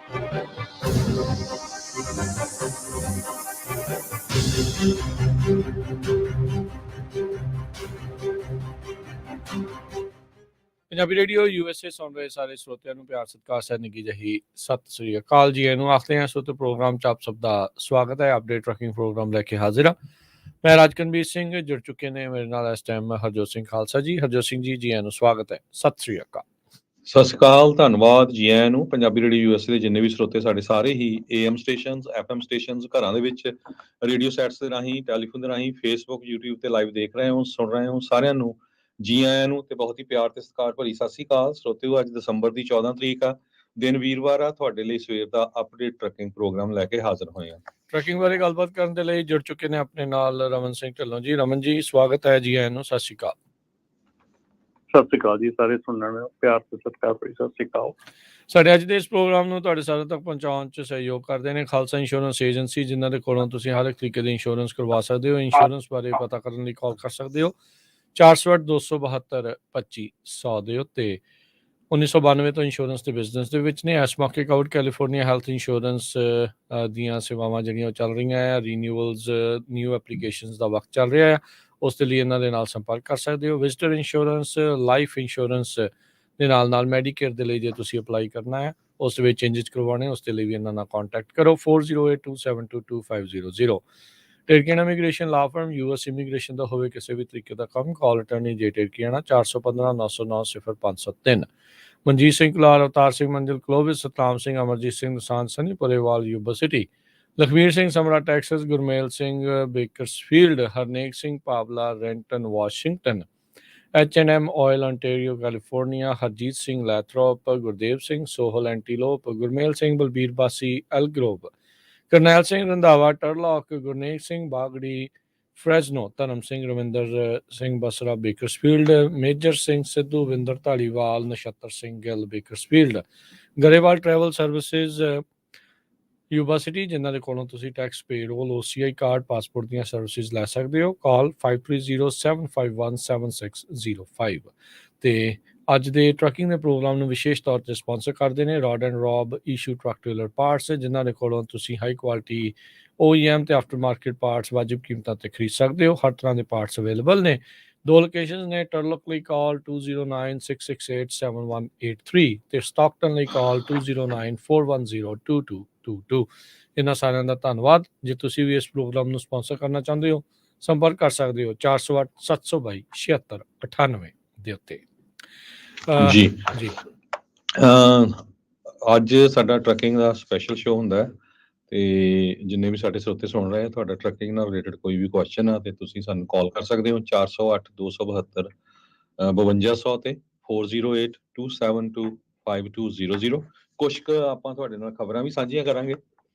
Punjabi radio USA ਸੁਣ ਰਹੇ ਸਾਰੇ ਸਰੋਤਿਆਂ ਨੂੰ ਪਿਆਰ ਸਤਿਕਾਰ ਸਹਿ ਨਿੱਘੀ ਜਿਹੀ ਸਤਿ ਸ੍ਰੀ ਅਕਾਲ ਜੀ। ਇਹਨੂੰ ਆਖਦੇ ਹਾਂ ਸੋ ਤੇ ਪ੍ਰੋਗਰਾਮ 'ਚ ਆਪ ਸਭ ਦਾ ਸਵਾਗਤ ਹੈ। ਅਪਡੇਟ ਟਰੱਕਿੰਗ ਪ੍ਰੋਗਰਾਮ ਲੈ ਕੇ ਹਾਜ਼ਰ ਹਾਂ। ਮੈਂ ਰਾਜਕਨਵੀਰ ਸਿੰਘ ਜੁੜ ਚੁੱਕੇ ਨੇ ਮੇਰੇ ਨਾਲ ਇਸ ਟਾਈਮ ਹਰਜੋਤ ਸਿੰਘ ਖਾਲਸਾ ਜੀ। ਹਰਜੋਤ ਸਿੰਘ ਜੀ, ਜੀ ਆਇਆਂ ਨੂੰ ਸਵਾਗਤ ਹੈ। ਸਤਿ ਸ੍ਰੀ ਅਕਾਲ। ਸਤਿ ਸ਼੍ਰੀ ਅਕਾਲ, ਧੰਨਵਾਦ ਜੀ ਆਇਆਂ ਨੂੰ। ਪੰਜਾਬੀ ਰੇਡੀਓ USA ਦੇ ਜਿੰਨੇ ਵੀ ਸਰੋਤੇ ਸਾਡੇ ਸਾਰੇ ਹੀ AM ਸਟੇਸ਼ਨਸ, FM ਸਟੇਸ਼ਨਸ, ਘਰਾਂ ਦੇ ਵਿੱਚ ਰੇਡੀਓ ਸੈਟਸ ਦੇ ਰਾਹੀਂ, ਟੈਲੀਫੋਨ ਦੇ ਰਾਹੀਂ, ਫੇਸਬੁੱਕ, YouTube ਤੇ ਲਾਈਵ ਦੇਖ ਰਹੇ ਹੋ, ਸੁਣ ਰਹੇ ਹੋ, ਸਾਰਿਆਂ ਨੂੰ ਜੀ ਆਇਆਂ ਨੂੰ ਤੇ ਬਹੁਤ ਹੀ ਪਿਆਰ ਤੇ ਸਤਿਕਾਰ ਭਰੀ ਸਤਿ ਸ਼੍ਰੀ ਅਕਾਲ। ਸਰੋਤਿਓ, ਅੱਜ ਦਸੰਬਰ ਦੀ 14 ਤਰੀਕ ਆ, ਦਿਨ ਵੀਰਵਾਰ ਆ। ਤੁਹਾਡੇ ਲਈ ਸਵੇਰ ਦਾ ਅਪਡੇਟ ਟਰੱਕਿੰਗ ਪ੍ਰੋਗਰਾਮ ਲੈ ਕੇ ਹਾਜ਼ਰ ਹੋਏ ਆ। ਟਰੱਕਿੰਗ ਬਾਰੇ ਗੱਲਬਾਤ ਕਰਨ ਦੇ ਲਈ ਜੁੜ ਚੁੱਕੇ ਨੇ ਆਪਣੇ ਨਾਲ ਰਮਨ ਸਿੰਘ ਢਿੱਲੋਂ ਜੀ। ਰਮਨ ਜੀ, ਸਵਾਗਤ ਹੈ, ਜੀ ਆਇਆਂ ਨੂੰ, ਸਤਿ ਸ਼੍ਰੀ ਅਕਾਲ। ਸਤਿ ਸ਼੍ਰੀ ਅਕਾਲ ਜੀ, ਸਾਰੇ ਸੁਣਨ ਨੂੰ ਪਿਆਰ ਤੇ ਸਤਿਕਾਰ ਭਰੀ ਸਤਿ ਸ਼੍ਰੀ ਅਕਾਲ। ਸਾਡੇ ਅੱਜ ਦੇ ਇਸ ਪ੍ਰੋਗਰਾਮ ਨੂੰ ਤੁਹਾਡੇ ਸਾਰਿਆਂ ਤੱਕ ਪਹੁੰਚਾਉਣ 'ਚ ਸਹਿਯੋਗ ਕਰਦੇ ਨੇ ਖਾਲਸਾ ਇੰਸ਼ੋਰੈਂਸ ਏਜੰਸੀ, ਜਿਨ੍ਹਾਂ ਦੇ ਕੋਲੋਂ ਤੁਸੀਂ ਹਰ ਇੱਕ ਤਰੀਕੇ ਦੇ ਇੰਸ਼ੋਰੈਂਸ ਕਰਵਾ ਸਕਦੇ ਹੋ। ਇੰਸ਼ੋਰੈਂਸ ਬਾਰੇ ਪਤਾ ਕਰਨ ਲਈ ਕਾਲ ਕਰ ਸਕਦੇ ਹੋ 408-272-2500 ਦੇ ਉੱਤੇ। 1992 ਤੋਂ ਇੰਸ਼ੋਰੈਂਸ ਦੇ ਬਿਜ਼ਨਸ ਦੇ ਵਿੱਚ ਨੇ। ਇਸ ਮੌਕੇ ਕਾਊਟ ਕੈਲੀਫੋਰਨੀਆ ਹੈਲਥ ਇੰਸ਼ੋਰੈਂਸ ਦੀਆਂ ਸੇਵਾਵਾਂ ਜਿਹੜੀਆਂ ਉਹ ਚੱਲ ਰਹੀਆਂ ਆ। ਰੀਨਿਊਅਲਸ, ਨਿਊ ਐਪਲੀਕੇਸ਼ਨਸ ਦਾ ਵਕਤ ਚੱਲ ਰਿਹਾ ਆ। ਉਸ ਦੇ ਲਈ ਇਹਨਾਂ ਦੇ ਨਾਲ ਸੰਪਰਕ ਕਰ ਸਕਦੇ ਹੋ। ਵਿਜ਼ਟਰ ਇੰਸ਼ੋਰੈਂਸ, ਲਾਈਫ ਇੰਸ਼ੋਰੈਂਸ ਦੇ ਨਾਲ ਮੈਡੀਕੇਅਰ ਦੇ ਲਈ ਜੇ ਤੁਸੀਂ ਅਪਲਾਈ ਕਰਨਾ ਹੈ, ਉਸ ਵਿੱਚ ਚੇਂਜਸ ਕਰਵਾਉਣੇ, ਉਸ ਦੇ ਲਈ ਵੀ ਇਹਨਾਂ ਨਾਲ ਕੰਟੈਕਟ ਕਰੋ 4082722500। ਟਿਰਕੀਆਣਾ ਇਮੀਗ੍ਰੇਸ਼ਨ ਲਾ ਫਰਮ, US ਇਮੀਗ੍ਰੇਸ਼ਨ ਦਾ ਹੋਵੇ ਕਿਸੇ ਵੀ ਤਰੀਕੇ ਦਾ ਕੰਮ, ਕਾਲ ਅਟਰਨੀ ਜੇ ਟਿਰਕੀਆਣਾ 415-909-0503। Manjeet Singh Kular, Avtar Singh Manzil, Clovis, Satnam Singh, Amarjit Singh Dosanjh, Sunny Purewal, Yuba City, Lakhvir Singh Samra, Texas, Gurmel Singh, Bakersfield, Harnek Singh Pawla, Renton, Washington, H&M oil, ontario, California, Harjit Singh, Lathrop, Gurdev Singh, Sohal, Antelope, Gurmel Singh, Balbir Bassi, Elk Grove, Karnail Singh, Randhawa, ਟਰਲੌਕ, Gurnek Singh, ਬਾਗੜੀ, ਫਰੈਜ਼ਨੋ, ਧਰਮ Singh, Ravinder Singh Basra, Bakersfield, major Singh Sidhu, Vinder Dhaliwal, Nachhattar Singh Gill, Bakersfield, Grewal travel services, Yuba city, ਜਿਨ੍ਹਾਂ ਦੇ ਕੋਲੋਂ ਤੁਸੀਂ tax, payroll, OCI card, passport ਦੀਆਂ ਸਰਵਿਸਿਜ਼ ਲੈ ਸਕਦੇ ਹੋ। ਕਾਲ 5307517605। ਤੇ ਅੱਜ ਦੇ ਟਰੱਕਿੰਗ ਦੇ ਪ੍ਰੋਗਰਾਮ ਨੂੰ ਵਿਸ਼ੇਸ਼ ਤੌਰ ਤੇ ਸਪਾਂਸਰ ਕਰਦੇ ਨੇ ਰੋਡ ਐਂਡ ਰੋਬ ਇਸ਼ੂ ਟਰੱਕ ਟ੍ਰੇਲਰ ਪਾਰਟਸ, ਜਿਨ੍ਹਾਂ ਦੇ ਕੋਲੋਂ ਤੁਸੀਂ ਹਾਈ ਕੁਆਲਿਟੀ OEM ਤੇ ਆਫਟਰ ਮਾਰਕੀਟ ਪਾਰਟਸ ਵਾਜਿਬ ਕੀਮਤਾਂ ਤੇ ਖਰੀਦ ਸਕਦੇ ਹੋ। ਹਰ ਤਰ੍ਹਾਂ ਦੇ ਪਾਰਟਸ ਅਵੇਲੇਬਲ ਨੇ। 2 ਲੋਕੇਸ਼ਨਸ ਨੇ। ਟਰਲਕ ਲਈ ਕਾਲ 2096687183 ਤੇ ਸਟਾਕਟਨ ਲਈ ਕਾਲ 2094102222। ਇਹਨਾਂ ਸਾਰਿਆਂ ਦਾ ਧੰਨਵਾਦ। ਜੇ ਤੁਸੀਂ ਵੀ ਇਸ ਪ੍ਰੋਗਰਾਮ ਨੂੰ ਸਪਾਂਸਰ ਕਰਨਾ ਚਾਹੁੰਦੇ ਹੋ, ਸੰਪਰਕ ਕਰ ਸਕਦੇ ਹੋ 408-722-7698 ਦੇ ਉੱਤੇ। ਜੀ ਜੀ ਅੱਜ ਸਾਡਾ ਟਰੱਕਿੰਗ ਦਾ ਸਪੈਸ਼ਲ ਸ਼ੋਅ ਹੁੰਦਾ ਹੈ ਤੇ ਜਿੰਨੇ ਵੀ ਸਾਡੇ ਸਰੋਤੇ ਸੁਣ ਰਹੇ ਆ, ਤੁਹਾਡਾ ਟਰੱਕਿੰਗ ਨਾਲ ਰਿਲੇਟਡ ਕੋਈ ਵੀ ਕੁਐਸਚਨ ਆ ਤੇ ਤੁਸੀਂ ਸਾਨੂੰ ਕਾਲ ਕਰ ਸਕਦੇ ਹੋ 408-272-5200 ਤੇ 4082725200। ਕੁਛ ਕੁ ਆਪਾਂ ਤੁਹਾਡੇ ਨਾਲ ਖਬਰਾਂ ਵੀ ਸਾਂਝੀਆਂ ਕਰਾਂਗੇ।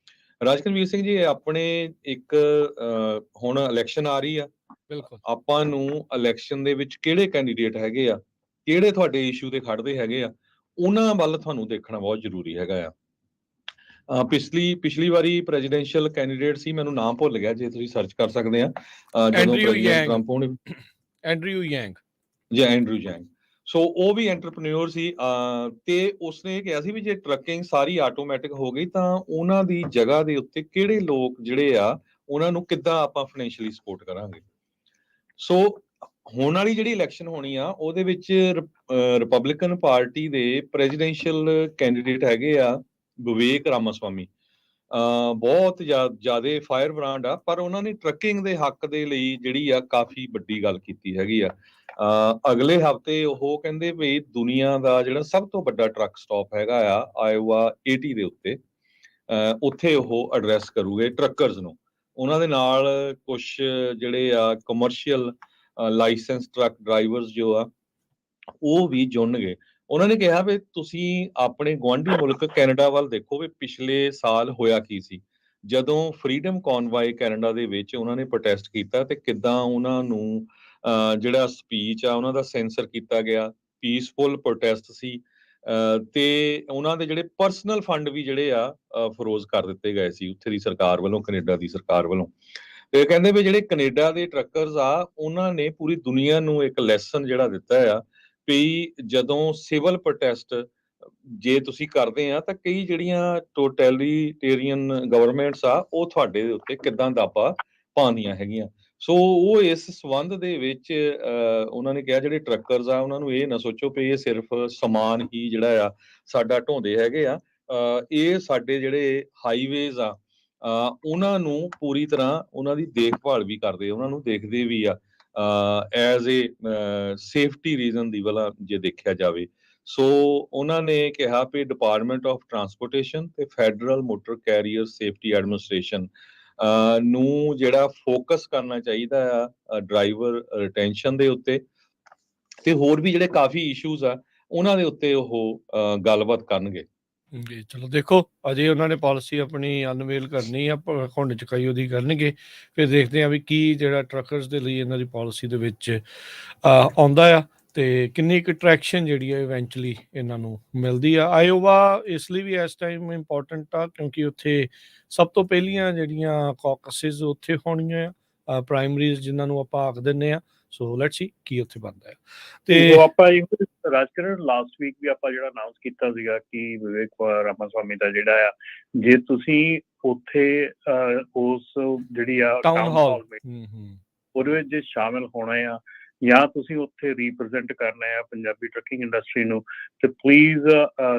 ਰਾਜਕਨਵੀਰ ਸਿੰਘ ਜੀ, ਆਪਣੇ ਇੱਕ ਹੁਣ ਇਲੈਕਸ਼ਨ ਆ ਰਹੀ ਆ। ਬਿਲਕੁਲ। ਆਪਾਂ ਨੂੰ ਇਲੈਕਸ਼ਨ ਦੇ ਵਿੱਚ ਕਿਹੜੇ ਕੈਂਡੀਡੇਟ ਹੈਗੇ ਆ, ਕਿਹੜੇ ਤੁਹਾਡੇ ਇਸ਼ੂ ਤੇ ਖੜਦੇ ਹੈਗੇ ਆ, ਉਹਨਾਂ ਵੱਲ ਤੁਹਾਨੂੰ ਦੇਖਣਾ ਬਹੁਤ ਜ਼ਰੂਰੀ ਹੈਗਾ ਆ। ਪਿਛਲੀ ਵਾਰੀ ਪ੍ਰੈਜ਼ੀਡੈਂਸ਼ੀਅਲ ਕੈਂਡੀਡੇਟ ਸੀ, ਮੈਨੂੰ ਨਾਮ ਭੁੱਲ ਗਿਆ, ਜੇ ਤੁਸੀਂ ਸਰਚ ਕਰ ਸਕਦੇ ਆ, ਜਦੋਂ ਪ੍ਰੈਜ਼ੀਡੈਂਟ ਟਰੰਪ ਹੋਣੇ, ਐਂਡਰਿਊ ਯੈਂਗ ਜਾਂ ਐਂਡਰੂ ਯੈਂਗ। ਸੋ ਉਹ ਵੀ ਐਂਟਰਪ੍ਰੈਨਿਓਰ ਸੀ ਤੇ ਉਸਨੇ ਇਹ ਕਿਹਾ ਸੀ ਵੀ ਜੇ ਟਰੱਕਿੰਗ ਸਾਰੀ ਆਟੋਮੈਟਿਕ ਹੋ ਗਈ ਤਾਂ ਉਹਨਾਂ ਦੀ ਜਗ੍ਹਾ ਦੇ ਉੱਤੇ ਕਿਹੜੇ ਲੋਕ ਜਿਹੜੇ ਆ, ਉਹਨਾਂ ਨੂੰ ਕਿੱਦਾਂ ਆਪਾਂ ਫਾਈਨੈਂਸ਼ੀਅਲੀ ਸਪੋਰਟ ਕਰਾਂਗੇ। ਸੋ ਹੁਣ ਵਾਲੀ ਜਿਹੜੀ ਇਲੈਕਸ਼ਨ ਹੋਣੀ ਆ, ਉਹਦੇ ਵਿੱਚ ਰਿਪਬਲਿਕਨ ਪਾਰਟੀ ਦੇ ਪ੍ਰੈਜ਼ੀਡੈਂਸ਼ੀਅਲ ਕੈਂਡੀਡੇਟ ਹੈਗੇ ਆ ਵਿਵੇਕ ਰਾਮਾਸਵਾਮੀ। ਬਹੁਤ ਜ਼ਿਆਦਾ ਫਾਇਰ ਬ੍ਰਾਂਡ ਆ, ਪਰ ਉਹਨਾਂ ਨੇ ਟਰੱਕਿੰਗ ਦੇ ਹੱਕ ਦੇ ਲਈ ਜਿਹੜੀ ਆ ਕਾਫੀ ਵੱਡੀ ਗੱਲ ਕੀਤੀ ਹੈਗੀ ਆ। ਅਗਲੇ ਹਫ਼ਤੇ ਉਹ ਕਹਿੰਦੇ ਵੀ ਦੁਨੀਆ ਦਾ ਜਿਹੜਾ ਸਭ ਤੋਂ ਵੱਡਾ ਟਰੱਕ ਸਟਾਪ ਹੈਗਾ ਆ ਆਇਓਵਾ 80 ਦੇ ਉੱਤੇ, ਉੱਥੇ ਉਹ ਐਡਰੈਸ ਕਰੂਗੇ ਟਰੱਕਰਸ ਨੂੰ। ਉਹਨਾਂ ਦੇ ਨਾਲ ਕੁਝ ਜਿਹੜੇ ਆ ਕਮਰਸ਼ੀਅਲ ਲਾਇਸੈਂਸ ਟਰੱਕ ਡਰਾਈਵਰਸ ਜੋ ਆ ਉਹ ਵੀ ਜੁੜਨਗੇ। ਉਹਨਾਂ ਨੇ ਕਿਹਾ ਵੀ ਤੁਸੀਂ ਆਪਣੇ ਗੁਆਂਢੀ ਮੁਲਕ ਕੈਨੇਡਾ ਵੱਲ ਦੇਖੋ ਵੀ ਪਿਛਲੇ ਸਾਲ ਹੋਇਆ ਕੀ ਸੀ, ਜਦੋਂ ਫਰੀਡਮ ਕਨਵਾਏ ਕੈਨੇਡਾ ਦੇ ਵਿੱਚ ਉਹਨਾਂ ਨੇ ਪ੍ਰੋਟੈਸਟ ਕੀਤਾ ਤੇ ਕਿੱਦਾਂ ਉਹਨਾਂ ਨੂੰ ਜਿਹੜਾ ਸਪੀਚ ਆ ਉਹਨਾਂ ਦਾ ਸੈਂਸਰ ਕੀਤਾ ਗਿਆ। ਪੀਸਫੁਲ ਪ੍ਰੋਟੈਸਟ ਸੀ ਤੇ ਉਹਨਾਂ ਦੇ ਜਿਹੜੇ ਪਰਸਨਲ ਫੰਡ ਵੀ ਜਿਹੜੇ ਆ ਫਰੋਜ਼ ਕਰ ਦਿੱਤੇ ਗਏ ਸੀ ਉੱਥੇ ਦੀ ਸਰਕਾਰ ਵੱਲੋਂ, ਕੈਨੇਡਾ ਦੀ ਸਰਕਾਰ ਵੱਲੋਂ। ਤੇ ਕਹਿੰਦੇ ਵੀ ਜਿਹੜੇ ਕੈਨੇਡਾ ਦੇ ਟਰੱਕਰਸ ਆ, ਉਹਨਾਂ ਨੇ ਪੂਰੀ ਦੁਨੀਆ ਨੂੰ ਇੱਕ ਲੈਸਨ ਜਿਹੜਾ ਦਿੱਤਾ ਆ ਵੀ ਜਦੋਂ ਸਿਵਲ ਪ੍ਰੋਟੈਸਟ ਜੇ ਤੁਸੀਂ ਕਰਦੇ ਆ ਤਾਂ ਕਈ ਜਿਹੜੀਆਂ ਟੋਟੈਲੀਟੇਰੀਅਨ ਗਵਰਨਮੈਂਟਸ ਆ ਉਹ ਤੁਹਾਡੇ ਦੇ ਉੱਤੇ ਕਿੱਦਾਂ ਦਾਪਾ ਪਾਉਂਦੀਆਂ ਹੈਗੀਆਂ। ਸੋ ਉਹ ਇਸ ਸੰਬੰਧ ਦੇ ਵਿੱਚ ਉਹਨਾਂ ਨੇ ਕਿਹਾ ਜਿਹੜੇ ਟਰੱਕਰਸ ਆ ਉਹਨਾਂ ਨੂੰ ਇਹ ਨਾ ਸੋਚੋ ਵੀ ਇਹ ਸਿਰਫ ਸਮਾਨ ਹੀ ਜਿਹੜਾ ਆ ਸਾਡਾ ਢੋਂਦੇ ਹੈਗੇ ਆ, ਇਹ ਸਾਡੇ ਜਿਹੜੇ ਹਾਈਵੇਜ਼ ਆ ਉਹਨਾਂ ਨੂੰ ਪੂਰੀ ਤਰ੍ਹਾਂ ਉਹਨਾਂ ਦੀ ਦੇਖਭਾਲ ਵੀ ਕਰਦੇ, ਉਹਨਾਂ ਨੂੰ ਦੇਖਦੇ ਵੀ ਆ ਐਜ਼ ਏ ਸੇਫਟੀ ਰੀਜ਼ਨ ਦੀ ਵਾਲਾ ਜੇ ਦੇਖਿਆ ਜਾਵੇ। ਸੋ ਉਹਨਾਂ ਨੇ ਕਿਹਾ ਵੀ ਡਿਪਾਰਟਮੈਂਟ ਆਫ ਟਰਾਂਸਪੋਰਟੇਸ਼ਨ ਤੇ federal motor carrier safety administration ਨੂੰ ਜਿਹੜਾ ਫੋਕਸ ਕਰਨਾ ਚਾਹੀਦਾ ਆ ਡਰਾਈਵਰ ਰਿਟੈਂਸ਼ਨ ਦੇ ਉੱਤੇ, ਤੇ ਹੋਰ ਵੀ ਜਿਹੜੇ ਕਾਫੀ ਇਸ਼ੂਜ਼ ਆ ਉਹਨਾਂ ਦੇ ਉੱਤੇ ਉਹ ਗੱਲਬਾਤ ਕਰਨਗੇ। ਜੀ ਚਲੋ ਦੇਖੋ, ਅਜੇ ਉਹਨਾਂ ਨੇ ਪਾਲਿਸੀ ਆਪਣੀ ਅਨਵੇਲ ਕਰਨੀ ਆ, ਘੁੰਡ ਚੁਕਾਈ ਉਹਦੀ ਕਰਨਗੇ, ਫਿਰ ਦੇਖਦੇ ਆ ਵੀ ਕੀ ਜਿਹੜਾ ਟਰੱਕਰਸ ਦੇ ਲਈ ਇਹਨਾਂ ਦੀ ਪਾਲਿਸੀ ਦੇ ਵਿੱਚ ਆਉਂਦਾ ਆ ਤੇ ਕਿੰਨੀ ਕੁ ਟਰੈਕਸ਼ਨ ਜਿਹੜੀ ਹੈ ਇਵੈਂਚੁਅਲੀ ਇਹਨਾਂ ਨੂੰ ਮਿਲਦੀ ਆ। ਆਇਓਵਾ ਇਸ ਲਈ ਵੀ ਇਸ ਟਾਈਮ ਇੰਪੋਰਟੈਂਟ ਆ ਕਿਉਂਕਿ ਉੱਥੇ ਸਭ ਤੋਂ ਪਹਿਲੀਆਂ ਜਿਹੜੀਆਂ ਕਾਕਸਿਸ ਉੱਥੇ ਹੋਣੀਆਂ ਆ, ਪ੍ਰਾਇਮਰੀਜ਼ ਜਿਨ੍ਹਾਂ ਨੂੰ ਆਪਾਂ ਆਖ ਦਿੰਦੇ ਆ। ਸੋ ਲੈਟਸ ਸੀ ਕੀ ਉੱਥੇ ਬਣਦਾ ਹੈ। ਤੇ ਉਹ ਆਪਾਂ ਰਾਜਕਰਨ ਲਾਸਟ ਵੀਕ ਵੀ ਆਪਾਂ ਜਿਹੜਾ ਅਨਾਉਂਸ ਕੀਤਾ ਸੀਗਾ ਕਿ ਵਿਵੇਕ ਰਾਮਾਸਵਾਮੀ ਦਾ ਜਿਹੜਾ ਆ, ਜੇ ਤੁਸੀਂ ਉੱਥੇ ਉਸ ਜਿਹੜੀ ਆ ਟਾਊਨ ਹਾਲ ਉਹਦੇ ਵਿੱਚ ਜੇ ਸ਼ਾਮਿਲ ਹੋਣਾ ਆ ਜਾਂ ਤੁਸੀਂ ਉੱਥੇ ਰੀਪ੍ਰੈਜ਼ੈਂਟ ਕਰਨਾ ਆ ਪੰਜਾਬੀ ਟਰੱਕਿੰਗ ਇੰਡਸਟਰੀ ਨੂੰ, ਤੇ ਪਲੀਜ਼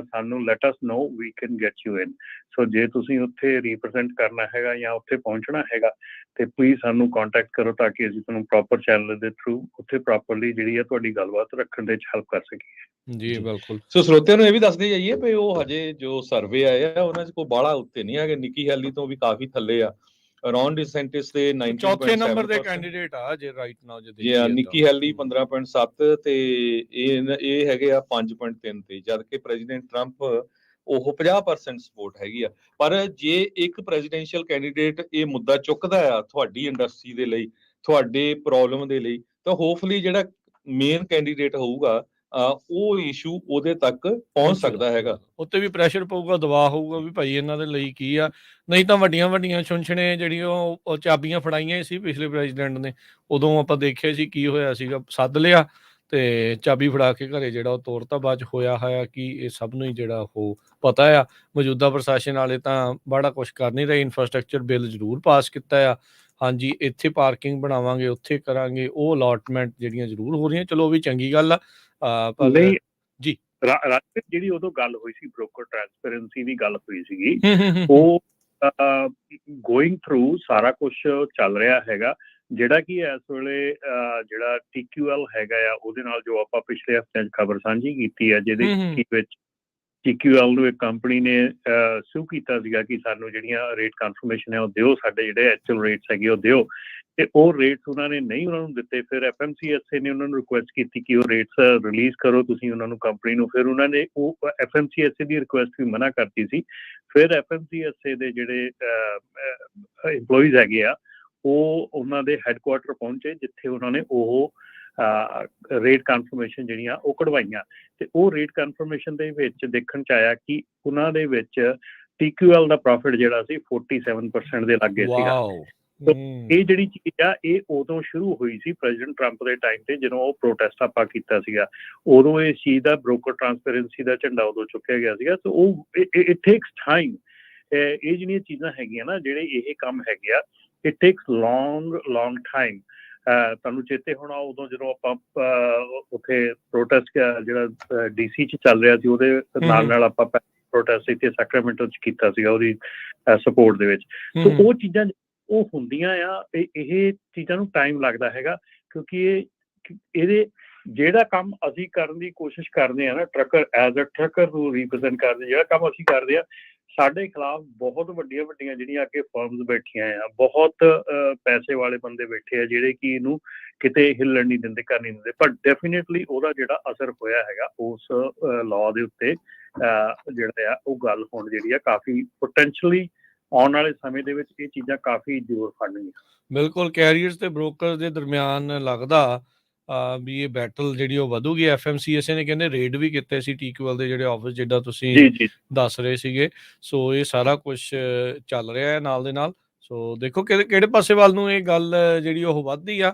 ਸਾਨੂੰ let us know, we can get you in. So ਜੇ ਤੁਸੀਂ ਉੱਥੇ ਰੀਪ੍ਰੈਜ਼ੈਂਟ ਕਰਨਾ ਹੈਗਾ ਜਾਂ ਉੱਥੇ ਪਹੁੰਚਣਾ ਹੈਗਾ ਤੇ ਪਲੀਜ਼ ਸਾਨੂੰ ਕੰਟੈਕਟ ਕਰੋ ਤਾਂ ਕਿ ਅਸੀਂ ਤੁਹਾਨੂੰ ਪ੍ਰੋਪਰ ਚੈਨਲ ਦੇ ਥਰੂ ਉੱਥੇ ਪ੍ਰੋਪਰਲੀ ਜਿਹੜੀ ਆ ਤੁਹਾਡੀ ਗੱਲਬਾਤ ਰੱਖਣ ਦੇ ਵਿੱਚ ਹੈਲਪ ਕਰ ਸਕੀਏ। ਜੀ ਬਿਲਕੁਲ। ਸੋ ਸਰੋਤਿਆਂ ਨੂੰ ਇਹ ਵੀ ਦੱਸਦੇ ਜਾਈਏ ਵੀ ਉਹ ਹਜੇ ਜੋ ਸਰਵੇ ਆਏ ਆ ਉਹਨਾਂ 'ਚ ਕੋਈ ਬਾਹਲਾ ਉੱਤੇ ਨਹੀਂ ਹੈਗੇ, ਨਿੱਕੀ ਹੈਲੀ ਤੋਂ ਵੀ ਕਾਫੀ ਥੱਲੇ ਆ। ਰੌਨ ਡਿਸੈਂਟਿਸ ਦੇ 19.7 ਚੌਥੇ ਨੰਬਰ ਦੇ ਕੈਂਡੀਡੇਟ ਆ ਜੇ ਰਾਈਟ ਨਾਓ ਜੇ ਜੀ, ਨਿੱਕੀ ਹੈਲੀ 15.7 ਤੇ ਇਹ ਹੈਗੇ ਆ 5.3 ਤੇ, ਜਦ ਕਿ ਪ੍ਰੈਜ਼ੀਡੈਂਟ ਟਰੰਪ ਉਹ 50% ਸਪੋਰਟ ਹੈਗੀ ਆ। ਪਰ ਜੇ ਇੱਕ ਪ੍ਰੈਜ਼ੀਡੈਂਸ਼ੀਅਲ ਕੈਂਡੀਡੇਟ ਇਹ ਮੁੱਦਾ ਚੁੱਕਦਾ ਆ ਤੁਹਾਡੀ ਇੰਡਸਟਰੀ ਦੇ ਲਈ, ਤੁਹਾਡੇ ਪ੍ਰੋਬਲਮ ਦੇ ਲਈ, ਤਾਂ ਹੋਪਫੁਲੀ ਜਿਹੜਾ ਮੇਨ ਕੈਂਡੀਡੇਟ ਹੋਊਗਾ ਉਹ ਇਸ਼ੂ ਉਹਦੇ ਤੱਕ ਪਹੁੰਚ ਸਕਦਾ ਹੈਗਾ। ਉੱਤੇ ਵੀ ਪ੍ਰੈਸ਼ਰ ਪਊਗਾ, ਦਬਾਅ ਹੋਊਗਾ ਵੀ ਭਾਈ ਇਹਨਾਂ ਦੇ ਲਈ ਕੀ ਆ। ਨਹੀਂ ਤਾਂ ਵੱਡੀਆਂ ਵੱਡੀਆਂ ਛੁੰਛਣੇ ਜਿਹੜੀਆਂ ਉਹ ਚਾਬੀਆਂ ਫੜਾਈਆਂ ਸੀ ਪਿਛਲੇ ਪ੍ਰੈਜ਼ੀਡੈਂਟ ਨੇ, ਉਦੋਂ ਆਪਾਂ ਦੇਖਿਆ ਸੀ ਕੀ ਹੋਇਆ ਸੀਗਾ, ਸੱਦ ਲਿਆ ਤੇ ਚਾਬੀ ਫੜਾ ਕੇ ਘਰੇ ਜਿਹੜਾ ਉਹ ਤੋਰਤਾ। ਬਾਅਦ 'ਚ ਹੋਇਆ ਕਿ ਇਹ ਸਭ ਨੂੰ ਹੀ ਜਿਹੜਾ ਉਹ ਪਤਾ ਆ। ਮੌਜੂਦਾ ਪ੍ਰਸ਼ਾਸਨ ਵਾਲੇ ਤਾਂ ਬੜਾ ਕੁਛ ਕਰ ਨਹੀਂ ਰਹੇ। ਇਨਫਰਾਸਟਰਕਚਰ ਬਿੱਲ ਜ਼ਰੂਰ ਪਾਸ ਕੀਤਾ ਆ, ਹਾਂਜੀ ਇੱਥੇ ਪਾਰਕਿੰਗ ਬਣਾਵਾਂਗੇ, ਉੱਥੇ ਕਰਾਂਗੇ, ਉਹ ਅਲਾਟਮੈਂਟ ਜਿਹੜੀਆਂ ਜ਼ਰੂਰ ਹੋ ਰਹੀਆਂ, ਚਲੋ ਉਹ ਵੀ ਚੰਗੀ ਗੱਲ ਆ। ਨਹੀਂ ਜੀ ਜਿਹੜੀ ਉਦੋਂ ਗੱਲ ਹੋਈ ਸੀ ਬ੍ਰੋਕਰ ਟ੍ਰਾਂਸਪੇਰੈਂਸੀ ਦੀ ਗੱਲ ਹੋਈ ਸੀਗੀ, ਉਹ ਗੋਇੰਗ ਥਰੂ ਸਾਰਾ ਕੁਝ ਚੱਲ ਰਿਹਾ ਹੈਗਾ। ਜਿਹੜਾ ਕਿ ਇਸ ਵੇਲੇ ਜਿਹੜਾ TQL ਹੈਗਾ ਆ ਉਹਦੇ ਨਾਲ ਜੋ ਆਪਾਂ ਪਿਛਲੇ ਹਫ਼ਤਿਆਂ 'ਚ ਖਬਰ ਸਾਂਝੀ ਕੀਤੀ ਹੈ, ਜਿਹਦੇ ਵਿੱਚ TQL ਨੂੰ ਇੱਕ ਕੰਪਨੀ ਨੇ ਸੂ ਕੀਤਾ ਸੀਗਾ ਕਿ ਸਾਨੂੰ ਜਿਹੜੀਆਂ ਰੇਟ ਕਨਫਰਮੇਸ਼ਨ ਹੈ ਉਹ ਦਿਓ, ਸਾਡੇ ਜਿਹੜੇ ਐਕਚੁਅਲ ਰੇਟਸ ਹੈਗੇ ਉਹ ਦਿਓ, ਤੇ ਉਹ ਰੇਟਸ ਉਹਨਾਂ ਨੇ ਨਹੀਂ ਉਹਨਾਂ ਨੂੰ ਦਿੱਤੇ। ਫਿਰ FMCSA ਨੇ ਉਹਨਾਂ ਨੂੰ ਰਿਕੁਐਸਟ ਕੀਤੀ ਕਿ ਉਹ ਰੇਟਸ ਰਿਲੀਜ਼ ਕਰੋ ਤੁਸੀਂ ਉਹਨਾਂ ਨੂੰ, ਕੰਪਨੀ ਨੂੰ। ਫਿਰ ਉਹਨਾਂ ਨੇ ਉਹ FMCSA ਦੀ ਰਿਕੁਐਸਟ ਵੀ ਮਨਾ ਕਰਤੀ ਸੀ। ਫਿਰ FMCSA ਦੇ ਜਿਹੜੇ ਇੰਪਲੋਈਜ਼ ਹੈਗੇ ਆ ਉਹ ਉਹਨਾਂ ਦੇ ਹੈੱਡਕੁਆਟਰ ਪਹੁੰਚੇ, ਜਿੱਥੇ ਉਹਨਾਂ ਨੇ ਉਹ ਰੇਟ ਕਨਫਰਮੇਸ਼ਨ ਜਿਹੜੀਆਂ ਉਹ ਕਢਵਾਈਆਂ। ਤੇ ਉਹ ਰੇਟ ਕਨਫਰਮੇਸ਼ਨ ਦੇ ਵਿੱਚ ਦੇਖਣ 'ਚ ਆਇਆ ਕਿ ਉਹਨਾਂ ਦੇ ਵਿੱਚ TQL ਦਾ ਪ੍ਰੋਫਿਟ ਜਿਹੜਾ ਸੀ 47% ਦੇ ਲਾਗੇ ਸੀਗਾ। ਇਹ ਜਿਹੜੀ ਚੀਜ਼ ਆ ਇਹ ਉਦੋਂ ਸ਼ੁਰੂ ਹੋਈ ਸੀ ਪ੍ਰੈਜ਼ੀਡੈਂਟ ਟਰੰਪ ਦੇ ਟਾਈਮ ਤੇ, ਜਦੋਂ ਉਹ ਪ੍ਰੋਟੈਸਟ ਆਪਾਂ ਕੀਤਾ ਸੀਗਾ। ਉਦੋਂ ਇਸ ਚੀਜ਼ ਦਾ ਬ੍ਰੋਕਰ ਟ੍ਰਾਂਸਪੇਰੈਂਸੀ ਦਾ ਝੰਡਾ ਉਦੋਂ ਚੁੱਕਿਆ ਗਿਆ ਸੀਗਾ। ਸੋ ਉਹ ਇਟ ਟੇਕਸ ਟਾਈਮ। ਇਹ ਜਿਹੜੀਆਂ ਚੀਜ਼ਾਂ ਹੈਗੀਆਂ ਨਾ, ਜਿਹੜੇ ਇਹ ਕੰਮ ਹੈਗੇ ਆ, ਇਟ ਟੇਕਸ ਲੌਂਗ ਟਾਈਮ। ਤੁਹਾਨੂੰ ਚੇਤੇ ਹੋਣਾ ਉਦੋਂ ਜਦੋਂ ਆਪਾਂ ਉੱਥੇ ਪ੍ਰੋਟੈਸਟ ਜਿਹੜਾ DC 'ਚ ਚੱਲ ਰਿਹਾ ਸੀ, ਉਹਦੇ ਨਾਲ ਆਪਾਂ ਪ੍ਰੋਟੈਸਟ ਇੱਥੇ ਸੈਕਰਾਮੈਂਟੋ 'ਚ ਕੀਤਾ ਸੀਗਾ ਉਹਦੀ ਸਪੋਰਟ ਦੇ ਵਿੱਚ। ਸੋ ਉਹ ਚੀਜ਼ਾਂ ਉਹ ਹੁੰਦੀਆਂ ਆ। ਇਹ ਚੀਜ਼ਾਂ ਨੂੰ ਟਾਈਮ ਲੱਗਦਾ ਹੈਗਾ ਕਿਉਂਕਿ ਇਹਦੇ ਜਿਹੜਾ ਕੰਮ ਅਸੀਂ ਕਰਨ ਦੀ ਕੋਸ਼ਿਸ਼ ਕਰਦੇ ਆ ਨਾ, ਟਰੱਕਰ ਐਜ਼ ਅ ਟਰੱਕਰ ਨੂੰ ਰੀਪ੍ਰੈਜ਼ੈਂਟ ਕਰਦੇ, ਜਿਹੜਾ ਕੰਮ ਅਸੀਂ ਕਰਦੇ ਆ, ਸਾਡੇ ਖਿਲਾਫ ਬਹੁਤ ਵੱਡੀਆਂ ਜਿਹੜੀਆਂ ਅੱਗੇ ਫਰਮਸ ਬੈਠੀਆਂ ਆ, ਬਹੁਤ ਪੈਸੇ ਵਾਲੇ ਬੰਦੇ ਬੈਠੇ ਆ ਜਿਹੜੇ ਕਿ ਇਹਨੂੰ ਕਿਤੇ ਹਿੱਲਣ ਨਹੀਂ ਦਿੰਦੇ, ਕਰ ਨਹੀਂ ਦਿੰਦੇ। ਪਰ ਡੈਫੀਨੇਟਲੀ ਉਹਦਾ ਜਿਹੜਾ ਅਸਰ ਹੋਇਆ ਹੈਗਾ ਉਸ ਲਾਅ ਦੇ ਉੱਤੇ, ਜਿਹੜਾ ਆ ਉਹ ਗੱਲ ਹੁਣ ਜਿਹੜੀ ਆ ਕਾਫੀ ਪੋਟੈਂਸ਼ੀਅਲੀ ਆਉਣ ਵਾਲੇ ਸਮੇਂ ਦੇ ਵਿੱਚ ਇਹ ਚੀਜ਼ਾਂ ਕਾਫੀ ਜ਼ੋਰ ਫੜਨਗੀਆਂ। ਬਿਲਕੁਲ ਕੈਰੀਅਰਸ ਤੇ ਬ੍ਰੋਕਰ ਦੇ ਦਰਮਿਆਨ ਲੱਗਦਾ ਵੀ ਇਹ ਬੈਟਲ ਜਿਹੜੀ ਉਹ ਵਧੂਗੀ। FMCSA ਨੇ ਕਹਿੰਦੇ ਰੇਡ ਵੀ ਕੀਤੇ ਸੀ TQL ਦੇ ਜਿਹੜੇ ਆਫਿਸ, ਜਿੱਦਾਂ ਤੁਸੀਂ ਦੱਸ ਰਹੇ ਸੀਗੇ। ਸੋ ਇਹ ਸਾਰਾ ਕੁਝ ਚੱਲ ਰਿਹਾ ਹੈ ਨਾਲ ਦੇ ਨਾਲ। ਸੋ ਦੇਖੋ ਕਿਹੜੇ ਪਾਸੇ ਵੱਲ ਨੂੰ ਇਹ ਗੱਲ ਜਿਹੜੀ ਉਹ ਵੱਧਦੀ ਆ।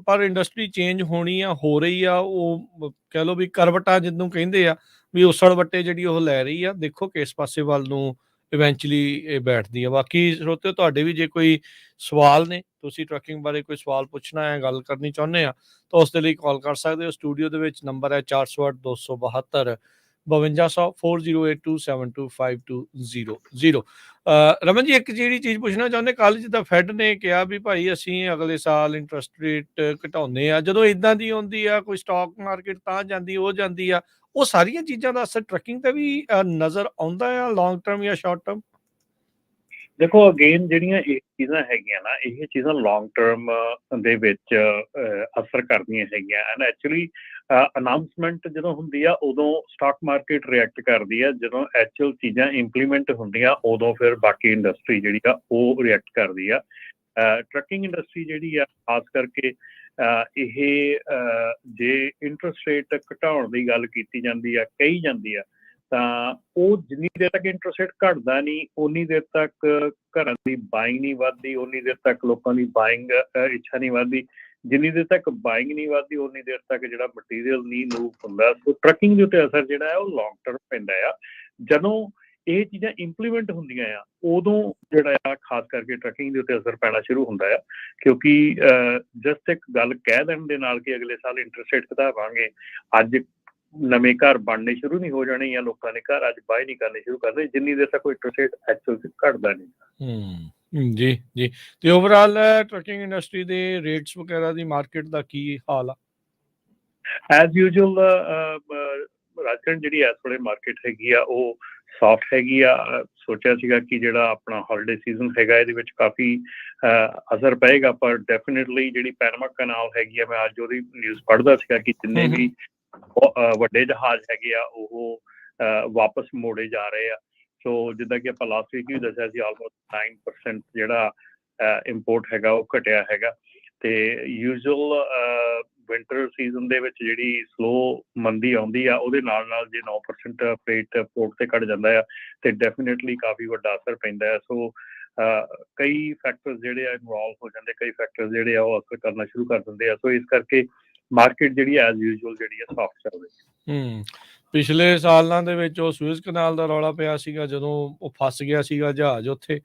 ਪਰ ਇੰਡਸਟਰੀ ਚੇਂਜ ਹੋਣੀ ਆ, ਹੋ ਰਹੀ ਆ, ਉਹ ਕਹਿ ਲਓ ਵੀ ਕਰਵਟਾਂ ਜਿਹਨੂੰ ਕਹਿੰਦੇ ਆ, ਵੀ ਉਸਲ ਵੱਟੇ ਜਿਹੜੀ ਉਹ ਲੈ ਰਹੀ ਆ, ਦੇਖੋ ਕਿਸ ਪਾਸੇ ਵੱਲ ਨੂੰ ਇਵੈਂਚੁਅਲੀ ਇਹ ਬੈਠਦੀ ਆ। ਬਾਕੀ ਸਰੋਤਿਓ ਤੁਹਾਡੇ ਵੀ ਜੇ ਕੋਈ ਸਵਾਲ ਨੇ, ਤੁਸੀਂ ਟਰੱਕਿੰਗ ਬਾਰੇ ਕੋਈ ਸਵਾਲ ਪੁੱਛਣਾ ਹੈ, ਗੱਲ ਕਰਨੀ ਚਾਹੁੰਦੇ ਆ, ਤਾਂ ਉਸ ਦੇ ਲਈ ਕਾਲ ਕਰ ਸਕਦੇ ਹੋ। ਸਟੂਡੀਓ ਦੇ ਵਿੱਚ ਨੰਬਰ ਹੈ 408 272 5200 4082725200। ਰਮਨ ਜੀ, ਇੱਕ ਜਿਹੜੀ ਚੀਜ਼ ਪੁੱਛਣਾ ਚਾਹੁੰਦੇ, ਕੱਲ ਜਿੱਦਾਂ ਫੈਡ ਨੇ ਕਿਹਾ ਵੀ ਭਾਈ ਅਸੀਂ ਅਗਲੇ ਸਾਲ ਇੰਟਰਸਟ ਰੇਟ ਘਟਾਉਂਦੇ ਆ, ਜਦੋਂ ਇਦਾਂ ਦੀ ਆਉਂਦੀ ਆ ਕੋਈ ਸਟਾਕ ਮਾਰਕੀਟ ਤਾਂ ਜਾਂਦੀ ਉਹ ਜਾਂਦੀ ਆ, ਉਹ ਸਾਰੀਆਂ ਚੀਜ਼ਾਂ ਦਾ ਅਸਰ ਟਰੱਕਿੰਗ ਤੇ ਵੀ ਨਜ਼ਰ ਆਉਂਦਾ ਆ, ਲੌਂਗ ਟਰਮ ਜਾਂ ਸ਼ਾਰਟ ਟਰਮ? ਦੇਖੋ ਅਗੇਨ ਜਿਹੜੀਆਂ ਇਹ ਚੀਜ਼ਾਂ ਹੈਗੀਆਂ ਨਾ, ਇਹ ਚੀਜ਼ਾਂ ਲੌਂਗ ਟਰਮ ਦੇ ਵਿੱਚ ਅਸਰ ਕਰਦੀਆਂ ਹੈਗੀਆਂ। ਐਂਡ ਐਕਚੁਅਲੀ ਅਨਾਊਂਸਮੈਂਟ ਜਦੋਂ ਹੁੰਦੀ ਆ ਉਦੋਂ ਸਟਾਕ ਮਾਰਕੀਟ ਰਿਐਕਟ ਕਰਦੀ ਆ, ਜਦੋਂ ਐਕਚੁਅਲ ਚੀਜ਼ਾਂ ਇੰਪਲੀਮੈਂਟ ਹੁੰਦੀਆਂ ਉਦੋਂ ਫਿਰ ਬਾਕੀ ਇੰਡਸਟਰੀ ਜਿਹੜੀ ਆ ਉਹ ਰਿਐਕਟ ਕਰਦੀ ਆ। ਟਰੱਕਿੰਗ ਇੰਡਸਟਰੀ ਜਿਹੜੀ ਆ ਖਾਸ ਕਰਕੇ ਇਹ ਜੇ ਇੰਟਰਸਟ ਰੇਟ ਘਟਾਉਣ ਦੀ ਗੱਲ ਕੀਤੀ ਜਾਂਦੀ ਆ, ਕਹੀ ਜਾਂਦੀ ਆ, ਤਾਂ ਉਹ ਜਿੰਨੀ ਦੇਰ ਤੱਕ ਇੰਟਰਸਟ ਰੇਟ ਘਟਦਾ ਨਹੀਂ ਉਨੀ ਦੇਰ ਤੱਕ ਘਰਾਂ ਦੀ ਬਾਇੰਗ ਨਹੀਂ ਵੱਧਦੀ, ਉਨੀ ਦੇਰ ਤੱਕ ਲੋਕਾਂ ਦੀ ਬਾਇੰਗ ਇੱਛਾ ਨਹੀਂ ਵੱਧਦੀ। ਜਿੰਨੀ ਦੇਰ ਤੱਕ ਬਾਇੰਗ ਨਹੀਂ ਵੱਧਦੀ ਉਨੀ ਦੇਰ ਤੱਕ ਜਿਹੜਾ ਮਟੀਰੀਅਲ ਨਹੀਂ ਮੂਵ ਹੁੰਦਾ। ਸੋ ਟਰੱਕਿੰਗ ਦੇ ਉੱਤੇ ਅਸਰ ਜਿਹੜਾ ਹੈ ਉਹ ਲੌਂਗ ਟਰਮ ਪੈਂਦਾ ਆ। ਜਦੋਂ ਇਹ ਚੀਜ਼ਾਂ ਇੰਪਲੀਮੈਂਟ ਹੁੰਦੀਆਂ ਆ ਉਦੋਂ ਜਿਹੜਾ ਆ ਖਾਸ ਕਰਕੇ ਟਰੱਕਿੰਗ ਦੇ ਉੱਤੇ ਅਸਰ ਪੈਣਾ ਸ਼ੁਰੂ ਹੁੰਦਾ ਆ, ਕਿਉਂਕਿ ਜਸਟ ਇੱਕ ਗੱਲ ਕਹਿ ਦੇਣ ਦੇ ਨਾਲ ਕਿ ਅਗਲੇ ਸਾਲ ਇੰਟਰਸਟ ਰੇਟ ਘਟਾਵਾਂਗੇ, ਅੱਜ ਨਵੇਂ ਘਰ ਬਣਨੇ ਸ਼ੁਰੂ ਨਹੀਂ ਹੋ ਜਾਣੇ ਜਾਂ ਲੋਕਾਂ ਨੇ ਘਰ ਅੱਜ ਬਾਏ ਨਹੀਂ ਕਰਨੇ ਸ਼ੁਰੂ ਕਰਦੇ ਜਿੰਨੀ ਦੇਰ ਤੱਕ ਕੋਈ ਇੰਟਰਸਟ ਰੇਟ ਐਕਚੁਅਲ ਘਟਦਾ ਨਹੀਂ। ਜੀ ਜੀ। ਤੇ ਓਵਰਆਲ ਟਰੱਕਿੰਗ ਇੰਡਸਟਰੀ ਦੇ ਰੇਟਸ ਵਗੈਰਾ ਦੀ ਮਾਰਕੀਟ ਦਾ ਕੀ ਹਾਲ ਆ? ਐਜ਼ ਯੂਜੂਅਲ ਰਾਜਕਰਨ ਜਿਹੜੀ ਇਸ ਵੇਲੇ ਮਾਰਕੀਟ ਹੈਗੀ ਆ ਉਹ ਸੌਫਟ ਹੈਗੀ ਆ। ਸੋਚਿਆ ਸੀਗਾ ਕਿ ਜਿਹੜਾ ਆਪਣਾ ਹੌਲੀਡੇ ਸੀਜ਼ਨ ਹੈਗਾ ਇਹਦੇ ਵਿੱਚ ਕਾਫੀ ਅਸਰ ਪਏਗਾ, ਪਰ ਡੈਫੀਨੇਟਲੀ ਜਿਹੜੀ ਪੈਨਾਮਾ ਕਨਾਲ ਹੈਗੀ ਆ, ਮੈਂ ਅੱਜ ਉਹਦੀ ਨਿਊਜ਼ ਪੜ੍ਹਦਾ ਸੀਗਾ ਕਿ ਜਿੰਨੇ ਵੀ ਵੱਡੇ ਜਹਾਜ਼ ਹੈਗੇ ਆ ਉਹ ਵਾਪਸ ਮੋੜੇ ਜਾ ਰਹੇ ਆ। ਸੋ ਜਿੱਦਾਂ ਕਿ ਆਪਾਂ ਲਾਸਟ ਵੀਕ ਵੀ ਦੱਸਿਆ ਸੀ, ਆਲਮੋਸਟ 9% ਜਿਹੜਾ ਇੰਪੋਰਟ ਹੈਗਾ ਉਹ ਘਟਿਆ ਹੈਗਾ। ਤੇ ਯੂਜੂਅਲ ਵਿੰਟਰ ਸੀਜ਼ਨ ਦੇ ਵਿੱਚ ਜਿਹੜੀ ਸਲੋ ਮੰਦੀ ਆਉਂਦੀ ਆ ਉਹਦੇ ਨਾਲ ਨਾਲ ਜੇ 9% ਫਰੇਟ ਪੋਰਟ ਤੇ ਘਟ ਜਾਂਦਾ ਆ ਤੇ ਡੈਫੀਨੇਟਲੀ ਕਾਫੀ ਵੱਡਾ ਅਸਰ ਪੈਂਦਾ ਆ। ਸੋ ਕਈ ਫੈਕਟਰਸ ਜਿਹੜੇ ਆ ਇਨਵੋਲਵ ਹੋ ਜਾਂਦੇ, ਕਈ ਫੈਕਟਰਸ ਜਿਹੜੇ ਆ ਉਹ ਅਸਰ ਕਰਨਾ ਸ਼ੁਰੂ ਕਰ ਦਿੰਦੇ ਆ। ਸੋ ਇਸ ਕਰਕੇ ਮਾਰਕੀਟ ਜਿਹੜੀ ਐਜ਼ ਯੂਜੂਅਲ ਜਿਹੜੀ ਆ ਸੌਫਟ ਚੱਲ ਰਹੀ। ਪਿਛਲੇ ਸਾਲਾਂ ਦੇ ਵਿੱਚ ਉਹ ਸੁਏਜ਼ ਕਨਾਲ ਦਾ ਰੌਲਾ ਪਿਆ ਸੀਗਾ ਜਦੋਂ ਉਹ ਫਸ ਗਿਆ ਸੀਗਾ ਜਹਾਜ਼ ਉੱਥੇ,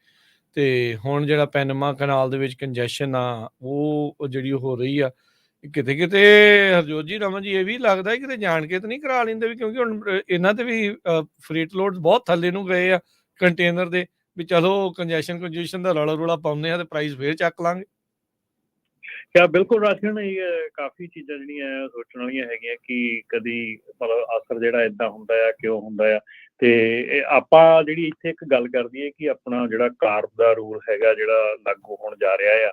ਤੇ ਹੁਣ ਜਿਹੜਾ ਪੈਨਾਮਾ ਕਨਾਲ ਦੇ ਵਿੱਚ ਕੰਜੈਸ਼ਨ ਆ ਉਹ ਜਿਹੜੀ ਹੋ ਰਹੀ ਆ ਕਿਤੇ ਕਿਤੇ। ਹਰਜੋਤ ਜੀ, ਰਮਨ ਜੀ, ਇਹ ਵੀ ਲੱਗਦਾ ਕਿਤੇ ਜਾਣ ਕੇ ਤਾਂ ਨਹੀਂ ਕਰਾ ਲੈਂਦੇ ਵੀ, ਕਿਉਂਕਿ ਹੁਣ ਇਹਨਾਂ ਤੇ ਵੀ ਫਰੇਟ ਲੋਡ ਬਹੁਤ ਥੱਲੇ ਨੂੰ ਗਏ ਆ ਕੰਟੇਨਰ ਦੇ, ਵੀ ਚਲੋ ਕੰਜੈਸ਼ਨ ਦਾ ਰੌਲਾ ਰੌਲਾ ਪਾਉਂਦੇ ਆ ਤੇ ਪ੍ਰਾਈਸ ਫੇਰ ਚੱਕ ਲਾਂਗੇ। ਕਿਆ ਬਿਲਕੁਲ ਰਾਜਕਰਨ, ਇਹ ਕਾਫੀ ਚੀਜ਼ਾਂ ਜਿਹੜੀਆਂ ਸੋਚਣ ਵਾਲੀਆਂ ਹੈਗੀਆਂ ਕਿ ਕਦੀ ਮਤਲਬ ਅਸਰ ਜਿਹੜਾ ਏਦਾਂ ਹੁੰਦਾ ਆ, ਕਿਉਂ ਹੁੰਦਾ ਆ। ਤੇ ਆਪਾਂ ਜਿਹੜੀ ਇੱਥੇ ਇੱਕ ਗੱਲ ਕਰਦੀ ਹੈ ਕਿ ਆਪਣਾ ਜਿਹੜਾ ਕਾਰਬ ਦਾ ਰੂਲ ਹੈਗਾ ਜਿਹੜਾ ਲਾਗੂ ਹੋਣ ਜਾ ਰਿਹਾ ਆ,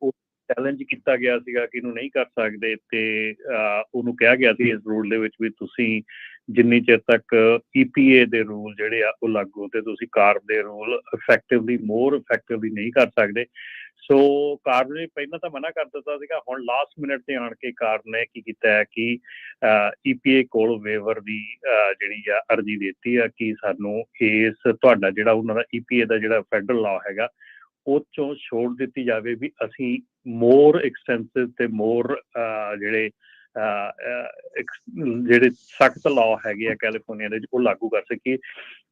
ਉਹ ਚੈਲੰਜ ਕੀਤਾ ਗਿਆ ਸੀਗਾ ਕਿ ਇਹਨੂੰ ਨਹੀਂ ਕਰ ਸਕਦੇ, ਤੇ ਉਹਨੂੰ ਕਿਹਾ ਗਿਆ ਸੀ ਇਸ ਰੂਲ ਦੇ ਵਿੱਚ ਵੀ ਤੁਸੀਂ ਜਿੰਨੀ ਚਿਰ ਤੱਕ EPA ਦੇ ਰੂਲ ਜਿਹੜੇ ਆ ਉਹ ਲਾਗੂ ਤੇ ਤੁਸੀਂ ਕਾਰਬ ਦੇ ਰੂਲ ਮੋਰ ਇਫੈਕਟਿਵਲੀ ਨਹੀਂ ਕਰ ਸਕਦੇ। ਸੋ ਕਾਰਬ ਨੇ ਪਹਿਲਾਂ ਤਾਂ ਮਨਾ ਕਰ ਦਿੱਤਾ ਸੀਗਾ, ਹੁਣ ਲਾਸਟ ਮਿੰਟ ਤੇ ਆਣ ਕੇ ਕਾਰਬ ਨੇ ਕੀ ਕੀਤਾ ਹੈ ਕਿ EPA ਕੋਲ ਵੇਵਰ ਦੀ ਜਿਹੜੀ ਆ ਅਰਜ਼ੀ ਦਿੱਤੀ ਆ ਕਿ ਸਾਨੂੰ ਇਸ ਤੁਹਾਡਾ ਜਿਹੜਾ ਉਹਨਾਂ ਦਾ EPA ਦਾ ਜਿਹੜਾ ਫੈਡਰਲ ਲਾਅ ਹੈਗਾ ਉਹ ਚੋਂ ਛੋੜ ਦਿੱਤੀ ਜਾਵੇ, ਵੀ ਅਸੀਂ ਮੋਰ ਐਕਸਟੈਂਸਿਵ ਤੇ ਮੋਰ ਜਿਹੜੇ ਸਖਤ ਲਾਅ ਹੈਗੇ ਆ ਕੈਲੀਫੋਰਨੀਆ ਦੇ ਉਹ ਲਾਗੂ ਕਰ ਸਕੀਏ।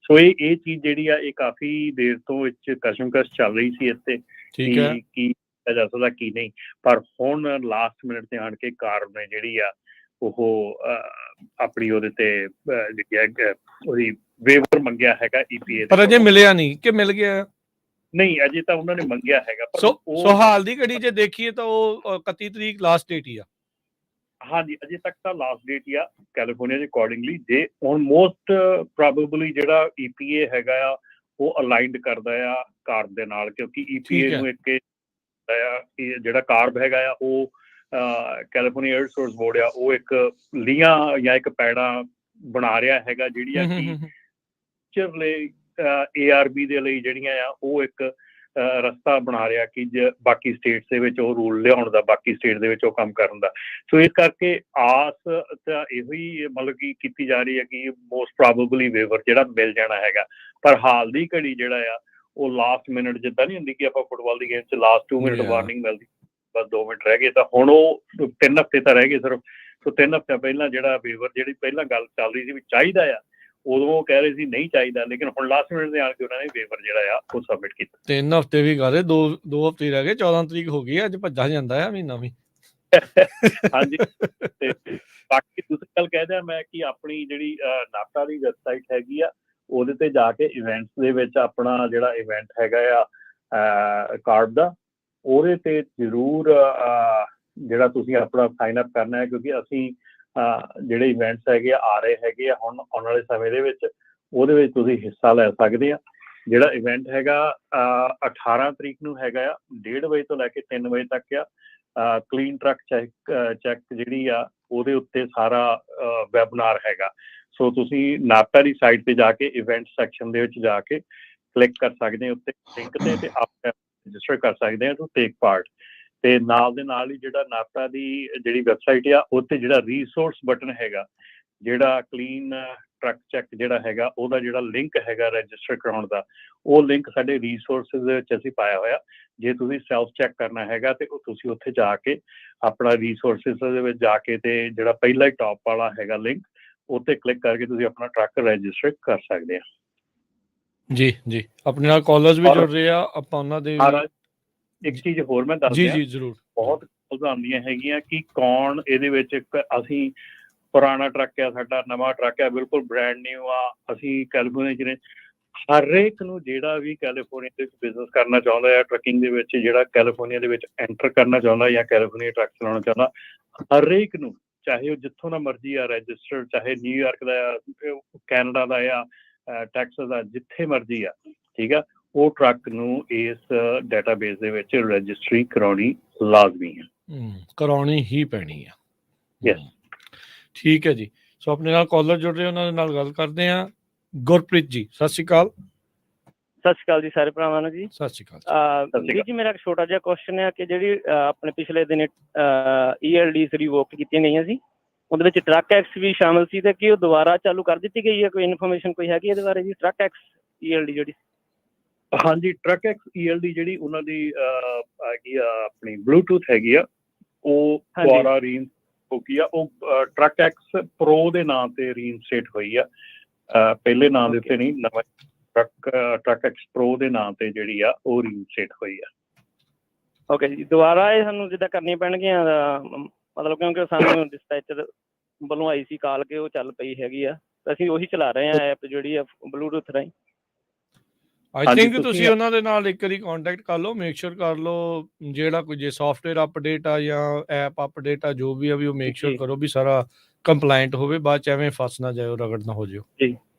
ਸੋ ਇਹ ਚੀਜ਼ ਜਿਹੜੀ ਆ ਇਹ ਕਾਫੀ ਦੇਰ ਤੋਂ ਕਸ਼ਮਕਸ਼ ਚੱਲ ਰਹੀ ਸੀ ਇੱਥੇ ਕੀ ਕੀਤਾ ਜਾ ਸਕਦਾ ਕੀ ਨਹੀਂ, ਪਰ ਹੁਣ ਲਾਸਟ ਮਿੰਟ ਤੇ ਆਣ ਕੇ ਕਾਰਬ ਨੇ ਜਿਹੜੀ ਆ ਉਹ ਆਪਣੀ ਉਹਦੇ ਤੇ ਜਿਹੜੀ ਉਹਦੀ ਵੇਵਰ ਮੰਗਿਆ ਹੈਗਾ EPA ਪਰ ਅਜੇ ਮਿਲਿਆ ਨਹੀਂ ਕਿ ਮਿਲ ਗਿਆ? ਨਹੀਂ, ਅਜੇ ਤਾਂ ਉਹਨਾਂ ਨੇ ਮੰਗਿਆ ਹੈਗਾ। ਸੋ ਹਾਲ ਦੀ ਘੜੀ ਜੇ ਦੇਖੀਏ ਤਾਂ ਉਹ 31 ਤਰੀਕ ਲਾਸਟ ਡੇਟ ਹੀ ਆ। ਹਾਂਜੀ, ਅਜੇ ਤੱਕ ਤਾਂ ਲਾਸਟ ਡੇਟ ਹੀ ਆ ਕੈਲੀਫੋਰਨੀਆ ਦੇ ਅਕੋਰਡਿੰਗਲੀ। ਜੇ ਹੁਣ ਮੋਸਟ ਪ੍ਰੋਬੇਬਲੀ ਜਿਹੜਾ EPA ਹੈਗਾ ਆ ਉਹ ਅਲਾਈਨਡ ਕਰਦਾ ਆ ਕਾਰਬ ਦੇ ਨਾਲ, ਕਿਉਂਕਿ EPA ਨੂੰ ਇੱਕ ਜਿਹੜਾ ਕਾਰਬ ਹੈਗਾ ਆ ਉਹ ਕੈਲੀਫੋਰਨੀਆ ਏਅਰ ਰਿਸੋਰਸ ਬੋਰਡ ਆ ਉਹ ਇੱਕ ਲੀਆਂ ਜਾਂ ਇੱਕ ਪੈੜਾ ਬਣਾ ਰਿਹਾ ਹੈਗਾ ਜਿਹੜੀਆਂ ਕਿ ARB ਦੇ ਲਈ ਜਿਹੜੀਆਂ ਆ ਉਹ ਇੱਕ ਰਸਤਾ ਬਣਾ ਰਿਹਾ ਕਿ ਬਾਕੀ ਸਟੇਟਸ ਦੇ ਵਿੱਚ ਉਹ ਰੂਲ ਲਿਆਉਣ ਦਾ, ਬਾਕੀ ਸਟੇਟ ਦੇ ਵਿੱਚ ਉਹ ਕੰਮ ਕਰਨ ਦਾ। ਸੋ ਇਸ ਕਰਕੇ ਆਸ ਤਾਂ ਇਹੋ ਹੀ ਮਤਲਬ ਕਿ ਕੀਤੀ ਜਾ ਰਹੀ ਹੈ ਕਿ ਮੋਸਟ ਪ੍ਰੋਬੇਬਲੀ ਵੇਵਰ ਜਿਹੜਾ ਮਿਲ ਜਾਣਾ ਹੈਗਾ, ਪਰ ਹਾਲ ਦੀ ਘੜੀ ਜਿਹੜਾ ਆ ਉਹ ਲਾਸਟ ਮਿੰਟ ਜਿੱਦਾਂ ਨਹੀਂ ਹੁੰਦੀ ਕਿ ਆਪਾਂ ਫੁੱਟਬਾਲ ਦੀ ਗੇਮ 'ਚ ਲਾਸਟ 2 ਮਿੰਟ ਵਾਰਨਿੰਗ ਮਿਲਦੀ, ਬਸ 2 ਮਿੰਟ ਰਹਿ ਗਏ, ਤਾਂ ਹੁਣ ਉਹ 3 ਹਫ਼ਤੇ ਤਾਂ ਰਹਿ ਗਏ ਸਿਰਫ। ਸੋ 3 ਹਫ਼ਤੇ ਪਹਿਲਾਂ ਜਿਹੜਾ ਵੇਵਰ ਜਿਹੜੀ ਪਹਿਲਾਂ ਗੱਲ ਚੱਲ ਰਹੀ ਸੀ ਵੀ ਚਾਹੀਦਾ ਆ, ਉਦੋਂ ਉਹ ਕਹਿ ਰਹੇ ਸੀ ਨਹੀਂ ਚਾਹੀਦਾ, ਲੇਕਿਨ ਹੁਣ ਲਾਸਟ ਮਿੰਟ ਦੇ ਆਣ ਕੇ ਉਹਨਾਂ ਨੇ ਵੇਵਰ ਜਿਹੜਾ ਆ ਉਹ ਸਬਮਿਟ ਕੀਤਾ। 3 ਹਫ਼ਤੇ ਵੀ ਕਰੇ, ਦੋ ਹਫ਼ਤੇ ਰਹਿ ਗਏ, 14 ਤਰੀਕ ਹੋ ਗਈ, ਅੱਜ ਭੱਜਾ ਜਾਂਦਾ ਆ ਮਹੀਨਾ ਵੀ। ਹਾਂਜੀ, ਤੇ ਬਾਕੀ ਦੂਸਰੀ ਗੱਲ ਕਹਿ ਦਿਆਂ ਮੈਂ ਕਿ ਆਪਣੀ ਜਿਹੜੀ ਨਾਪਟਾ ਦੀ ਵੈਬਸਾਈਟ ਹੈਗੀ ਆ, ਉਹਦੇ ਤੇ ਜਾ ਕੇ ਇਵੈਂਟਸ ਦੇ ਵਿੱਚ ਆਪਣਾ ਜਿਹੜਾ ਇਵੈਂਟ ਹੈਗਾ ਆ ਕਾਰਡ ਦਾ, ਉਹਦੇ ਤੇ ਜ਼ਰੂਰ ਜਿਹੜਾ ਤੁਸੀਂ ਆਪਣਾ ਸਾਈਨ ਅਪ ਕਰਨਾ ਹੈ, ਕਿਉਂਕਿ ਅਸੀਂ ਜਿਹੜੇ ਇਵੈਂਟਸ ਹੈਗੇ ਆ ਰਹੇ ਹੈਗੇ ਆ ਹੁਣ ਆਉਣ ਵਾਲੇ ਸਮੇਂ ਦੇ ਵਿੱਚ, ਉਹਦੇ ਵਿੱਚ ਤੁਸੀਂ ਹਿੱਸਾ ਲੈ ਸਕਦੇ ਆ। ਜਿਹੜਾ ਇਵੈਂਟ ਹੈਗਾ 18 ਤਰੀਕ ਨੂੰ ਹੈਗਾ ਆ, 1:30 ਵਜੇ ਤੋਂ ਲੈ ਕੇ 3 ਵਜੇ ਤੱਕ ਆ। ਕਲੀਨ ਟਰੱਕ ਚੈੱਕ ਜਿਹੜੀ ਆ ਉਹਦੇ ਉੱਤੇ ਸਾਰਾ ਵੈਬਨਾਰ ਹੈਗਾ। ਸੋ ਤੁਸੀਂ ਨਾਪਟਾ ਦੀ ਸਾਈਟ ਤੇ ਜਾ ਕੇ ਇਵੈਂਟ ਸੈਕਸ਼ਨ ਦੇ ਵਿੱਚ ਜਾ ਕੇ ਕਲਿੱਕ ਕਰ ਸਕਦੇ ਹੋ ਉੱਤੇ ਲਿੰਕ ਤੇ ਆਪ ਰਜਿਸਟਰ ਕਰ ਸਕਦੇ ਆ ਟੂ ਟੇਕ ਪਾਰਟ। ਤੇ ਨਾਲ ਦੇ ਨਾਲ ਹੀ ਜਿਹੜਾ ਨਾਪਟਾ ਦੀ ਜਿਹੜੀ ਵੈਬਸਾਈਟ ਆ ਉੱਤੇ ਜਿਹੜਾ ਰੀਸੋਰਸ ਬਟਨ ਹੈਗਾ, ਜਿਹੜਾ ਕਲੀਨ ਟਰੱਕ ਚੈੱਕ ਜਿਹੜਾ ਹੈਗਾ ਉਹਦਾ ਜਿਹੜਾ ਲਿੰਕ ਹੈਗਾ ਰਜਿਸਟਰ ਕਰਾਉਣ ਦਾ, ਉਹ ਲਿੰਕ ਸਾਡੇ ਰੀਸੋਰਸਿਸ ਦੇ ਵਿੱਚ ਅਸੀਂ ਪਾਇਆ ਹੋਇਆ। ਜੇ ਤੁਸੀਂ ਸੈਲਫ ਚੈੱਕ ਕਰਨਾ ਹੈਗਾ ਤੇ ਉਹ ਤੁਸੀਂ ਉੱਥੇ ਜਾ ਕੇ ਆਪਣਾ ਰੀਸੋਰਸਿਸ ਦੇ ਵਿੱਚ ਜਾ ਕੇ ਤੇ ਜਿਹੜਾ ਪਹਿਲਾ ਹੀ ਟੌਪ ਵਾਲਾ ਹੈਗਾ ਲਿੰਕ, ਉੱਤੇ ਕਲਿੱਕ ਕਰਕੇ ਤੁਸੀਂ ਆਪਣਾ ਟਰੱਕ ਰਜਿਸਟਰ ਕਰ ਸਕਦੇ ਆ। ਜੀ ਜੀ, ਆਪਣੇ ਨਾਲ ਕਾਲਰਸ ਵੀ ਜੁੜ ਰਹੇ ਆ, ਆਪਾਂ ਉਹਨਾਂ ਦੇ ਇੱਕ ਚੀਜ਼ ਹੋਰ ਮੈਂ ਦੱਸ ਜੀ ਜੀ ਜ਼ਰੂਰ। ਬਹੁਤ ਕਾਲਸ ਆਉਂਦੀਆਂ ਹੈਗੀਆਂ ਕਿ ਕੌਣ ਇਹਦੇ ਵਿੱਚ, ਅਸੀਂ ਪੁਰਾਣਾ ਟਰੱਕ ਆ, ਸਾਡਾ ਨਵਾਂ ਟਰੱਕ ਆ, ਬਿਲਕੁਲ ਬ੍ਰੈਂਡ ਨਿਊ ਆ, ਅਸੀਂ ਕੈਲੀਫੋਰਨੀਆ 'ਚ ਨੇ। ਹਰੇਕ ਨੂੰ ਜਿਹੜਾ ਵੀ ਕੈਲੀਫੋਰਨੀਆ ਦੇ ਵਿੱਚ ਬਿਜ਼ਨਸ ਕਰਨਾ ਚਾਹੁੰਦਾ ਹੈ ਟਰੱਕਿੰਗ ਦੇ ਵਿੱਚ, ਜਿਹੜਾ ਕੈਲੀਫੋਰਨੀਆ ਦੇ ਵਿੱਚ ਐਂਟਰ ਕਰਨਾ ਚਾਹੁੰਦਾ ਜਾਂ ਕੈਲੀਫੋਰਨੀਆ ਟਰੱਕ ਚਲਾਉਣਾ ਚਾਹੁੰਦਾ, ਹਰੇਕ ਨੂੰ, ਚਾਹੇ ਉਹ ਜਿੱਥੋਂ ਦਾ ਮਰਜ਼ੀ ਆ ਰਜਿਸਟਰ, ਚਾਹੇ ਨਿਊਯਾਰਕ ਦਾ ਆ, ਕੈਨੇਡਾ ਦਾ ਆ, ਟੈਕਸਸ ਦਾ, ਜਿੱਥੇ ਮਰਜ਼ੀ ਆ, ਠੀਕ ਆ, ਉਹ ਟਰੱਕ ਨੂੰ ਇਸ ਡਾਟਾਬੇਸ ਦੇ ਵਿੱਚ ਰਜਿਸਟਰੀ ਕਰਾਉਣੀ ਲਾਜ਼ਮੀ ਹੈ, ਕਰਾਉਣੀ ਹੀ ਪੈਣੀ ਆ। ਯੈਸ, ਠੀਕ ਹੈ ਜੀ। ਸੋ ਆਪਣੇ ਨਾਲ ਕਾਲਰ ਜੁੜ ਰਹੇ, ਉਹਨਾਂ ਦੇ ਨਾਲ ਗੱਲ ਕਰਦੇ ਆ। ਗੁਰਪ੍ਰੀਤ ਜੀ, ਸਤਿ ਸ਼੍ਰੀ ਅਕਾਲ। ਸਤਿ ਸ਼੍ਰੀ ਅਕਾਲ ਜੀ ਸਾਰੇ ਭਰਾਵਾਂ ਨੂੰ ਜੀ। ਸਤਿ ਸ਼੍ਰੀ ਅਕਾਲ ਜੀ। ਮੇਰਾ ਇੱਕ ਛੋਟਾ ਜਿਹਾ ਕੁਐਸਚਨ ਹੈ ਕਿ ਜਿਹੜੀ ਆਪਣੇ ਪਿਛਲੇ ਦਿਨ ELDs ਰਿਵੋਕ ਕੀਤੀਆਂ ਗਈਆਂ ਸੀ, ਉਹਦੇ ਵਿੱਚ ਟਰੱਕ ਐਕਸ ਵੀ ਸ਼ਾਮਲ ਸੀ, ਤੇ ਕੀ ਉਹ ਦੁਬਾਰਾ ਚਾਲੂ ਕਰ ਦਿੱਤੀ ਗਈ ਹੈ? ਕੋਈ ਇਨਫੋਰਮੇਸ਼ਨ ਕੋਈ ਹੈਗੀ ਇਹਦੇ ਬਾਰੇ ਜੀ? ਟਰੱਕ ਐਕਸ ELD ਜਿਹੜੀ, ਹਾਂਜੀ, ਟਰੱਕ ਐਕਸ ELD ਜਿਹੜੀ ਉਹਨਾਂ ਦੀ ਹੈਗੀ ਆ ਆਪਣੀ ਬਲੂਟੂਥ ਹੈਗੀ ਆ, ਉਹ ਦੁਬਾਰਾ ਹੋ ਗਈ ਆ। ਉਹ ਟਰੱਕ ਐਕਸ ਪ੍ਰੋ ਦੇ ਨਾਂ ਤੇ ਰੀਇਨਸਟੇਟ ਹੋਈ ਆ, ਪਹਿਲੇ ਨਾਂ ਦੇ ਉੱਤੇ ਨਹੀਂ, ਨਵਾਂ ਟਰੱਕ ਐਕਸ ਪ੍ਰੋ ਦੇ ਨਾਂ ਤੇ ਜਿਹੜੀ ਆ ਉਹ ਰੀਇਨਸਟੇਟ ਹੋਈ ਆ। ਓਕੇ ਜੀ। ਦੁਬਾਰਾ ਇਹ ਸਾਨੂੰ ਜਿੱਦਾਂ ਕਰਨੀਆਂ ਪੈਣਗੀਆਂ, ਮਤਲਬ ਕਿਉਂਕਿ ਸਾਨੂੰ ਡਿਸਪੈਚਰ ਵੱਲੋਂ ਆਈ ਸੀ ਕਾਲ ਕੇ ਉਹ ਚੱਲ ਪਈ ਹੈਗੀ ਆ, ਤਾਂ ਅਸੀਂ ਉਹੀ ਚਲਾ ਰਹੇ ਹਾਂ ਐਪ ਜਿਹੜੀ ਆ ਬਲੂਟੂਥ ਰਾਹੀਂ। ਆਈ ਥਿੰਕ ਤੁਸੀਂ ਉਹਨਾਂ ਦੇ ਨਾਲ ਇੱਕ ਵਾਰੀ ਕੰਟੈਕਟ ਕਰ ਲਓ, ਮੇਕ ਸ਼ੋਰ ਕਰ ਲਓ ਜਿਹੜਾ ਕੋਈ ਜੇ ਸੌਫਟਵੇਅਰ ਅਪਡੇਟ ਆ ਜਾਂ ਐਪ ਅਪਡੇਟ ਆ, ਜੋ ਵੀ ਆ ਵੀ ਉਹ ਮੇਕ ਸ਼ੋਰ ਕਰੋ ਵੀ ਸਾਰਾ ਕੰਪਲਾਇੰਟ ਹੋਵੇ, ਬਾਅਦ ਚ ਐਵੇਂ ਫਸ ਨਾ ਜਾਇਓ, ਰਗੜ ਨਾ ਹੋ ਜਾਇਓ। ਜੀ,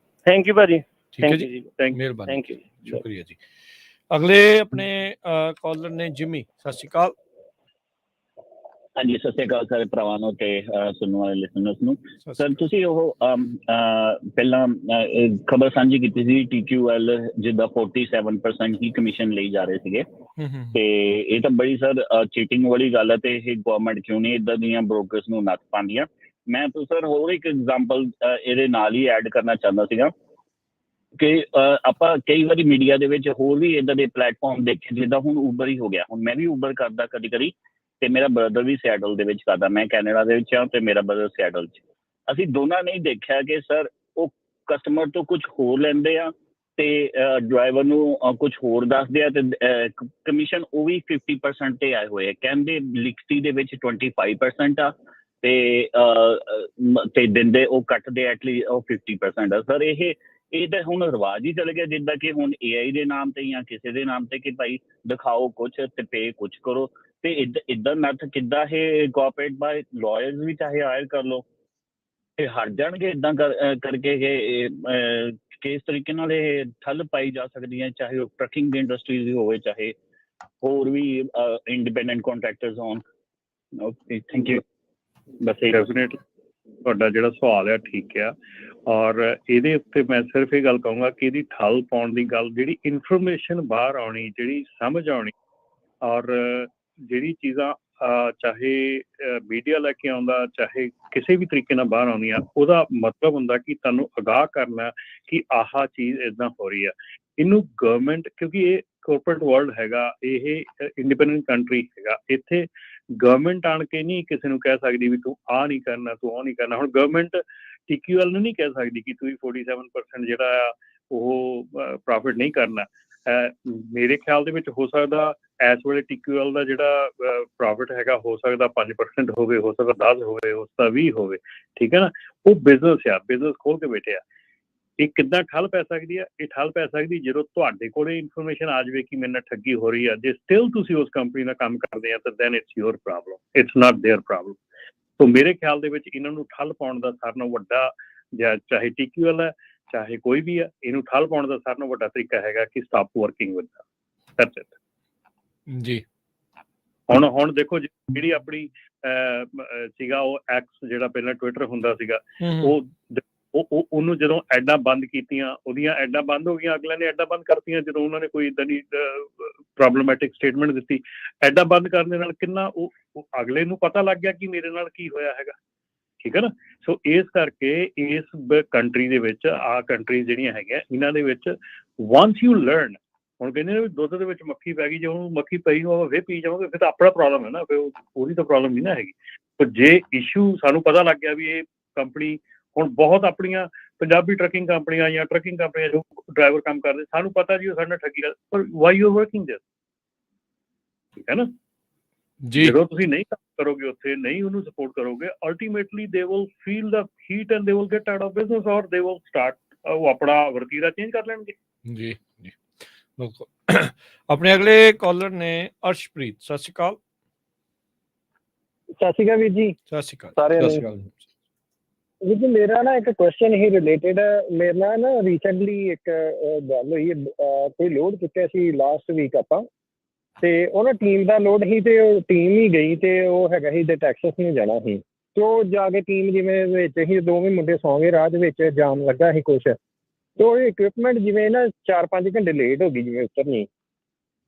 ਥੈਂਕ ਯੂ ਭਾਜੀ। ਠੀਕ ਹੈ ਜੀ, ਮਿਹਰਬਾਨੀ, ਥੈਂਕ ਯੂ, ਸ਼ੁਕਰੀਆ ਜੀ। ਅਗਲੇ ਆਪਣੇ ਕਾਲਰ ਨੇ ਜਿਮੀ, ਸਤਿ ਸ਼੍ਰੀ ਅਕਾਲ। ਹਾਂਜੀ, ਸਤਿ ਸ਼੍ਰੀ ਅਕਾਲ ਸਾਰੇ ਭਰਾਵਾਂ ਨੂੰ ਤੇ ਸੁਣਨ ਵਾਲੇ ਲਿਸਨਰਸ ਨੂੰ। ਸਰ, ਤੁਸੀਂ ਉਹ ਪਹਿਲਾਂ ਖਬਰ ਸਾਂਝੀ ਕੀਤੀ ਸੀ TQL ਜਿੱਦਾਂ 47% ਹੀ ਕਮਿਸ਼ਨ ਲਈ ਜਾ ਰਹੇ ਸੀਗੇ, ਤੇ ਇਹ ਤਾਂ ਬੜੀ ਸਰ ਚੀਟਿੰਗ ਵਾਲੀ ਗੱਲ ਹੈ, ਤੇ ਇਹ ਗਵਰਨਮੈਂਟ ਕਿਉਂ ਨਹੀਂ ਇੱਦਾਂ ਦੀਆਂ ਬ੍ਰੋਕਰਸ ਨੂੰ ਨੱਥ ਪਾਉਂਦੀਆਂ? ਮੈਂ ਤਾਂ ਸਰ ਹੋਰ ਇੱਕ ਐਗਜ਼ਾਮਪਲ ਇਹਦੇ ਨਾਲ ਹੀ ਐਡ ਕਰਨਾ ਚਾਹੁੰਦਾ ਸੀਗਾ ਕਿ ਆਪਾਂ ਕਈ ਵਾਰੀ ਮੀਡੀਆ ਦੇ ਵਿੱਚ ਹੋਰ ਵੀ ਇੱਦਾਂ ਦੇ ਪਲੇਟਫਾਰਮ ਦੇਖੇ, ਜਿੱਦਾਂ ਹੁਣ ਊਬਰ ਹੀ ਹੋ ਗਿਆ। ਹੁਣ ਮੈਂ ਵੀ ਊਬਰ ਕਰਦਾ ਕਦੀ ਕਦੀ, ਤੇ ਮੇਰਾ ਬ੍ਰਦਰ ਵੀ ਸਿਐਟਲ ਦੇ ਵਿੱਚ ਕਰਦਾ। ਮੈਂ ਕੈਨੇਡਾ ਦੇ ਵਿੱਚ ਹਾਂ ਤੇ ਮੇਰਾ ਬ੍ਰਦਰ ਸਿਐਟਲ 'ਚ। ਅਸੀਂ ਦੋਨਾਂ ਨੇ ਦੇਖਿਆ ਕਿ ਸਰ ਉਹ ਕਸਟਮਰ ਤੋਂ ਕੁਝ ਹੋਰ ਲੈਂਦੇ ਆ ਤੇ ਡਰਾਈਵਰ ਨੂੰ ਕੁਝ ਹੋਰ ਦੱਸਦੇ ਆ, ਤੇ ਕਮਿਸ਼ਨ ਉਹ ਵੀ 50% ਤੇ ਆਏ ਹੋਏ ਆ। ਕਹਿੰਦੇ ਲਿਖਤੀ ਦੇ ਵਿੱਚ 25% ਆ, ਤੇ ਦਿੰਦੇ ਉਹ ਕੱਟਦੇ ਐਟਲੀਸਟ ਉਹ 50% ਆ। ਸਰ ਇਹ ਤਾਂ ਹੁਣ ਰਿਵਾਜ ਹੀ ਚੱਲ ਗਿਆ, ਜਿੱਦਾਂ ਕਿ ਹੁਣ AI ਦੇ ਨਾਮ ਤੇ ਜਾਂ ਕਿਸੇ ਦੇ ਨਾਮ ਤੇ ਕਿ ਭਾਈ ਦਿਖਾਓ ਕੁਛ ਤੇ ਪੇ ਕੁਛ ਕਰੋ। ਤੇ ਇੱਦਾਂ ਨੱਥ ਕਿੱਦਾਂ ਇਹ ਕੋਆਪਰੇਟ ਬਾਏ ਲਾਇਰਸ ਵੀ ਚਾਹੇ ਹਾਇਰ ਕਰ ਲਓ, ਇਹ ਹਟ ਜਾਣਗੇ ਇੱਦਾਂ ਕਰਕੇ ਕਿ ਕਿਸ ਤਰੀਕੇ ਨਾਲ ਇਹ ਠੱਲ ਪਾਈ ਜਾ ਸਕਦੀ ਹੈ, ਚਾਹੇ ਉਹ ਟਰੱਕਿੰਗ ਦੀ ਇੰਡਸਟਰੀ ਵੀ ਹੋਵੇ, ਚਾਹੇ ਹੋਰ ਵੀ ਇੰਡੀਪੈਂਡੈਂਟ ਕੰਟਰੈਕਟਰਸ ਹੋਣ। Okay, thank you. Bus definitely ਤੁਹਾਡਾ ਜਿਹੜਾ ਸਵਾਲ ਹੈ ਠੀਕ ਆ, ਔਰ ਇਹਦੇ ਉੱਤੇ ਮੈਂ ਸਿਰਫ ਇਹ ਗੱਲ ਕਹੂੰਗਾ ਕਿ ਇਹਦੀ ਠੱਲ ਪਾਉਣ ਦੀ ਗੱਲ, ਜਿਹੜੀ ਇਨਫੋਰਮੇਸ਼ਨ ਬਾਹਰ ਆਉਣੀ, ਜਿਹੜੀ ਸਮਝ ਆਉਣੀ, ਔਰ ਜਿਹੜੀ ਚੀਜ਼ਾਂ ਚਾਹੇ ਮੀਡੀਆ ਲੈ ਕੇ ਆਉਂਦਾ, ਚਾਹੇ ਕਿਸੇ ਵੀ ਤਰੀਕੇ ਨਾਲ ਬਾਹਰ ਆਉਂਦੀਆਂ, ਉਹਦਾ ਮਤਲਬ ਹੁੰਦਾ ਕਿ ਤੁਹਾਨੂੰ ਅਗਾਹ ਕਰਨਾ ਕਿ ਆਹ ਚੀਜ਼ ਇੱਦਾਂ ਹੋ ਰਹੀ ਆ। ਇਹਨੂੰ ਗਵਰਨਮੈਂਟ, ਕਿਉਂਕਿ ਇਹ ਕੋਰਪੋਰੇਟ ਵਰਲਡ ਹੈਗਾ, ਇਹ ਇੰਡੀਪੈਂਡੈਂਟ ਕੰਟਰੀ ਹੈਗਾ, ਇੱਥੇ ਗਵਰਨਮੈਂਟ ਆਣ ਕੇ ਨਹੀਂ ਕਿਸੇ ਨੂੰ ਕਹਿ ਸਕਦੀ ਵੀ ਤੂੰ ਆਹ ਨਹੀਂ ਕਰਨਾ, ਤੂੰ ਉਹ ਨਹੀਂ ਕਰਨਾ। ਹੁਣ ਗਵਰਨਮੈਂਟ TQL ਨੂੰ ਨਹੀਂ ਕਹਿ ਸਕਦੀ ਕਿ ਤੁਸੀਂ 47% ਜਿਹੜਾ ਆ ਉਹ ਪ੍ਰੋਫਿਟ ਨਹੀਂ ਕਰਨਾ। ਮੇਰੇ ਖਿਆਲ ਦੇ ਵਿੱਚ ਹੋ ਸਕਦਾ ਇਸ ਵੇਲੇ TQL ਦਾ ਜਿਹੜਾ ਪ੍ਰੋਫਿਟ ਹੈਗਾ ਹੋ ਸਕਦਾ 5% ਹੋਵੇ, ਹੋ ਸਕਦਾ 10 ਹੋਵੇ, ਹੋ ਸਕਦਾ 20 ਹੋਵੇ, ਠੀਕ ਹੈ ਨਾ। ਉਹ ਬਿਜ਼ਨਸ ਆ, ਬਿਜ਼ਨਸ ਖੋਲ ਕੇ ਬੈਠੇ ਆ। ਇਹ ਕਿੱਦਾਂ ਠੱਲ ਪੈ ਸਕਦੀ ਆ? ਇਹ ਠੱਲ ਪੈ ਸਕਦੀ ਜਦੋਂ ਤੁਹਾਡੇ ਕੋਲੇ ਇਨਫੋਰਮੇਸ਼ਨ ਆ ਜਾਵੇ ਕਿ ਮੇਰੇ ਨਾਲ ਠੱਗੀ ਹੋ ਰਹੀ ਆ। ਜੇ ਸਟਿਲ ਤੁਸੀਂ ਉਸ ਕੰਪਨੀ ਨਾਲ ਕੰਮ ਕਰਦੇ ਆ ਤਾਂ then it's your problem, it's not their problem. So ਮੇਰੇ ਖਿਆਲ ਦੇ ਵਿੱਚ ਇਹਨਾਂ ਨੂੰ ਠੱਲ ਪਾਉਣ ਦਾ ਸਾਰਿਆਂ ਨਾਲੋਂ ਵੱਡਾ, ਜਾਂ ਚਾਹੇ TQL ਹੈ ਚਾਹੇ ਕੋਈ ਵੀ ਆ, ਇਹਨੂੰ ਠੱਲ ਪਾਉਣ ਦਾ ਸਾਰਿਆਂ ਨਾਲੋਂ ਵੱਡਾ ਤਰੀਕਾ ਹੈਗਾ ਕਿ stop working with that's it ਜੀ। ਹੁਣ ਦੇਖੋ ਜਿਹੜੀ ਆਪਣੀ ਸੀਗਾ ਉਹ ਐਕਸ, ਜਿਹੜਾ ਪਹਿਲਾਂ ਟਵਿੱਟਰ ਹੁੰਦਾ ਸੀਗਾ, ਉਹਨੂੰ ਜਦੋਂ ਐਡਾਂ ਬੰਦ ਕੀਤੀਆਂ, ਉਹਦੀਆਂ ਐਡਾਂ ਬੰਦ ਹੋ ਗਈਆਂ, ਅਗਲਿਆਂ ਨੇ ਐਡਾਂ ਬੰਦ ਕਰਤੀਆਂ ਜਦੋਂ ਉਹਨਾਂ ਨੇ ਕੋਈ ਇੱਦਾਂ ਦੀ ਪ੍ਰੋਬਲਮੈਟਿਕ ਸਟੇਟਮੈਂਟ ਦਿੱਤੀ। ਐਡਾਂ ਬੰਦ ਕਰਨ ਦੇ ਨਾਲ ਕਿੰਨਾ ਉਹ ਅਗਲੇ ਨੂੰ ਪਤਾ ਲੱਗ ਗਿਆ ਕਿ ਮੇਰੇ ਨਾਲ ਕੀ ਹੋਇਆ ਹੈਗਾ, ਠੀਕ ਹੈ ਨਾ। ਸੋ ਇਸ ਕਰਕੇ ਇਸ ਕੰਟਰੀ ਦੇ ਵਿੱਚ, ਆਹ ਕੰਟਰੀਜ਼ ਜਿਹੜੀਆਂ ਹੈਗੀਆਂ ਇਹਨਾਂ ਦੇ ਵਿੱਚ ਵਾਂਸ ਯੂ ਲਰਨ, ਹੁਣ ਕਹਿੰਦੇ ਨੇ ਦੁੱਧ ਦੇ ਵਿੱਚ ਮੱਖੀ ਪੈ ਗਈ, ਜੇ ਉਹਨੂੰ ਮੱਖੀ ਪਈ ਨੂੰ ਆਪਾਂ ਫਿਰ ਪੀ ਜਾਵਾਂਗੇ ਫਿਰ ਤਾਂ ਆਪਣਾ ਪ੍ਰੋਬਲਮ ਹੈ ਨਾ, ਫਿਰ ਉਹਦੀ ਤਾਂ ਪ੍ਰੋਬਲਮ ਨਹੀਂ ਨਾ ਹੈਗੀ। ਪਰ ਜੇ ਇਸ਼ੂ ਸਾਨੂੰ ਪਤਾ ਲੱਗ ਗਿਆ ਵੀ ਇਹ ਕੰਪਨੀ, ਹੁਣ ਬਹੁਤ ਆਪਣੀਆਂ ਪੰਜਾਬੀ ਟਰੱਕਿੰਗ ਕੰਪਨੀਆਂ ਜਾਂ ਟਰੱਕਿੰਗ ਕੰਪਨੀਆਂ ਜੋ ਡਰਾਈਵਰ ਕੰਮ ਕਰਦੇ, ਸਾਨੂੰ ਪਤਾ ਜੀ ਉਹ ਸਾਡੇ ਨਾਲ ਠੱਗੀ ਕਰ, ਪਰ ਵਾਈ ਯੂ ਵਰਕਿੰਗ ਦੇਅਰ, ਠੀਕ ਹੈ ਨਾ ਜੀ। ਜਦੋਂ ਤੁਸੀਂ ਨਹੀਂ ਕੰਮ ਕਰੋਗੇ ਉੱਥੇ, ਨਹੀਂ ਉਹਨੂੰ ਸਪੋਰਟ ਕਰੋਗੇ, ultimately they will feel the heat and they will get out of business ਔਰ ਦੇ ਵਿਲ ਸਟਾਰਟ, ਉਹ ਆਪਣਾ ਵਰਤੀਰਾ ਚੇਂਜ ਕਰ ਲੈਣਗੇ। ਜੀ ਜੀ ਬਿਲਕੁਲ। ਆਪਣੇ ਅਗਲੇ ਕਾਲਰ ਨੇ ਅਰਸ਼ਪ੍ਰੀਤ। ਸਤਿ ਸ਼੍ਰੀ ਅਕਾਲ। ਸਤਿ ਸ਼੍ਰੀ ਅਕਾਲ ਵੀਰ ਜੀ। ਸਤਿ ਸ਼੍ਰੀ ਅਕਾਲ। ਸਾਰਿਆਂ ਨੂੰ ਵੀਰ ਜੀ, ਮੇਰਾ ਨਾ ਇੱਕ ਕੁਐਸਚਨ ਹੀ ਰਿਲੇਟਡ, ਮੇਰੇ ਨਾਲ ਨਾ ਰੀਸੈਂਟਲੀ ਇੱਕ ਗੱਲ ਹੋਈ, ਕੋਈ ਲੋਡ ਚੁੱਕਿਆ ਸੀ ਲਾਸਟ ਵੀਕ ਆਪਾਂ, ਤੇ ਉਹਨਾਂ ਟੀਮ ਦਾ ਲੋਡ ਸੀ ਤੇ ਉਹ ਟੀਮ ਹੀ ਗਈ ਤੇ ਉਹ ਹੈਗਾ ਸੀ ਤੇ ਟੈਕਸਸ ਨੂੰ ਜਾਣਾ ਸੀ, ਤੇ ਉਹ ਜਾ ਕੇ ਟੀਮ ਜਿਵੇਂ ਵਿੱਚ ਹੀ ਦੋਵੇਂ ਮੁੰਡੇ ਸੌਂ ਗਏ, ਰਾਹ ਦੇ ਵਿੱਚ ਜਾਮ ਲੱਗਾ ਸੀ ਕੁਛ, ਤੇ ਉਹ ਇਕਵਿਪਮੈਂਟ ਜਿਵੇਂ ਨਾ 4-5 ਘੰਟੇ ਲੇਟ ਹੋ ਗਈ ਜਿਵੇਂ ਉਤਰਨੀ।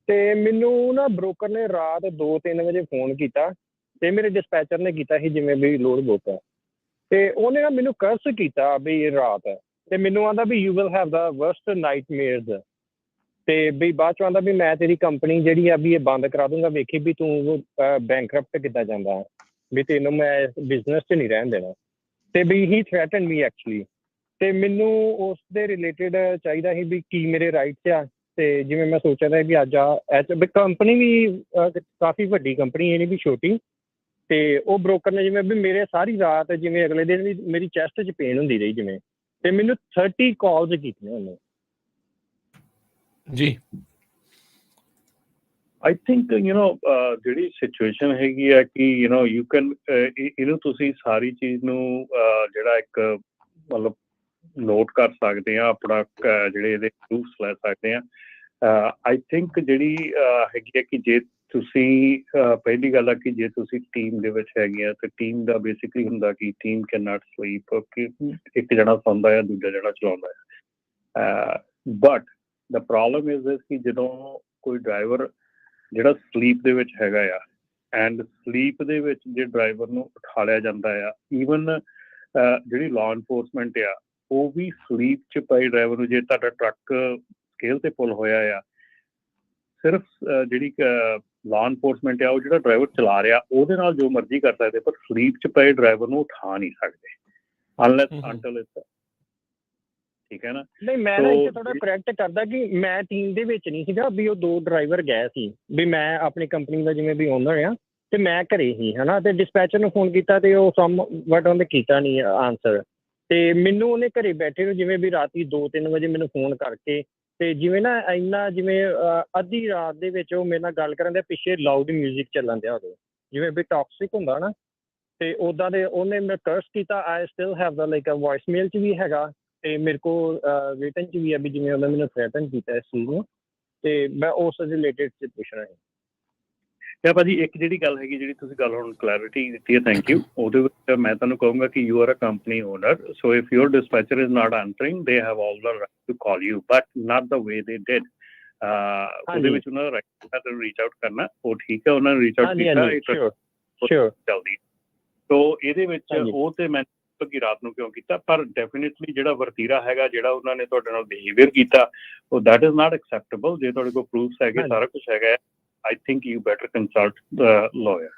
ਤੇ ਮੈਨੂੰ ਨਾ ਬ੍ਰੋਕਰ ਨੇ ਰਾਤ 2-3 ਵਜੇ ਫੋਨ ਕੀਤਾ, ਤੇ ਮੇਰੇ ਡਿਸਪੈਚਰ ਨੇ ਕੀਤਾ ਸੀ ਜਿਵੇਂ ਵੀ ਲੋਡ ਬੁੱਕ ਆ, ਤੇ ਉਹਨੇ ਨਾ ਮੈਨੂੰ ਕਰਸ ਕੀਤਾ ਵੀ ਰਾਤ, ਤੇ ਮੈਨੂੰ ਆਂਦਾ ਵੀ you will have the worst nightmares, ਤੇ ਵੀ ਬਾਅਦ ਚੋਂ ਆਂਦਾ ਵੀ ਮੈਂ ਤੇਰੀ ਕੰਪਨੀ ਜਿਹੜੀ ਆ ਵੀ ਇਹ ਬੰਦ ਕਰਾ ਦੂੰਗਾ, ਵੇਖੀ ਵੀ ਤੂੰ ਬੈਂਕਰਪਟ ਕਿੱਦਾਂ ਜਾਂਦਾ, ਵੀ ਤੈਨੂੰ ਮੈਂ ਇਸ ਬਿਜ਼ਨਸ 'ਚ ਨਹੀਂ ਰਹਿਣ ਦੇਣਾ। ਤੇ ਵੀ ਹੀ ਥ੍ਰੈਟਨ ਮੀ ਐਕਚੁਅਲੀ, ਤੇ ਮੈਨੂੰ ਉਸ ਦੇ ਰਿਲੇਟਿਡ ਚਾਹੀਦਾ ਸੀ ਵੀ ਕੀ ਮੇਰੇ ਰਾਈਟਸ ਆ। ਤੇ ਜਿਵੇਂ ਮੈਂ ਸੋਚਿਆ ਦਾ ਵੀ ਅੱਜ ਕੰਪਨੀ ਵੀ ਕਾਫੀ ਵੱਡੀ ਕੰਪਨੀ, ਇਹ ਨਹੀਂ ਵੀ ਛੋਟੀ, ਤੇ ਉਹ ਬ੍ਰੋਕਰ ਨੇ ਜਿਵੇਂ ਵੀ ਮੇਰੇ ਸਾਰੀ ਰਾਤ, ਜਿਵੇਂ ਅਗਲੇ ਦਿਨ ਵੀ ਮੇਰੀ ਚੈਸਟ 'ਚ ਪੇਨ ਹੁੰਦੀ ਰਹੀ ਜਿਵੇਂ, ਤੇ ਮੈਨੂੰ 30 ਕਾਲਸ ਕੀਤੀਆਂ ਉਹਨੇ ਜੀ। ਆਈ ਥਿੰਕ ਜਿਹੜੀ ਸਿਚੁਏਸ਼ਨ ਹੈਗੀ ਆ ਕਿ ਯੂ ਕੈਨ, ਇਹਨੂੰ ਤੁਸੀਂ ਸਾਰੀ ਚੀਜ਼ ਨੂੰ ਜਿਹੜਾ ਇੱਕ ਮਤਲਬ ਨੋਟ ਕਰ ਸਕਦੇ ਆ, ਆਪਣਾ ਜਿਹੜੇ ਇਹਦੇ ਪ੍ਰੂਫਸ ਲੈ ਸਕਦੇ ਆ। ਆਈ ਥਿੰਕ ਜਿਹੜੀ ਹੈਗੀ ਆ ਕਿ ਜੇ ਤੁਸੀਂ ਪਹਿਲੀ ਗੱਲ ਆ ਕਿ ਜੇ ਤੁਸੀਂ ਟੀਮ ਦੇ ਵਿੱਚ ਹੈਗੇ ਆ, ਤੇ ਟੀਮ ਦਾ ਬੇਸਿਕਲੀ ਹੁੰਦਾ ਕਿ ਟੀਮ ਕੈਨ ਨਾਟ ਸਲੀਪ, ਕਿ ਇੱਕ ਜਣਾ ਸੌਂਦਾ ਆ, ਦੂਜਾ ਜਣਾ ਚਲਾਉਂਦਾ ਆ। But the problem is this ਕਿ ਜਦੋਂ ਕੋਈ ਡਰਾਈਵਰ ਜਿਹੜਾ ਸਲੀਪ ਦੇ ਵਿੱਚ ਹੈਗਾ ਆ, ਐਂਡ ਸਲੀਪ ਦੇ ਵਿੱਚ ਜੇ ਡਰਾਈਵਰ ਨੂੰ ਉਠਾਲਿਆ ਜਾਂਦਾ ਆ, ਈਵਨ ਜਿਹੜੀ ਲਾਅ ਇਨਫੋਰਸਮੈਂਟ ਆ ਉਹ ਵੀ ਸਲੀਪ 'ਚ ਪਏ ਡਰਾਈਵਰ ਨੂੰ, ਜੇ ਤੁਹਾਡਾ ਟਰੱਕ ਸਕੇਲ ਤੇ ਪੁੱਲ ਹੋਇਆ ਆ, ਸਿਰਫ ਜਿਹੜੀ ਲਾਅ ਇਨਫੋਰਸਮੈਂਟ ਆ ਉਹ ਜਿਹੜਾ ਡਰਾਈਵਰ ਚਲਾ ਰਿਹਾ ਉਹਦੇ ਨਾਲ ਜੋ ਮਰਜ਼ੀ ਕਰ ਸਕਦੇ, ਪਰ ਸਲੀਪ 'ਚ ਪਏ ਡਰਾਈਵਰ ਨੂੰ ਉਠਾ ਨਹੀਂ ਸਕਦੇ ਅਨਲੈਸ ਅੰਟਿਲ ਇਟਸ, ਠੀਕ ਹੈ ਨਾ। ਨਹੀਂ, ਮੈਂ ਨਾ ਇੱਥੇ ਥੋੜਾ ਕਰੈਕਟ ਕਰਦਾ ਕਿ ਮੈਂ ਟੀਮ ਦੇ ਵਿੱਚ ਨਹੀਂ ਸੀਗਾ, ਵੀ ਉਹ 2 ਡਰਾਈਵਰ ਗਏ ਸੀ, ਵੀ ਮੈਂ ਆਪਣੀ ਕੰਪਨੀ ਦਾ ਜਿਵੇਂ ਵੀ ਓਨਰ ਆ, ਤੇ ਮੈਂ ਘਰੇ ਸੀ ਹੈ ਨਾ, ਤੇ ਡਿਸਪੈਚਰ ਨੂੰ ਫੋਨ ਕੀਤਾ ਤੇ ਉਹ ਬਟ ਉਹਨੇ ਕੀਤਾ ਨਹੀਂ ਆਨਸਰ, ਤੇ ਮੈਨੂੰ ਉਹਨੇ ਘਰੇ ਬੈਠੇ ਨੂੰ ਜਿਵੇਂ ਵੀ ਰਾਤੀ 2-3 ਵਜੇ ਮੈਨੂੰ ਫੋਨ ਕਰਕੇ, ਤੇ ਜਿਵੇਂ ਨਾ ਇੰਨਾ ਜਿਵੇਂ ਅੱਧੀ ਰਾਤ ਦੇ ਵਿੱਚ ਉਹ ਮੇਰੇ ਨਾਲ ਗੱਲ ਕਰਨ ਦੇ ਪਿੱਛੇ ਲਾਊਡ ਮਿਊਜ਼ਿਕ ਚੱਲਣ ਦਿਆ ਉਦੋਂ, ਜਿਵੇਂ ਵੀ ਟੌਕਸਿਕ ਹੁੰਦਾ ਨਾ, ਤੇ ਉੱਦਾਂ ਦੇ ਉਹਨੇ ਮੈਂ ਕਰਸ ਕੀਤਾ। I still have the like voice mail 'ਚ ਵੀ ਹੈਗਾ, ਤੇ ਮੇਰੇ ਕੋਲ ਰਿਟਨ 'ਚ ਵੀ ਹੈ ਵੀ ਜਿਵੇਂ ਉਹਨਾਂ ਮੈਨੂੰ ਥ੍ਰੈਟਨ ਕੀਤਾ ਇਸ ਚੀਜ਼ ਨੂੰ, ਤੇ ਮੈਂ ਉਸ ਰਿਲੇਟਿਡ 'ਚ ਪੁੱਛ ਰਿਹਾ। ਯਾ ਭਾਜੀ, ਇੱਕ ਜਿਹੜੀ ਗੱਲ ਹੈਗੀ, ਜਿਹੜੀ ਤੁਸੀਂ ਗੱਲ ਹੁਣ ਕਲੈਰਿਟੀ ਦਿੱਤੀ ਹੈ, ਥੈਂਕ ਯੂ। ਉਹਦੇ ਵਿੱਚ ਮੈਂ ਤੁਹਾਨੂੰ ਕਹੂੰਗਾ ਕਿ you are a company owner, so if your dispatcher is not answering, they have all the right to call you, but not the way they did. ਉਹਦੇ ਵਿੱਚ ਉਹਨਾਂ ਦਾ ਰਾਈਟ ਹੈ ਤੁਹਾਨੂੰ ਰੀਚ ਆਊਟ ਕਰਨਾ, ਉਹ ਠੀਕ ਹੈ, ਉਹਨਾਂ ਨੇ ਰੀਚ ਆਊਟ ਕੀਤਾ ਜਲਦੀ। ਸੋ ਇਹਦੇ ਵਿੱਚ ਉਹ ਤੇ ਮੈਂ ਕਿ ਰਾਤ ਨੂੰ ਕਿਉਂ ਕੀਤਾ, ਪਰ ਡੈਫੀਨੇਟਲੀ ਜਿਹੜਾ ਵਰਤੀਰਾ ਹੈਗਾ, ਜਿਹੜਾ ਉਹਨਾਂ ਨੇ ਤੁਹਾਡੇ ਨਾਲ ਬਿਹੇਵੀਅਰ ਕੀਤਾ, ਉਹ ਦੈਟ ਇਜ਼ ਨਾਟ ਐਕਸੈਪਟੇਬਲ। ਜੇ ਤੁਹਾਡੇ ਕੋਲ ਪ੍ਰੂਫਸ ਹੈਗੇ, ਸਾਰਾ ਕੁਛ ਹੈਗਾ, I think you better consult the lawyer.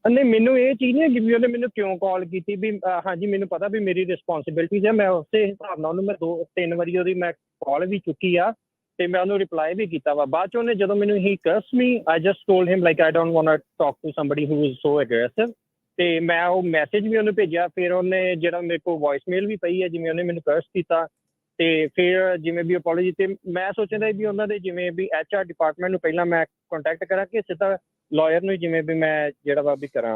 ਨਹੀਂ, ਮੈਨੂੰ ਇਹ ਚੀਜ਼ ਨਹੀਂ ਹੈਗੀ ਵੀ ਉਹਨੇ ਮੈਨੂੰ ਕਿਉਂ ਕਾਲ ਕੀਤੀ ਵੀ ਹਾਂਜੀ ਮੈਨੂੰ ਪਤਾ ਵੀ ਮੇਰੀ ਰਿਸਪੌਂਸਿਬਿਲਟੀਜ਼ ਹੈ, ਮੈਂ ਉਸੇ ਹਿਸਾਬ ਨਾਲ ਉਹਨੂੰ ਮੈਂ 2-3 ਵਾਰੀ ਉਹਦੀ ਮੈਂ ਕਾਲ ਵੀ ਚੁੱਕੀ ਆ ਤੇ ਮੈਂ ਉਹਨੂੰ ਰਿਪਲਾਈ ਵੀ ਕੀਤਾ ਵਾ। ਬਾਅਦ 'ਚ ਉਹਨੇ ਜਦੋਂ ਮੈਨੂੰ ਹੀ curse me, I just told him like I don't want to talk to somebody who is so aggressive, ਤੇ ਮੈਂ ਉਹ ਮੈਸੇਜ ਵੀ ਉਹਨੂੰ ਭੇਜਿਆ। ਫਿਰ ਉਹਨੇ ਜਿਹੜਾ ਮੇਰੇ ਕੋਲ ਵੌਇਸ ਮੇਲ ਵੀ ਪਈ ਹੈ ਜਿਵੇਂ ਉਹਨੇ ਮੈਨੂੰ ਕਰਸ ਕੀਤਾ, ਤੇ ਫਿਰ ਜਿਵੇਂ ਵੀ ਅਪੋਲੋਜੀ, ਤੇ ਮੈਂ ਸੋਚਦਾ ਵੀ ਉਹਨਾਂ ਦੇ ਜਿਵੇਂ ਵੀ HR ਡਿਪਾਰਟਮੈਂਟ ਨੂੰ ਪਹਿਲਾਂ ਮੈਂ ਕੰਟੈਕਟ ਕਰਾਂ ਕਿ ਸਿੱਧਾ ਲਾਇਰ ਨੂੰ ਜਿਵੇਂ ਵੀ ਮੈਂ ਜਿਹੜਾ ਵਾ ਵੀ ਕਰਾਂ।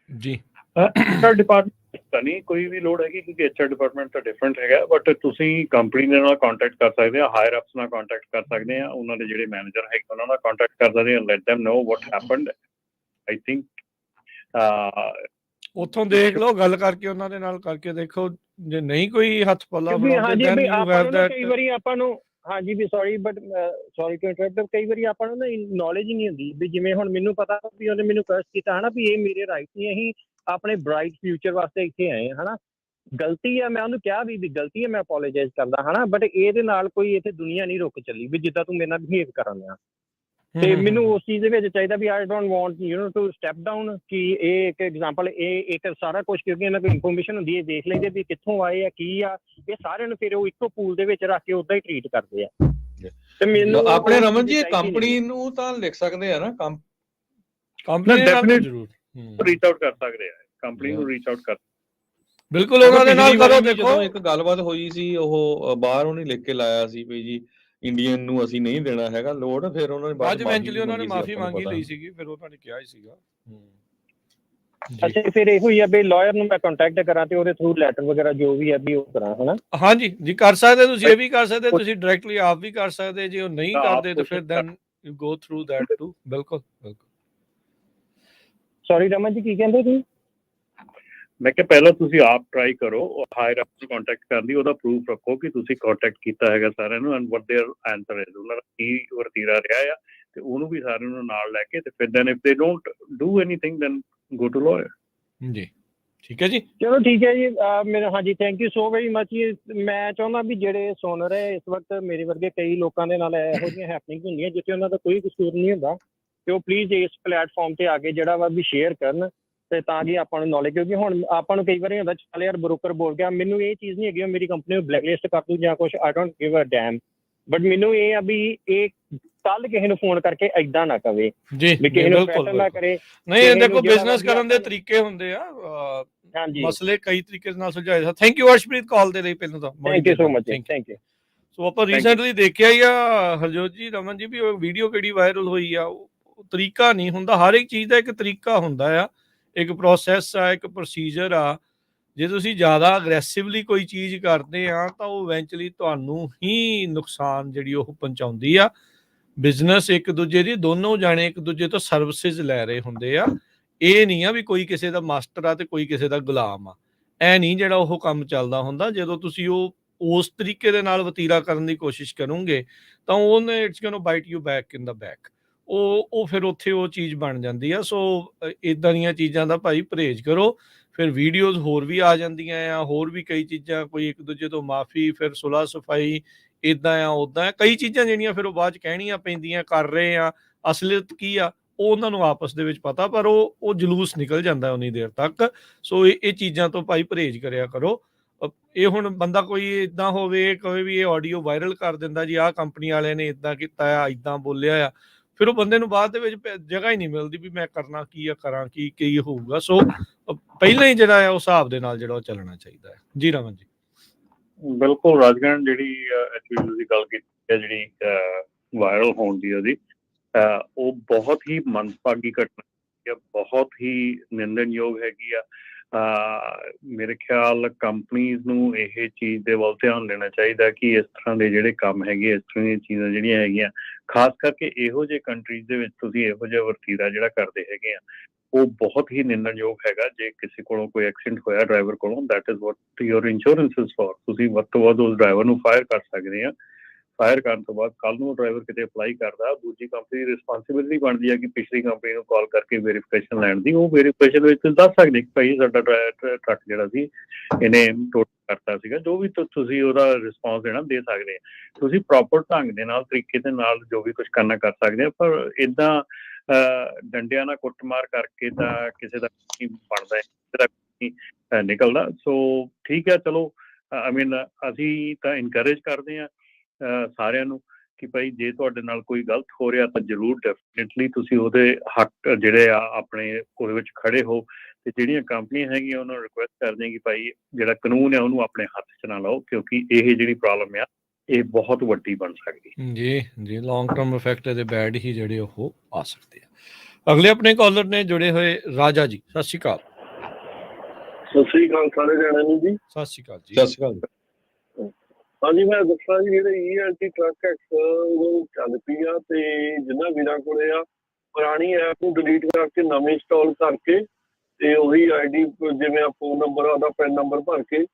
ਜੀ HR ਡਿਪਾਰਟਮੈਂਟ ਤਾਂ ਨਹੀਂ ਕੋਈ ਵੀ ਲੋੜ ਹੈਗੀ, ਕਿਉਂਕਿ HR ਡਿਪਾਰਟਮੈਂਟ ਤਾਂ ਡਿਫਰੈਂਟ ਹੈਗਾ, ਬਟ ਤੁਸੀਂ ਕੰਪਨੀ ਦੇ ਨਾਲ ਕੰਟੈਕਟ ਕਰ ਸਕਦੇ ਆ, ਹਾਇਰ ਅਪਸ ਨਾਲ ਕੰਟੈਕਟ ਕਰ ਸਕਦੇ ਆ, ਉਹਨਾਂ ਦੇ ਜਿਹੜੇ ਮੈਨੇਜਰ ਹੈਗੇ ਉਹਨਾਂ ਨਾਲ ਕੰਟੈਕਟ ਕਰ ਸਕਦੇ ਆ, light them know what happened. I think ਉੱਥੋਂ ਦੇਖ ਲਓ, ਗੱਲ ਕਰਕੇ ਉਹਨਾਂ ਦੇ ਨਾਲ ਕਰਕੇ ਦੇਖੋ, ਜੇ ਨਹੀਂ ਕੋਈ ਹੱਥ ਪੱਲਾ ਹਾਂਜੀ ਬਣਾਉਂਦੇ ਵੀ then you ਆਪਾਂ have ਨੂੰ ਨਾ that ਕਈ ਵਾਰੀ ਆਪਾਂ ਨੂੰ ਹਾਂਜੀ ਵੀ ਸੌਰੀ ਟੂ ਇੰਟਰਰਪਟ, ਕਈ ਵਾਰੀ ਆਪਾਂ ਨੂੰ ਨਾ ਨੌਲੇਜ ਹੀ ਨਹੀਂ ਹੁੰਦੀ ਵੀ ਜਿਵੇਂ ਹੁਣ ਮੈਨੂੰ ਪਤਾ ਵੀ ਉਹਨੇ ਮੈਨੂੰ ਕਰਸ ਕੀਤਾ ਹੈ ਨਾ, ਵੀ ਇਹ ਮੇਰੇ ਰਾਈਟ ਨਹੀਂ, ਅਸੀਂ ਆਪਣੇ ਬ੍ਰਾਈਟ ਫਿਊਚਰ ਵਾਸਤੇ ਇੱਥੇ ਆਏ ਹਾਂ, ਹੈ ਨਾ। ਗਲਤੀ ਹੈ, ਮੈਂ ਉਹਨੂੰ ਕਿਹਾ ਵੀ ਗਲਤੀ ਹੈ, ਮੈਂ ਅਪੋਲੋਜਾਈਜ਼ ਕਰਦਾ ਹੈ ਨਾ, ਬਟ ਇਹਦੇ ਨਾਲ ਕੋਈ ਇੱਥੇ ਦੁਨੀਆ ਨਹੀਂ ਰੁਕ ਚੱਲੀ ਵੀ ਜਿੱਦਾਂ ਤੂੰ ਮੇਰੇ ਨਾਲ ਬਿਹੇਵ ਕਰਨ ਲਿਆ। ਤੇ ਮੈਨੂੰ ਉਸ ਚੀਜ਼ ਦੇ ਵਿੱਚ ਚਾਹੀਦਾ ਵੀ I don't want to step down, ਕਿ ਇਹ ਇੱਕ ਐਗਜ਼ਾਮਪਲ, ਇਹ ਇੱਕ ਸਾਰਾ ਕੁਛ ਕਿਉਂਕਿ ਇਹਨਾਂ ਕੋਲ ਇਨਫੋਰਮੇਸ਼ਨ ਹੁੰਦੀ ਹੈ, ਦੇਖ ਲੈਂਦੇ ਵੀ ਕਿੱਥੋਂ ਆਏ ਆ ਕੀ ਆ, ਇਹ ਸਾਰਿਆਂ ਨੂੰ ਫਿਰ ਉਹ ਇੱਕੋ ਪੂਲ ਦੇ ਵਿੱਚ ਰੱਖ ਕੇ ਉੱਦਾਂ ਹੀ ਟਰੀਟ ਕਰਦੇ ਆ। ਤੇ ਮੈਨੂੰ ਆਪਣੇ ਰਮਨ ਜੀ ਕੰਪਨੀ ਨੂੰ ਤਾਂ ਲਿਖ ਸਕਦੇ ਆ ਨਾ, ਕੰਪਨੀ definitely ਜ਼ਰੂਰ ਰੀਚ ਆਊਟ ਕਰ ਸਕਦੇ ਆ, ਕੰਪਨੀ ਨੂੰ ਰੀਚ ਆਊਟ ਕਰ ਬਿਲਕੁਲ ਉਹਨਾਂ ਦੇ ਨਾਲ ਕਰੋ। ਦੇਖੋ ਜਦੋਂ ਇੱਕ ਗੱਲਬਾਤ ਹੋਈ ਸੀ, ਉਹ ਬਾਹਰ ਉਹਨੇ ਲਿਖ ਕੇ ਲਾਇਆ ਸੀ ਵੀ ਜੀ ਇੰਡੀਅਨ ਨੂੰ ਅਸੀਂ ਨਹੀਂ ਦੇਣਾ ਹੈਗਾ ਲੋਡ, ਫਿਰ ਉਹਨਾਂ ਨੇ ਬਾਅਦ ਇਵੈਂਚੁਅਲੀ ਉਹਨਾਂ ਨੇ ਮਾਫੀ ਮੰਗੀ ਲਈ ਸੀਗੀ, ਫਿਰ ਉਹਨਾਂ ਨੇ ਕਿਹਾ ਹੀ ਸੀਗਾ। ਅੱਛਾ, ਫਿਰ ਇਹੋ ਹੀ ਆ ਵੀ ਲਾਇਰ ਨੂੰ ਮੈਂ ਕੰਟੈਕਟ ਕਰਾਂ ਤੇ ਉਹਦੇ ਥਰੂ ਲੈਟਰ ਵਗੈਰਾ ਜੋ ਵੀ ਹੈ ਵੀ ਉਹ ਕਰਾਂ, ਹੈ ਨਾ। ਹਾਂਜੀ ਜੀ, ਕਰ ਸਕਦੇ ਤੁਸੀਂ, ਇਹ ਵੀ ਕਰ ਸਕਦੇ ਤੁਸੀਂ ਡਾਇਰੈਕਟਲੀ ਆਪ ਵੀ ਕਰ ਸਕਦੇ, ਜੇ ਉਹ ਨਹੀਂ ਕਰਦੇ ਤਾਂ ਫਿਰ then you go through that too. ਬਿਲਕੁਲ ਬਿਲਕੁਲ। ਸੌਰੀ ਰਮਨ ਜੀ, ਕੀ ਕਹਿੰਦੇ ਤੁਸੀਂ? ਮੈਂ ਕਿਹਾ ਪਹਿਲਾਂ ਤੁਸੀਂ ਆਪ ਟਰਾਈ ਕਰੋ ਹਾਇਰ ਅਪ ਨੂੰ ਕੰਟੈਕਟ ਕਰਨ ਦੀ, ਉਹਦਾ ਪ੍ਰੂਫ ਰੱਖੋ ਕਿ ਤੁਸੀਂ ਕੰਟੈਕਟ ਕੀਤਾ ਹੈਗਾ ਸਾਰਿਆਂ ਨੂੰ, and what their answer is, ਉਹਨਾਂ ਦਾ ਕੀ ਵਰਤੀਰਾ ਰਿਹਾ ਆ, ਤੇ ਉਹਨੂੰ ਵੀ ਸਾਰਿਆਂ ਨੂੰ ਨਾਲ ਲੈ ਕੇ, ਤੇ ਫਿਰ then if they don't do anything then go to lawyer. ਜੀ ਠੀਕ ਹੈ ਜੀ, ਚਲੋ ਠੀਕ ਹੈ ਜੀ। ਮੇਰਾ ਹਾਂਜੀ thank you so very much. ਮੈਂ ਚਾਹੁੰਦਾ ਵੀ ਜਿਹੜੇ ਸੁਣ ਰਹੇ ਇਸ ਵਕਤ ਮੇਰੇ ਵਰਗੇ ਕਈ ਲੋਕਾਂ ਦੇ ਨਾਲ ਇਹੋ ਜਿਹੀਆਂ ਹੈਪਨਿੰਗ ਹੁੰਦੀਆਂ ਜਿੱਥੇ ਉਹਨਾਂ ਦਾ ਕੋਈ ਕਸੂਰ ਨਹੀਂ ਹੁੰਦਾ, ਤੇ ਉਹ ਪਲੀਜ਼ ਇਸ ਪਲੇਟਫਾਰਮ ਤੇ ਆ ਕੇ ਜਿਹੜਾ ਵਾ ਵੀ ਸ਼ੇਅਰ ਕਰਨ, ਤੇ ਤਾਂ ਕਿ ਆਪਾਂ ਨੂੰ ਨੌਲੇਜ, ਕਿਉਂਕਿ ਹੁਣ ਆਪਾਂ ਨੂੰ ਕਈ ਵਾਰੀ ਹੁੰਦਾ ਚੱਲ ਯਾਰ ਬਰੋਕਰ ਬੋਲ ਗਿਆ, ਮੈਨੂੰ ਇਹ ਚੀਜ਼ ਨਹੀਂ ਹੈਗੀ ਮੇਰੀ ਕੰਪਨੀ ਨੂੰ ਬਲੈਕਲਿਸਟ ਕਰ ਦੂ ਜਾਂ ਕੁਛ, I don't give a damn, but ਮੈਨੂੰ ਇਹ ਆ ਵੀ ਇਹ ਕੱਲ ਕਿਸੇ ਨੂੰ ਫੋਨ ਕਰਕੇ ਏਦਾਂ ਨਾ ਕਵੇ ਜੀ ਵੀ ਕਿਸੇ ਨੂੰ ਪ੍ਰੈਸ਼ਰ ਨਾ ਕਰੇ। ਨਹੀਂ, ਦੇਖੋ ਬਿਜ਼ਨਸ ਕਰਨ ਦੇ ਤਰੀਕੇ ਹੁੰਦੇ ਆ, ਹਾਂਜੀ ਮਸਲੇ ਕਈ ਤਰੀਕੇ ਨਾਲ ਸੁਲਝਾਏ ਜਾ। ਥੈਂਕ ਯੂ ਅਰਸ਼ਪ੍ਰੀਤ ਕਾਲ ਦੇ ਲਈ ਪਹਿਲਾਂ ਤਾਂ, thank you so much, thank you. So ਆਪਾਂ ਰੀਸੈਂਟਲੀ ਦੇਖਿਆ ਹੀ ਆ ਹਰਜੋਤ ਜੀ, ਰਮਨ ਜੀ, ਵੀ ਉਹ ਵੀਡੀਓ ਕਿਹੜੀ ਵਾਇਰਲ ਹੋਈ ਆ, ਉਹ ਤਰੀਕਾ ਨਹੀਂ ਹੁੰਦਾ, ਹਰ ਇੱਕ ਚੀਜ਼ ਦਾ ਇੱਕ ਤਰੀਕਾ ਹੁੰਦਾ ਆ, ਇੱਕ ਪ੍ਰੋਸੈਸ ਆ, ਇੱਕ ਪ੍ਰੋਸੀਜਰ ਆ। ਜੇ ਤੁਸੀਂ ਜ਼ਿਆਦਾ ਅਗਰੈਸਿਵਲੀ ਕੋਈ ਚੀਜ਼ ਕਰਦੇ ਆ ਤਾਂ ਉਹ ਇਵੈਂਚੁਅਲੀ ਤੁਹਾਨੂੰ ਹੀ ਨੁਕਸਾਨ ਜਿਹੜੀ ਉਹ ਪਹੁੰਚਾਉਂਦੀ ਆ। ਬਿਜ਼ਨਸ ਇੱਕ ਦੂਜੇ ਦੀ, ਦੋਨੋਂ ਜਾਣੇ ਇੱਕ ਦੂਜੇ ਤੋਂ ਸਰਵਿਸਿਜ਼ ਲੈ ਰਹੇ ਹੁੰਦੇ ਆ, ਇਹ ਨਹੀਂ ਆ ਵੀ ਕੋਈ ਕਿਸੇ ਦਾ ਮਾਸਟਰ ਆ ਤੇ ਕੋਈ ਕਿਸੇ ਦਾ ਗੁਲਾਮ ਆ, ਐ ਨਹੀਂ ਜਿਹੜਾ ਉਹ ਕੰਮ ਚੱਲਦਾ ਹੁੰਦਾ। ਜਦੋਂ ਤੁਸੀਂ ਉਹ ਉਸ ਤਰੀਕੇ ਦੇ ਨਾਲ ਵਤੀਰਾ ਕਰਨ ਦੀ ਕੋਸ਼ਿਸ਼ ਕਰੋਗੇ ਤਾਂ ਉਹਨੇ it's going to bite you back in the back, ਉਹ ਫਿਰ ਉੱਥੇ ਉਹ ਚੀਜ਼ ਬਣ ਜਾਂਦੀ ਆ। ਸੋ ਇਦਾਂ ਦੀਆਂ ਚੀਜ਼ਾਂ ਦਾ ਭਾਈ ਪਰਹੇਜ਼ ਕਰੋ। ਫਿਰ ਵੀਡੀਓਜ਼ ਹੋਰ ਵੀ ਆ ਜਾਂਦੀਆਂ ਆ, ਹੋਰ ਵੀ ਕਈ ਚੀਜ਼ਾਂ, ਕੋਈ ਇੱਕ ਦੂਜੇ ਤੋਂ ਮਾਫੀ, ਫਿਰ ਸੁਲ੍ਹਾ ਸਫਾਈ, ਇੱਦਾਂ ਆ ਉੱਦਾਂ ਆ, ਕਈ ਚੀਜ਼ਾਂ ਜਿਹੜੀਆਂ ਫਿਰ ਉਹ ਬਾਅਦ 'ਚ ਕਹਿਣੀਆਂ ਪੈਂਦੀਆਂ, ਕਰ ਰਹੇ ਆ, ਅਸਲੀਅਤ ਕੀ ਆ ਉਹ ਉਹਨਾਂ ਨੂੰ ਆਪਸ ਦੇ ਵਿੱਚ ਪਤਾ, ਪਰ ਉਹ ਜਲੂਸ ਨਿਕਲ ਜਾਂਦਾ ਉਨੀ ਦੇਰ ਤੱਕ। ਸੋ ਇਹ ਚੀਜ਼ਾਂ ਤੋਂ ਭਾਈ ਪਰਹੇਜ਼ ਕਰਿਆ ਕਰੋ। ਇਹ ਹੁਣ ਬੰਦਾ ਕੋਈ ਇੱਦਾਂ ਹੋਵੇ ਕਹੇ ਵੀ ਇਹ ਆਡੀਓ ਵਾਇਰਲ ਕਰ ਦਿੰਦਾ ਜੀ, ਆਹ ਕੰਪਨੀ ਵਾਲਿਆਂ ਨੇ ਇੱਦਾਂ ਕੀਤਾ ਆ, ਇੱਦਾਂ ਬੋਲਿਆ ਆ, ਫਿਰ ਉਹ ਬੰਦੇ ਨੂੰ ਬਾਅਦ ਦੇ ਵਿੱਚ ਜਗ੍ਹਾ ਹੀ ਨਹੀਂ ਮਿਲਦੀ ਵੀ ਮੈਂ ਕਰਨਾ ਕੀ ਆ, ਕਰਾਂ ਕੀ ਹੋਊਗਾ। ਸੋ ਪਹਿਲਾਂ ਹੀ ਜਿਹੜਾ ਆ ਉਸ ਹਿਸਾਬ ਦੇ ਨਾਲ ਜਿਹੜਾ ਉਹ ਚੱਲਣਾ ਚਾਹੀਦਾ ਹੈ। ਜੀ ਰਮਨ ਜੀ। ਬਿਲਕੁਲ ਰਾਜਗਣ, ਜਿਹੜੀ ਐਕਚੁਅਲੀ ਤੁਸੀਂ ਗੱਲ ਕੀਤੀ ਹੈ ਜਿਹੜੀ ਵਾਇਰਲ ਹੋਣ ਦੀ ਉਹਦੀ, ਉਹ ਬਹੁਤ ਹੀ ਮੰਦਭਾਗੀ ਘਟਨਾ ਹੈ, ਬਹੁਤ ਹੀ ਨਿੰਦਣਯੋਗ ਹੈਗੀ ਆ। ਮੇਰੇ ਖਿਆਲ ਕੰਪਨੀਜ਼ ਨੂੰ ਇਹ ਚੀਜ਼ ਦੇ ਵੱਲ ਧਿਆਨ ਦੇਣਾ ਚਾਹੀਦਾ ਕਿ ਇਸ ਤਰ੍ਹਾਂ ਦੇ ਜਿਹੜੇ ਕੰਮ ਹੈਗੇ, ਇਸ ਤਰ੍ਹਾਂ ਦੀਆਂ ਚੀਜ਼ਾਂ ਜਿਹੜੀਆਂ ਹੈਗੀਆਂ, ਖਾਸ ਕਰਕੇ ਇਹੋ ਜਿਹੇ ਕੰਟਰੀਜ਼ ਦੇ ਵਿੱਚ ਤੁਸੀਂ ਇਹੋ ਜਿਹਾ ਵਰਤੀਰਾ ਜਿਹੜਾ ਕਰਦੇ ਹੈਗੇ ਆ, ਉਹ ਬਹੁਤ ਹੀ ਨਿੰਦਣਯੋਗ ਹੈਗਾ। ਜੇ ਕਿਸੇ ਕੋਲੋਂ ਕੋਈ ਐਕਸੀਡੈਂਟ ਹੋਇਆ ਡਰਾਈਵਰ ਕੋਲੋਂ, that is what your insurance is for. ਤੁਸੀਂ ਵੱਧ ਤੋਂ ਵੱਧ ਉਸ ਡਰਾਈਵਰ ਨੂੰ ਫਾਇਰ ਕਰ ਸਕਦੇ ਆ। ਫਾਇਰ ਕਰਨ ਤੋਂ ਬਾਅਦ ਕੱਲ ਨੂੰ ਡਰਾਈਵਰ ਕਿਤੇ ਅਪਲਾਈ ਕਰਦਾ, ਦੂਜੀ ਕੰਪਨੀ ਦੀ ਰਿਸਪਾਂਸਿਬਿਲਿਟੀ ਬਣਦੀ ਹੈ ਕਿ ਪਿਛਲੀ ਕੰਪਨੀ ਨੂੰ ਕਾਲ ਕਰਕੇ ਵੈਰੀਫਿਕੇਸ਼ਨ ਲੈਣ ਦੀ। ਉਹ ਵੈਰੀਫਿਕੇਸ਼ਨ ਵਿੱਚ ਤੁਸੀਂ ਦੱਸ ਸਕਦੇ ਕਿ ਭਾਈ ਸਾਡਾ ਟਰੱਕ ਜਿਹੜਾ ਸੀ ਇਹਨੇ ਟੋਟਲ ਕਰਤਾ ਸੀਗਾ, ਜੋ ਵੀ ਤੁਸੀਂ ਉਹਦਾ ਰਿਸਪੌਂਸ ਦੇਣਾ ਦੇ ਸਕਦੇ ਆ। ਤੁਸੀਂ ਪ੍ਰੋਪਰ ਢੰਗ ਦੇ ਨਾਲ, ਤਰੀਕੇ ਦੇ ਨਾਲ ਜੋ ਵੀ ਕੁਝ ਕਰਨਾ ਕਰ ਸਕਦੇ ਆ, ਪਰ ਇੱਦਾਂ ਡੰਡਿਆਂ ਨਾਲ ਕੁੱਟਮਾਰ ਕਰਕੇ ਤਾਂ ਕਿਸੇ ਦਾ ਨਹੀਂ ਬਣਦਾ, ਕਿਸੇ ਦਾ ਨਹੀਂ ਨਿਕਲਦਾ। ਸੋ ਠੀਕ ਹੈ, ਚਲੋ ਆਈ ਮੀਨ ਅਸੀਂ ਤਾਂ ਇਨਕਰੇਜ ਕਰਦੇ ਹਾਂ ਸਾਰਿਆਂ ਨੂੰ ਕਿ ਭਾਈ ਜੇ ਤੁਹਾਡੇ ਨਾਲ ਕੋਈ ਗਲਤ ਹੋ ਰਿਹਾ ਤਾਂ ਜ਼ਰੂਰ ਡੈਫੀਨੇਟਲੀ ਤੁਸੀਂ ਉਹਦੇ ਹੱਕ ਜਿਹੜੇ ਆ ਆਪਣੇ ਉਹਦੇ ਵਿੱਚ ਖੜੇ ਹੋ। ਤੇ ਜਿਹੜੀਆਂ ਕੰਪਨੀਆਂ ਹੈਗੀਆਂ ਉਹਨਾਂ ਨੂੰ ਰਿਕੁਐਸਟ ਕਰਦੇ ਹਾਂ ਕਿ ਭਾਈ ਜਿਹੜਾ ਕਾਨੂੰਨ ਹੈ ਉਹਨੂੰ ਆਪਣੇ ਹੱਥ 'ਚ ਨਾ ਲਾਓ, ਕਿਉਂਕਿ ਇਹ ਜਿਹੜੀ ਪ੍ਰੋਬਲਮ ਆ ਇਹ ਬਹੁਤ ਵੱਡੀ ਬਣ ਸਕਦੀ। ਜੀ ਜੀ, ਲੌਂਗ ਟਰਮ ਇਫੈਕਟ ਇਹਦੇ ਬੈਡ ਹੀ ਜਿਹੜੇ ਉਹ ਆ ਸਕਦੇ ਆ। ਅਗਲੇ ਆਪਣੇ ਕਾਲਰ ਨੇ ਜੁੜੇ ਹੋਏ ਰਾਜਾ ਜੀ, ਸਤਿ ਸ਼੍ਰੀ ਅਕਾਲ। ਸਤਿ ਸ੍ਰੀ ਅਕਾਲ ਸਾਰੇ ਜਣਿਆਂ ਨੂੰ ਜੀ। ਸਤਿ ਸ਼੍ਰੀ ਅਕਾਲ ਜੀ। ਸਤਿ ਸ਼੍ਰੀ ਅਕਾਲ। ਹਾਂਜੀ, ਮੈਂ ਦੱਸਾਂ ਜੀ ਜਿਹੜੇ ELT ਟਰੱਕ ਐਕਸ ਉਹ ਚੱਲ ਪਈ ਆ ਤੇ ਜਿੰਨਾ ਵੀਰਾਂ ਕੋਲੇ ਆ ਪੁਰਾਣੀ ਐਪ ਨੂੰ ਡਿਲੀਟ ਕਰਕੇ ਨਵੀਂ ਇੰਸਟਾਲ ਕਰਕੇ ਤੇ ਉਹੀ ID ਜਿਵੇਂ ਫੋਨ ਨੰਬਰ ਉਹਦਾ ਪੈਨ ਨੰਬਰ ਭਰ ਕੇ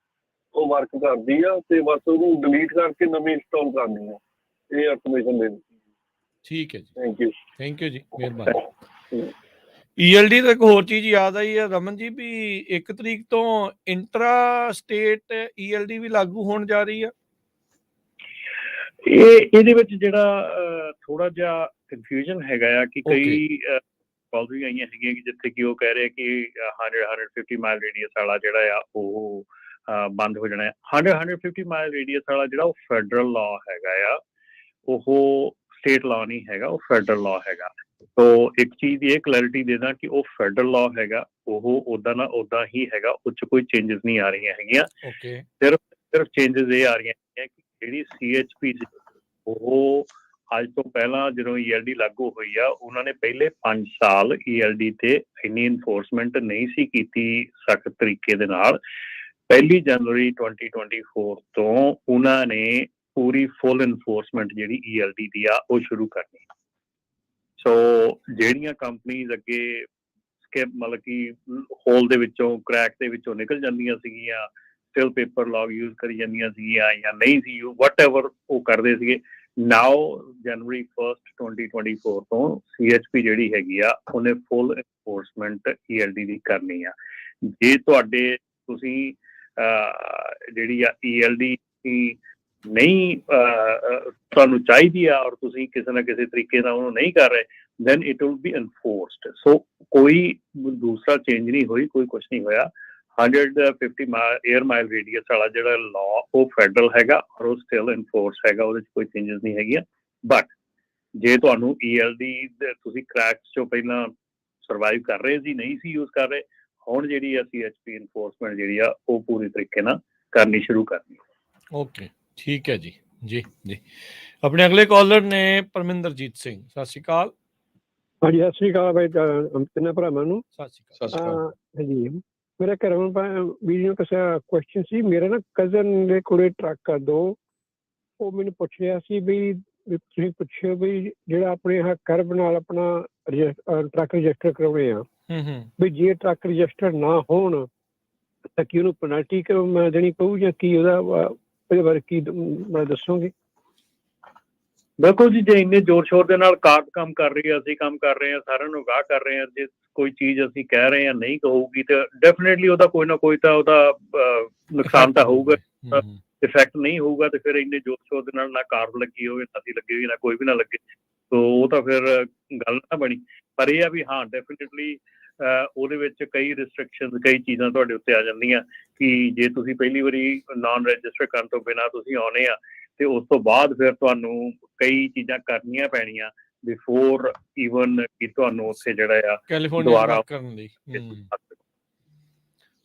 ਉਹ ਵਰਕ ਕਰਦੀ ਆ ਤੇ ਬਸ ਉਹਨੂੰ ਡਿਲੀਟ ਕਰਕੇ ਨਵੀਂ ਇੰਸਟਾਲ ਕਰਨੀ ਆ। ਇਹ ਇਨਫੋਰਮੇਸ਼ਨ ਦੇ ਦਿੱਤੀ। ਠੀਕ ਹੈ ਜੀ, ਥੈਂਕ ਯੂ ਜੀ, ਮਿਹਰਬਾਨੀ। ELD ਤੋਂ ਇੱਕ ਹੋਰ ਚੀਜ਼ ਯਾਦ ਆਈ ਹੈ ਰਮਨ ਜੀ, ਵੀ 1 ਤਰੀਕ ਤੋਂ ਇੰਟਰਾ ਸਟੇਟ ELD ਵੀ ਲਾਗੂ ਹੋਣ ਜਾ ਰਹੀ ਆ। ਇਹਦੇ ਵਿੱਚ ਜਿਹੜਾ ਥੋੜਾ ਜਿਹਾ ਕਨਫਿਊਜ਼ਨ ਹੈਗਾ ਆ ਕਿ ਕਈ ਕਾਲਸ ਵੀ ਆਈਆਂ ਹੈਗੀਆਂ ਕਿ ਜਿੱਥੇ ਕਿ ਉਹ ਕਹਿ ਰਹੇ ਕਿ 150 ਮਾਈਲ ਰੇਡੀਅਸ ਵਾਲਾ ਜਿਹੜਾ ਆ ਉਹ ਬੰਦ ਹੋ ਜਾਣਾ ਹੈ। 150 ਮਾਈਲ ਰੇਡੀਅਸ ਵਾਲਾ ਜਿਹੜਾ ਉਹ ਫੈਡਰਲ ਲਾਅ ਹੈਗਾ ਆ, ਉਹ ਸਟੇਟ ਲਾਅ ਨਹੀਂ ਹੈਗਾ, ਉਹ ਫੈਡਰਲ ਲਾਅ ਹੈਗਾ। ਸੋ ਇੱਕ ਚੀਜ਼ ਦੀ ਇਹ ਕਲੈਰਿਟੀ ਦੇ ਦਾਂ ਕਿ ਉਹ ਫੈਡਰਲ ਲਾਅ ਹੈਗਾ, ਉਹ ਉੱਦਾਂ ਨਾ ਉੱਦਾਂ ਹੀ ਹੈਗਾ, ਉਹ 'ਚ ਕੋਈ ਚੇਂਜਸ ਨਹੀਂ ਆ ਰਹੀਆਂ ਹੈਗੀਆਂ। ਸਿਰਫ ਚੇਂਜਸ ਇਹ ਆ ਰਹੀਆਂ ਹੈਗੀਆਂ ਕਿ ਜਿਹੜੀ CHP ਉਹ ਅੱਜ ਤੋਂ ਪਹਿਲਾਂ ਜਦੋਂ ELD ਲਾਗੂ ਹੋਈ ਆ ਉਹਨਾਂ ਨੇ ਪਹਿਲੇ 5 ਸਾਲ ELD ਤੇ ਇੰਨੀ ਇਨਫੋਰਸਮੈਂਟ ਨਹੀਂ ਸੀ ਕੀਤੀ ਸਖਤ ਤਰੀਕੇ ਦੇ ਨਾਲ। 1 ਜਨਵਰੀ 2024 ਤੋਂ ਉਹਨਾਂ ਨੇ ਪੂਰੀ ਫੁੱਲ ਇਨਫੋਰਸਮੈਂਟ ਜਿਹੜੀ ELD ਦੀ ਆ ਉਹ ਸ਼ੁਰੂ ਕਰਨੀ। ਸੋ ਜਿਹੜੀਆਂ ਕੰਪਨੀਜ਼ ਅੱਗੇ ਮਤਲਬ ਕਿ ਹੋਲ ਦੇ ਵਿੱਚੋਂ ਕ੍ਰੈਕ ਦੇ ਵਿੱਚੋਂ ਨਿਕਲ ਜਾਂਦੀਆਂ ਸੀਗੀਆਂ, ਸਟਿਲ ਪੇਪਰ ਲੌਗ ਯੂਜ਼ ਕਰੀ ਜਾਂਦੀਆਂ ਸੀਗੀਆਂ ਜਾਂ ਨਹੀਂ ਸੀ ਵਟ ਐਵਰ ਉਹ ਕਰਦੇ ਸੀਗੇ, ਨਾਓ ਜਨਵਰੀ 1 2024 ਤੋਂ CHP ਜਿਹੜੀ ਹੈਗੀ ਆ ਉਹਨੇ ਫੁੱਲ ਇਨਫੋਰਸਮੈਂਟ ELD ਦੀ ਕਰਨੀ ਆ। ਜੇ ਤੁਸੀਂ ਜਿਹੜੀ ਆ ELD ਨਹੀਂ ਤੁਹਾਨੂੰ ਚਾਹੀਦੀ ਆ ਔਰ ਤੁਸੀਂ ਕਿਸੇ ਨਾ ਕਿਸੇ ਤਰੀਕੇ ਨਾਲ ਉਹਨੂੰ ਨਹੀਂ ਕਰ ਰਹੇ, then it will be enforced। ਸੋ ਕੋਈ ਦੂਸਰਾ ਚੇਂਜ ਨਹੀਂ ਹੋਈ, ਕੋਈ ਕੁਛ ਨਹੀਂ ਹੋਇਆ। 150 에ਅਰ ਮਾਈਲ ਰੇਡੀਅਸ ਵਾਲਾ ਜਿਹੜਾ ਲਾਅ ਉਹ ਫੈਡਰਲ ਹੈਗਾ ਔਰ ਉਹ ਸਟਿਲ ਇਨਫੋਰਸ ਹੈਗਾ, ਉਹਦੇ 'ਚ ਕੋਈ ਚੇਂਜਸ ਨਹੀਂ ਹੈਗੀਆਂ। ਬਟ ਜੇ ਤੁਹਾਨੂੰ ELD ਤੁਸੀਂ ਕ੍ਰੈਕਸ 'ਚੋਂ ਪਹਿਲਾਂ ਸਰਵਾਈਵ ਕਰ ਰਹੇ ਸੀ, ਨਹੀਂ ਸੀ ਯੂਜ਼ ਕਰ ਰਹੇ, ਹੁਣ ਜਿਹੜੀ ਆ CHP ਇਨਫੋਰਸਮੈਂਟ ਜਿਹੜੀ ਆ ਉਹ ਪੂਰੀ ਤਰੀਕੇ ਨਾਲ ਕਰਨੀ ਸ਼ੁਰੂ ਕਰਨੀ। ਓਕੇ, ਠੀਕ ਹੈ ਜੀ। ਜੀ ਜੀ, ਆਪਣੇ ਅਗਲੇ ਕਾਲਰ ਨੇ ਪਰਮਿੰਦਰਜੀਤ ਸਿੰਘ, ਸਤਿ ਸ਼੍ਰੀ ਅਕਾਲ। ਹਾਂਜੀ, ਸਤਿ ਸ਼੍ਰੀ ਅਕਾਲ ਬਾਈ ਤਿੰਨਾਂ ਭਰਾਵਾਂ ਨੂੰ। ਸਤਿ ਸ਼੍ਰੀ ਅਕਾਲ। ਹਾਂਜੀ, ਮੇਰਾ ਘਰੋਂ ਵੀਡੀਓ ਨੂੰ ਕਿਸੇ ਕੁਐਸਚਨ ਸੀ। ਮੇਰਾ ਨਾ ਕਜ਼ਨ ਦੇ ਕੋਲੇ ਟਰੱਕ ਆ 2, ਉਹ ਮੈਨੂੰ ਪੁੱਛ ਰਿਹਾ ਸੀ ਵੀ ਤੁਸੀਂ ਪੁੱਛਿਓ ਵੀ ਜਿਹੜਾ ਆਪਣੇ ਕਰਬ ਨਾਲ ਆਪਣਾ ਟਰੱਕ ਰਜਿਸਟਰ ਕਰਾਉਣੇ ਆ, ਵੀ ਜੇ ਟਰੱਕ ਰਜਿਸਟਰ ਨਾ ਹੋਣ ਤਾਂ ਕੀ ਉਹਨੂੰ ਪੈਨਲਟੀ ਦੇਣੀ ਪਊ ਜਾਂ ਕੀ ਉਹਦੇ ਬਾਰੇ ਕੀ ਦੱਸੋਗੇ? ਬਿਲਕੁਲ ਜੀ, ਜੇ ਇੰਨੇ ਜ਼ੋਰ ਸ਼ੋਰ ਦੇ ਨਾਲ ਕਾਰਟ ਕੰਮ ਕਰ ਰਹੀ ਹੈ, ਅਸੀਂ ਕੰਮ ਕਰ ਰਹੇ ਹਾਂ, ਸਾਰਿਆਂ ਨੂੰ ਅਗਾਹ ਕਰ ਰਹੇ ਹਾਂ, ਜੇ ਕੋਈ ਚੀਜ਼ ਅਸੀਂ ਕਹਿ ਰਹੇ ਹਾਂ ਨਹੀਂ ਕਹੂਗੀ ਤਾਂ ਡੈਫੀਨੇਟਲੀ ਉਹਦਾ ਕੋਈ ਨਾ ਕੋਈ ਤਾਂ ਉਹਦਾ ਨੁਕਸਾਨ ਤਾਂ ਹੋਊਗਾ, ਇਫੈਕਟ ਨਹੀਂ ਹੋਊਗਾ। ਤੇ ਫਿਰ ਇੰਨੇ ਜ਼ੋਰ ਸ਼ੋਰ ਦੇ ਨਾਲ ਨਾ ਕਾਰਡ ਲੱਗੀ ਹੋਵੇ, ਨਾ ਅਸੀਂ ਲੱਗੇ ਨਾ ਕੋਈ ਵੀ ਨਾ ਲੱਗੇ, ਸੋ ਉਹ ਤਾਂ ਫਿਰ ਗੱਲ ਨਾ ਬਣੀ। ਪਰ ਇਹ ਆ ਵੀ ਹਾਂ ਡੈਫੀਨੇਟਲੀ ਉਹਦੇ ਵਿੱਚ ਕਈ ਰਿਸਟ੍ਰਿਕਸ਼ਨ, ਕਈ ਚੀਜ਼ਾਂ ਤੁਹਾਡੇ ਉੱਤੇ ਆ ਜਾਂਦੀਆਂ ਕਿ ਜੇ ਤੁਸੀਂ ਪਹਿਲੀ ਵਾਰੀ ਨਾਨ ਰਜਿਸਟਰ ਕਰਨ ਤੋਂ ਬਿਨਾਂ ਤੁਸੀਂ ਆਉਣੇ ਆ ਤੇ ਉਸ ਤੋਂ ਬਾਅਦ ਫਿਰ ਤੁਹਾਨੂੰ ਕਈ ਚੀਜ਼ਾਂ ਕਰਨੀਆਂ ਪੈਣੀਆਂ ਬਿਫੋਰ ਈਵਨ ਕਿ ਤੁਹਾਨੂੰ ਉੱਥੇ ਜਿਹੜਾ ਆ ਦੁਬਾਰਾ ਕਰਨ ਲਈ।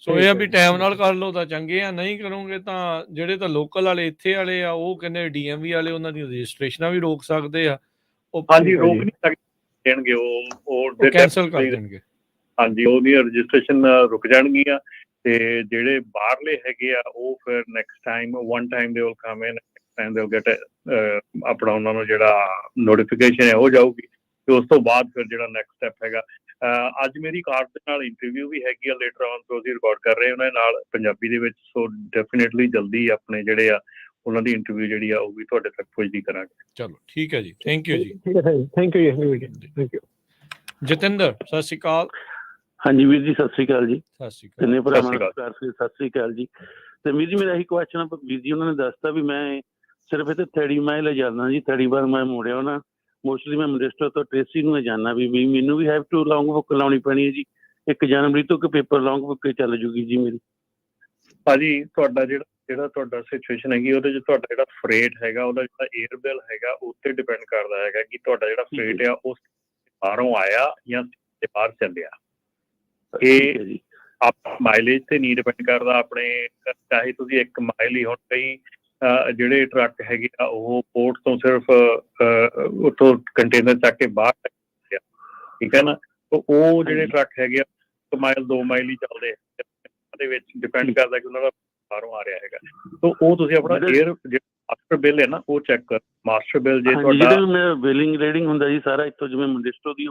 ਸੋ ਇਹ ਆ ਵੀ ਟਾਈਮ ਨਾਲ ਕਰ ਲਓ ਤਾਂ ਚੰਗੇ ਆ, ਨਹੀਂ ਕਰੋਗੇ ਤਾਂ ਜਿਹੜੇ ਤਾਂ ਲੋਕਲ ਵਾਲੇ ਇੱਥੇ ਵਾਲੇ ਆ ਉਹ ਕਹਿੰਦੇ DMV ਵਾਲੇ ਉਹਨਾਂ ਦੀ ਰਜਿਸਟ੍ਰੇਸ਼ਨਾਂ ਵੀ ਰੋਕ ਸਕਦੇ ਆ। ਹਾਂਜੀ, ਰੋਕ ਨਹੀਂ ਸਕਦੇ, ਉਹ ਕੈਂਸਲ ਕਰ ਦੇਣਗੇ। ਹਾਂਜੀ, ਉਹਦੀਆਂ ਰਜਿਸਟ੍ਰੇਸ਼ਨ ਰੁਕ ਜਾਣਗੀਆਂ ਤੇ ਜਿਹੜੇ ਬਾਹਰਲੇ ਹੈਗੇ ਆ ਉਹ ਫਿਰ next time one time they will come in, and they will get ਆਪਣਾ ਉਹਨਾਂ ਨੂੰ ਜਿਹੜਾ ਨੋਟੀਫਿਕੇਸ਼ਨ ਹੈ ਉਹ ਜਾਊਗੀ ਤੇ ਉਸ ਤੋਂ ਬਾਅਦ ਫਿਰ ਜਿਹੜਾ ਨੈਕਸਟ ਸਟੈਪ ਹੈਗਾ। ਅੱਜ ਮੇਰੀ ਕਾਰ ਦੇ ਨਾਲ ਇੰਟਰਵਿਊ ਵੀ ਹੈਗੀ ਆ ਲੇਟਰ ਔਨ, ਸੋ ਅਸੀਂ ਰਿਕਾਰਡ ਕਰ ਰਹੇ ਉਹਨਾਂ ਦੇ ਨਾਲ ਪੰਜਾਬੀ ਦੇ ਵਿੱਚ। ਸੋ ਡੈਫੀਨੇਟਲੀ ਜਲਦੀ ਆਪਣੇ ਜਿਹੜੇ ਆ ਉਹਨਾਂ ਦੀ ਇੰਟਰਵਿਊ ਜਿਹੜੀ ਆ ਉਹ ਵੀ ਤੁਹਾਡੇ ਤੱਕ ਪੁੱਜਦੀ ਕਰਾਂਗੇ। ਚਲੋ ਠੀਕ ਹੈ ਜੀ, ਥੈਂਕ ਯੂ ਜੀ। Thank you. ਜਤਿੰਦਰ, ਸਤਿ ਸ਼੍ਰੀ ਅਕਾਲ। ਹਾਂਜੀ ਵੀਰ ਜੀ, ਸਤਿ ਸ੍ਰੀ ਅਕਾਲ ਜੀ। ਸਤਿ ਸ਼੍ਰੀ ਅਕਾਲ। ਤਿੰਨੇ ਭਰਾਵਾਂ ਨੂੰ ਸਤਿ ਸ੍ਰੀ ਅਕਾਲ ਜੀ। ਤੇ ਵੀਰ ਜੀ ਮੇਰਾ ਇਹੀ ਕੁਐਸਚਨ ਆ, ਵੀਰ ਜੀ ਉਹਨਾਂ ਨੇ ਦੱਸਤਾ ਵੀ ਮੈਂ ਸਿਰਫ ਇੱਥੇ 30 ਮਾਈਲ ਜਾਂਦਾ ਜੀ, 30 ਵਾਰ ਮੈਂ ਮੁੜਿਆ ਹੋਣਾ ਮੋਸਟਲੀ ਮੈਂ ਮਿਨਿਸਟਰ ਤੋਂ ਟ੍ਰੇਸੀ ਨੂੰ ਜਾਣਦਾ ਵੀ ਮੈਨੂੰ ਵੀ ਹੈਵ ਟੂ ਲੌਂਗ ਬੁੱਕ ਲਾਉਣੀ ਪੈਣੀ ਹੈ ਜੀ 1 ਜਨਵਰੀ ਤੋਂ ਕਿ ਪੇਪਰ ਲੌਂਗ ਬੁੱਕ ਚੱਲ ਜੂਗੀ ਜੀ ਮੇਰੀ। ਭਾਜੀ ਤੁਹਾਡਾ ਜਿਹੜਾ ਤੁਹਾਡਾ ਸਿਚੁਏਸ਼ਨ ਹੈਗੀ ਉਹਦੇ 'ਚ ਤੁਹਾਡਾ ਜਿਹੜਾ ਫਰੇਟ ਹੈਗਾ ਉਹਦਾ ਜਿਹੜਾ 에ਅਰ ਬਿੱਲ ਹੈਗਾ ਉੱਤੇ ਡਿਪੈਂਡ ਕਰਦਾ ਹੈਗਾ ਕਿ ਤੁਹਾਡਾ ਜਿਹੜਾ ਫਰੇਟ ਆ ਉਹ ਬਾਹਰੋਂ ਆਇਆ ਜਾਂ ਬਾਹਰ ਚੱਲਿਆ। ਇਹ ਜੀ ਮਾਈਲੇਜ ਤੇ ਨਹੀਂ ਡਿਪੈਂਡ ਕਰਦਾ ਆਪਣੇ, ਚਾਹੇ ਤੁਸੀਂ 1 ਮਾਈਲ ਹੀ, ਹੁਣ ਕਈ ਜਿਹੜੇ ਟਰੱਕ ਹੈਗੇ ਆ ਉਹ ਪੋਰਟ ਤੋਂ ਸਿਰਫ ਉੱਥੋਂ ਕੰਟੇਨਰ ਚੱਕ ਕੇ ਬਾਹਰ, ਠੀਕ ਹੈ ਨਾ। ਉਹ ਜਿਹੜੇ ਟਰੱਕ ਹੈਗੇ ਆ 1 ਮਾਈਲ 2 ਮਾਈਲ ਹੀ ਚੱਲਦੇ ਦੇ ਵਿੱਚ ਡਿਪੈਂਡ ਕਰਦਾ ਕਿ ਉਹਨਾਂ ਦਾ ਬਾਹਰੋਂ ਆ ਰਿਹਾ ਹੈਗਾ। ਤਾਂ ਉਹ ਤੁਸੀਂ ਆਪਣਾ 에ਅਰ ਜਿਹੜਾ ਮਾਸਟਰ ਬਿੱਲ ਹੈ ਨਾ ਉਹ ਚੈੱਕ ਕਰ। ਮਾਸਟਰ ਬਿੱਲ ਜੇ ਤੁਹਾਡਾ ਮੈਂ ਬਿਲਿੰਗ ਰੀਡਿੰਗ ਹੁੰਦਾ ਜੀ ਸਾਰਾ ਇੱਥੋਂ, ਜਿਵੇਂ ਮਿਨਿਸਟਰ ਦੀ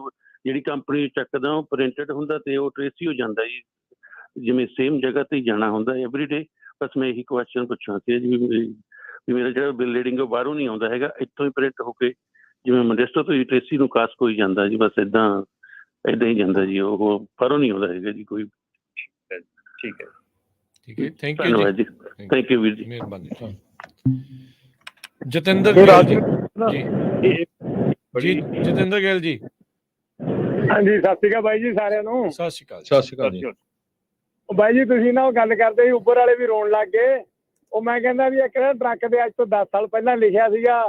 ਜਿਹੜੀ ਕੰਪਨੀ ਚੱਕਦਾ ਉਹ ਪ੍ਰਿੰਟਡ ਹੁੰਦਾ ਤੇ ਉਹ ਟ੍ਰੇਸੀ ਹੋ ਜਾਂਦਾ ਜੀ, ਜਿਵੇਂ ਸੇਮ ਜਗ੍ਹਾ ਤੇ ਹੀ ਜਾਣਾ ਹੁੰਦਾ ਐਵਰੀ ਡੇ। ਬਸ ਮੈਂ ਇਹੀ ਕੁਐਸਚਨ ਪੁੱਛਣਾ ਸੀ ਜੀ ਵੀ ਮੇਰਾ ਜਿਹੜਾ ਬਿੱਲ ਰੀਡਿੰਗ ਉਹ ਬਾਹਰੋਂ ਨਹੀਂ ਆਉਂਦਾ ਹੈਗਾ, ਇੱਥੋਂ ਹੀ ਪ੍ਰਿੰਟ ਹੋ ਕੇ ਜਿਵੇਂ ਮਿਨਿਸਟਰ ਤੋਂ ਹੀ ਟ੍ਰੇਸੀ ਨੂੰ ਕਾਸਟ ਹੋਈ ਜਾਂਦਾ ਜੀ, ਬਸ ਇੱਦਾਂ ਹੀ ਜਾਂਦਾ ਜੀ, ਉਹ ਬਾਹਰੋਂ ਨਹੀਂ ਆਉਂਦਾ ਹੈਗਾ ਜੀ ਕੋਈ। ਠੀਕ ਹੈ ਥੈਂਕ ਯੂ ਧੰਨਵਾਦ ਜੀ, ਥੈਂਕ ਯੂ ਵੀਰ ਜੀ, ਮਿਹਰਬਾਨੀ। ਜਤਿੰਦਰ ਗਿੱਲ ਜੀ, ਜੀ ਜਤਿੰਦਰ ਗਿੱਲ ਜੀ। ਹਾਂਜੀ, ਸਤਿ ਸ਼੍ਰੀ ਅਕਾਲ ਬਾਈ ਜੀ ਸਾਰਿਆਂ ਨੂੰ। ਸਤਿ ਸ਼੍ਰੀ ਅਕਾਲ। ਸਤਿ ਸ਼੍ਰੀ ਅਕਾਲ ਜੀ। ਬਾਈ ਜੀ ਤੁਸੀਂ ਨਾ ਉਹ ਗੱਲ ਕਰਦੇ ਸੀ ਉੱਬਰ ਵਾਲੇ ਵੀ ਰੋਣ ਲੱਗ ਗਏ। ਉਹ ਮੈਂ ਕਹਿੰਦਾ ਵੀ ਇੱਕ ਨਾ ਟਰੱਕ ਦੇ ਅੱਜ ਤੋਂ 10 ਸਾਲ ਪਹਿਲਾਂ ਲਿਖਿਆ ਸੀਗਾ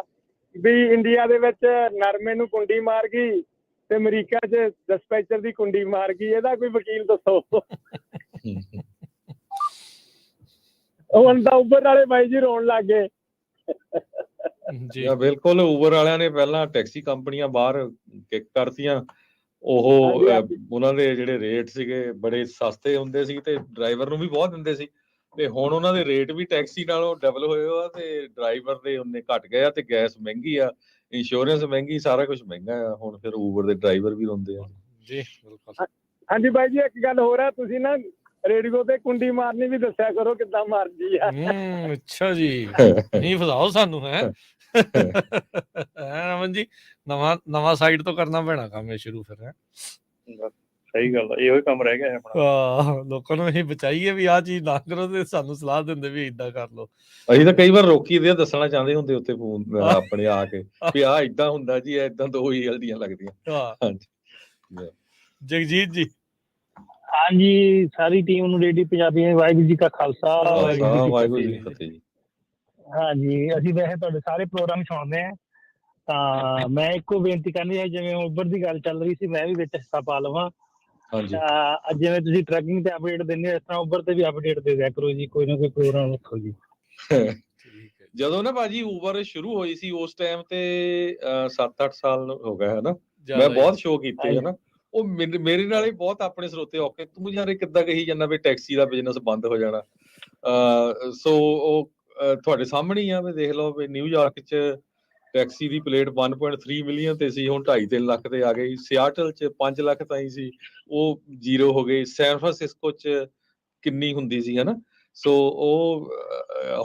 ਵੀ ਇੰਡੀਆ ਦੇ ਵਿੱਚ ਨਰਮੇ ਨੂੰ ਕੁੰਡੀ ਮਾਰ ਗਈ ਤੇ ਅਮਰੀਕਾ 'ਚ ਡਿਸਪੈਚਰ ਦੀ ਕੁੰਡੀ ਮਾਰ ਗਈ। ਇਹਦਾ ਕੋਈ ਵਕੀਲ ਦੱਸੋ। ਹੁਣ ਤਾਂ ਉੱਬਰ ਵਾਲੇ ਬਾਈ ਜੀ ਰੋਣ ਲੱਗ ਗਏ। ਜੀ ਬਿਲਕੁਲ, ਉਬਰ ਵਾਲਿਆਂ ਨੇ ਪਹਿਲਾਂ ਟੈਕਸੀ ਕੰਪਨੀਆਂ ਬਾਹਰ ਕਿੱਕ ਕਰਤੀਆਂ। ਉਹ ਉਹਨਾਂ ਦੇ ਜਿਹੜੇ ਰੇਟ ਸੀਗੇ ਬੜੇ ਸਸਤੇ ਹੁੰਦੇ ਸੀ ਤੇ ਡਰਾਈਵਰ ਨੂੰ ਵੀ ਬਹੁਤ ਦਿੰਦੇ ਸੀ, ਤੇ ਹੁਣ ਉਹਨਾਂ ਦੇ ਰੇਟ ਵੀ ਟੈਕਸੀ ਨਾਲੋਂ ਡਬਲ ਹੋਏ ਆ ਤੇ ਡਰਾਈਵਰ ਦੇ ਉਹਨੇ ਘਟ ਗਏ ਆ ਤੇ ਗੈਸ ਮਹਿੰਗੀ ਆ, ਇੰਸ਼ੋਰੈਂਸ ਮਹਿੰਗੀ, ਸਾਰਾ ਕੁਝ ਮਹਿੰਗਾ ਆ। ਹੁਣ ਫਿਰ ਉਬਰ ਦੇ ਡਰਾਈਵਰ ਵੀ ਰੋਂਦੇ ਆ ਜੀ। ਬਿਲਕੁਲ। ਹਾਂਜੀ ਬਾਈ ਜੀ, ਇੱਕ ਗੱਲ ਹੋਰ ਆ, ਤੁਸੀਂ ਨਾ ਰੇਡੀਓ ਤੇ ਕੁੰਡੀ ਮਾਰਨੀ ਵੀ ਦੱਸਿਆ ਕਰੋ ਕਿੱਦਾਂ ਮਾਰਦੀ ਆ। ਅੱਛਾ ਜੀ, ਨਹੀਂ ਫਸਾਓ ਸਾਨੂੰ ਹੈ ਰਮਨ ਜੀ। ਨਵਾਂ ਸਾਈਡ ਤੋਂ ਕਰਨਾ ਪੈਣਾ ਕੰਮ ਇਹ ਸ਼ੁਰੂ ਫਿਰ। ਹੈ ਸਹੀ ਗੱਲ, ਇਹੋ ਹੀ ਕੰਮ ਰਹਿ ਗਿਆ ਆਪਣਾ। ਲੋਕਾਂ ਨੂੰ ਇਹ ਬਚਾਈਏ ਵੀ ਆਹ ਚੀਜ਼ ਨਾ ਕਰੋ ਤੇ ਸਾਨੂੰ ਸਲਾਹ ਦਿੰਦੇ ਵੀ ਏਦਾਂ ਕਰ ਲਓ। ਅਸੀਂ ਤਾਂ ਕਈ ਵਾਰ ਰੋਕੀ ਦੇ ਦੱਸਣਾ ਚਾਹੁੰਦੇ ਹੁੰਦੇ ਉੱਥੇ ਫੋਨ ਆਪਣੇ ਆ ਕੇ ਵੀ ਆਹ ਏਦਾਂ ਹੁੰਦਾ ਜੀ, ਏਦਾਂ 2 ਹੀ ਹਲਦੀਆਂ ਲੱਗਦੀਆਂ। ਹਾਂਜੀ ਜਗਜੀਤ ਜੀ। ਹਾਂਜੀ, ਸਾਰੀ ਟੀਮ ਨੂੰ ਰੇਡੀ ਪੰਜਾਬੀ ਵਾਹਿਗੁਰੂ ਜੀ ਕਾ ਖਾਲਸਾ ਵਾਹਿਗੁਰੂ ਜੀ ਕੀ ਫਤਿਹ ਜੀ। ਹਾਂਜੀ, ਅਸੀਂ ਵੈਸੇ ਤੁਹਾਡੇ ਸਾਰੇ ਪ੍ਰੋਗਰਾਮ ਸੁਣਦੇ ਹਾਂ, ਤਾਂ ਮੈਂ ਇੱਕੋ ਬੇਨਤੀ ਕਰਨੀ ਹੈ, ਜਿਵੇਂ ਉਬਰ ਦੀ ਗੱਲ ਚੱਲ ਰਹੀ ਸੀ ਮੈਂ ਵੀ ਵਿੱਚ ਹਿੱਸਾ ਪਾ ਲਵਾਂ। ਜਿਵੇਂ ਤੁਸੀਂ ਟਰੈਕਿੰਗ ਤੇ ਅਪਡੇਟ ਦਿੰਦੇ ਹੋ ਇਸ ਤਰ੍ਹਾਂ ਉਬਰ ਤੇ ਵੀ ਅਪਡੇਟ ਦੇ ਦਿਆ ਕਰੋ ਜੀ, ਕੋਈ ਨਾ ਕੋਈ ਪ੍ਰੋਗਰਾਮ ਰੱਖੋ ਜੀ। ਜਦੋਂ ਨਾ ਭਾਜੀ ਉਬਰ ਸ਼ੁਰੂ ਹੋਈ ਸੀ ਉਸ ਟਾਈਮ ਤੇ 7-8 ਸਾਲ ਹੋ ਗਏ ਹਨਾ, ਮੈਂ ਬਹੁਤ ਸ਼ੋਅ ਕੀਤੇ ਹਨਾ। ਉਹ ਮੇਰੇ ਨਾਲ ਹੀ ਬਹੁਤ ਆਪਣੇ ਸਰੋਤੇ ਔਕੇ, ਤੂੰ ਯਾਰ ਕਿੱਦਾਂ ਕਹੀ ਜਾਂਦਾ ਵੀ ਟੈਕਸੀ ਦਾ ਬਿਜ਼ਨਸ ਬੰਦ ਹੋ ਜਾਣਾ। ਸੋ ਉਹ ਤੁਹਾਡੇ ਸਾਹਮਣੇ ਹੀ ਆ ਵੀ ਦੇਖ ਲਓ ਵੀ ਨਿਊਯਾਰਕ 'ਚ ਟੈਕਸੀ ਦੀ ਪਲੇਟ 1.3 ਮਿਲੀਅਨ ਤੇ ਸੀ, ਹੁਣ 2.5-3 ਲੱਖ ਤੇ ਆ ਗਈ। ਸਿਆਟਲ 'ਚ 5 ਲੱਖ ਤਾਈਂ ਸੀ, ਉਹ 0 ਹੋ ਗਈ। ਸੈਨ ਫਰਾਂਸਿਸਕੋ 'ਚ ਕਿੰਨੀ ਹੁੰਦੀ ਸੀ ਹਨਾ। ਸੋ ਉਹ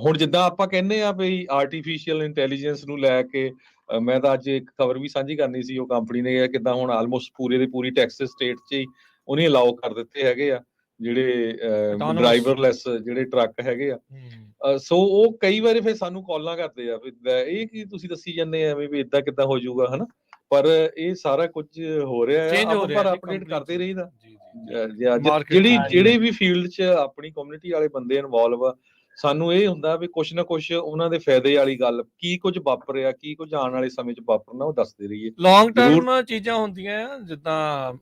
ਹੁਣ ਜਿੱਦਾਂ ਆਪਾਂ ਕਹਿੰਦੇ ਆ ਵੀ ਆਰਟੀਫਿਸ਼ੀਅਲ ਇੰਟੈਲੀਜੈਂਸ ਨੂੰ ਲੈ ਕੇ, ਮੈਂ ਤਾਂ ਅੱਜ ਇੱਕ ਖਬਰ ਵੀ ਸਾਂਝੀ ਕਰਨੀ ਸੀ। ਉਹ ਕੰਪਨੀ ਨੇ ਕਿੱਦਾਂ ਹੁਣ ਆਲਮੋਸਟ ਪੂਰੇ ਦੀ ਪੂਰੀ ਟੈਕਸਸ ਸਟੇਟ 'ਚ ਹੀ ਉਹਨੇ ਅਲਾਉ ਕਰ ਦਿੱਤੇ ਹੈਗੇ ਆ ਜਿਹੜੇ ਡਰਾਈਵਰਲੈਸ ਜਿਹੜੇ ਟਰੱਕ ਹੈਗੇ ਆ। ਸੋ ਉਹ ਕਈ ਵਾਰੀ ਫਿਰ ਸਾਨੂੰ ਕਾਲਾਂ ਕਰਦੇ ਆ ਵੀ ਇਹ ਕੀ ਤੁਸੀਂ ਦੱਸੀ ਜਾਂਦੇ ਆ ਵੀ ਏਦਾਂ ਕਿੱਦਾਂ ਹੋ ਜਾਊਗਾ ਹਨਾ, ਪਰ ਇਹ ਸਾਰਾ ਕੁਝ ਹੋ ਰਿਹਾ ਆ, ਆਪਾਂ ਪਰ ਅਪਡੇਟ ਕਰਦੇ ਰਹੀਦਾ। ਜਿਹੜੇ ਵੀ ਫੀਲਡ 'ਚ ਆਪਣੀ ਕਮਿਊਨਿਟੀ ਵਾਲੇ ਬੰਦੇ ਇਨਵੋਲਵ ਆ, ਸਾਨੂੰ ਇਹ ਹੁੰਦਾ ਵੀ ਕੁਛ ਨਾ ਕੁਛ ਉਹਨਾਂ ਦੇ ਫਾਇਦੇ ਵਾਲੀ ਗੱਲ, ਕੀ ਕੁਝ ਵਾਪਰਿਆ, ਕੀ ਕੁਝ ਆਉਣ ਵਾਲੇ ਸਮੇਂ 'ਚ ਵਾਪਰਨਾ, ਉਹ ਦੱਸਦੇ ਰਹੀਏ। ਲੌਂਗ ਟਰਮ ਚੀਜ਼ਾਂ ਹੁੰਦੀਆਂ ਆ, ਜਿੱਦਾਂ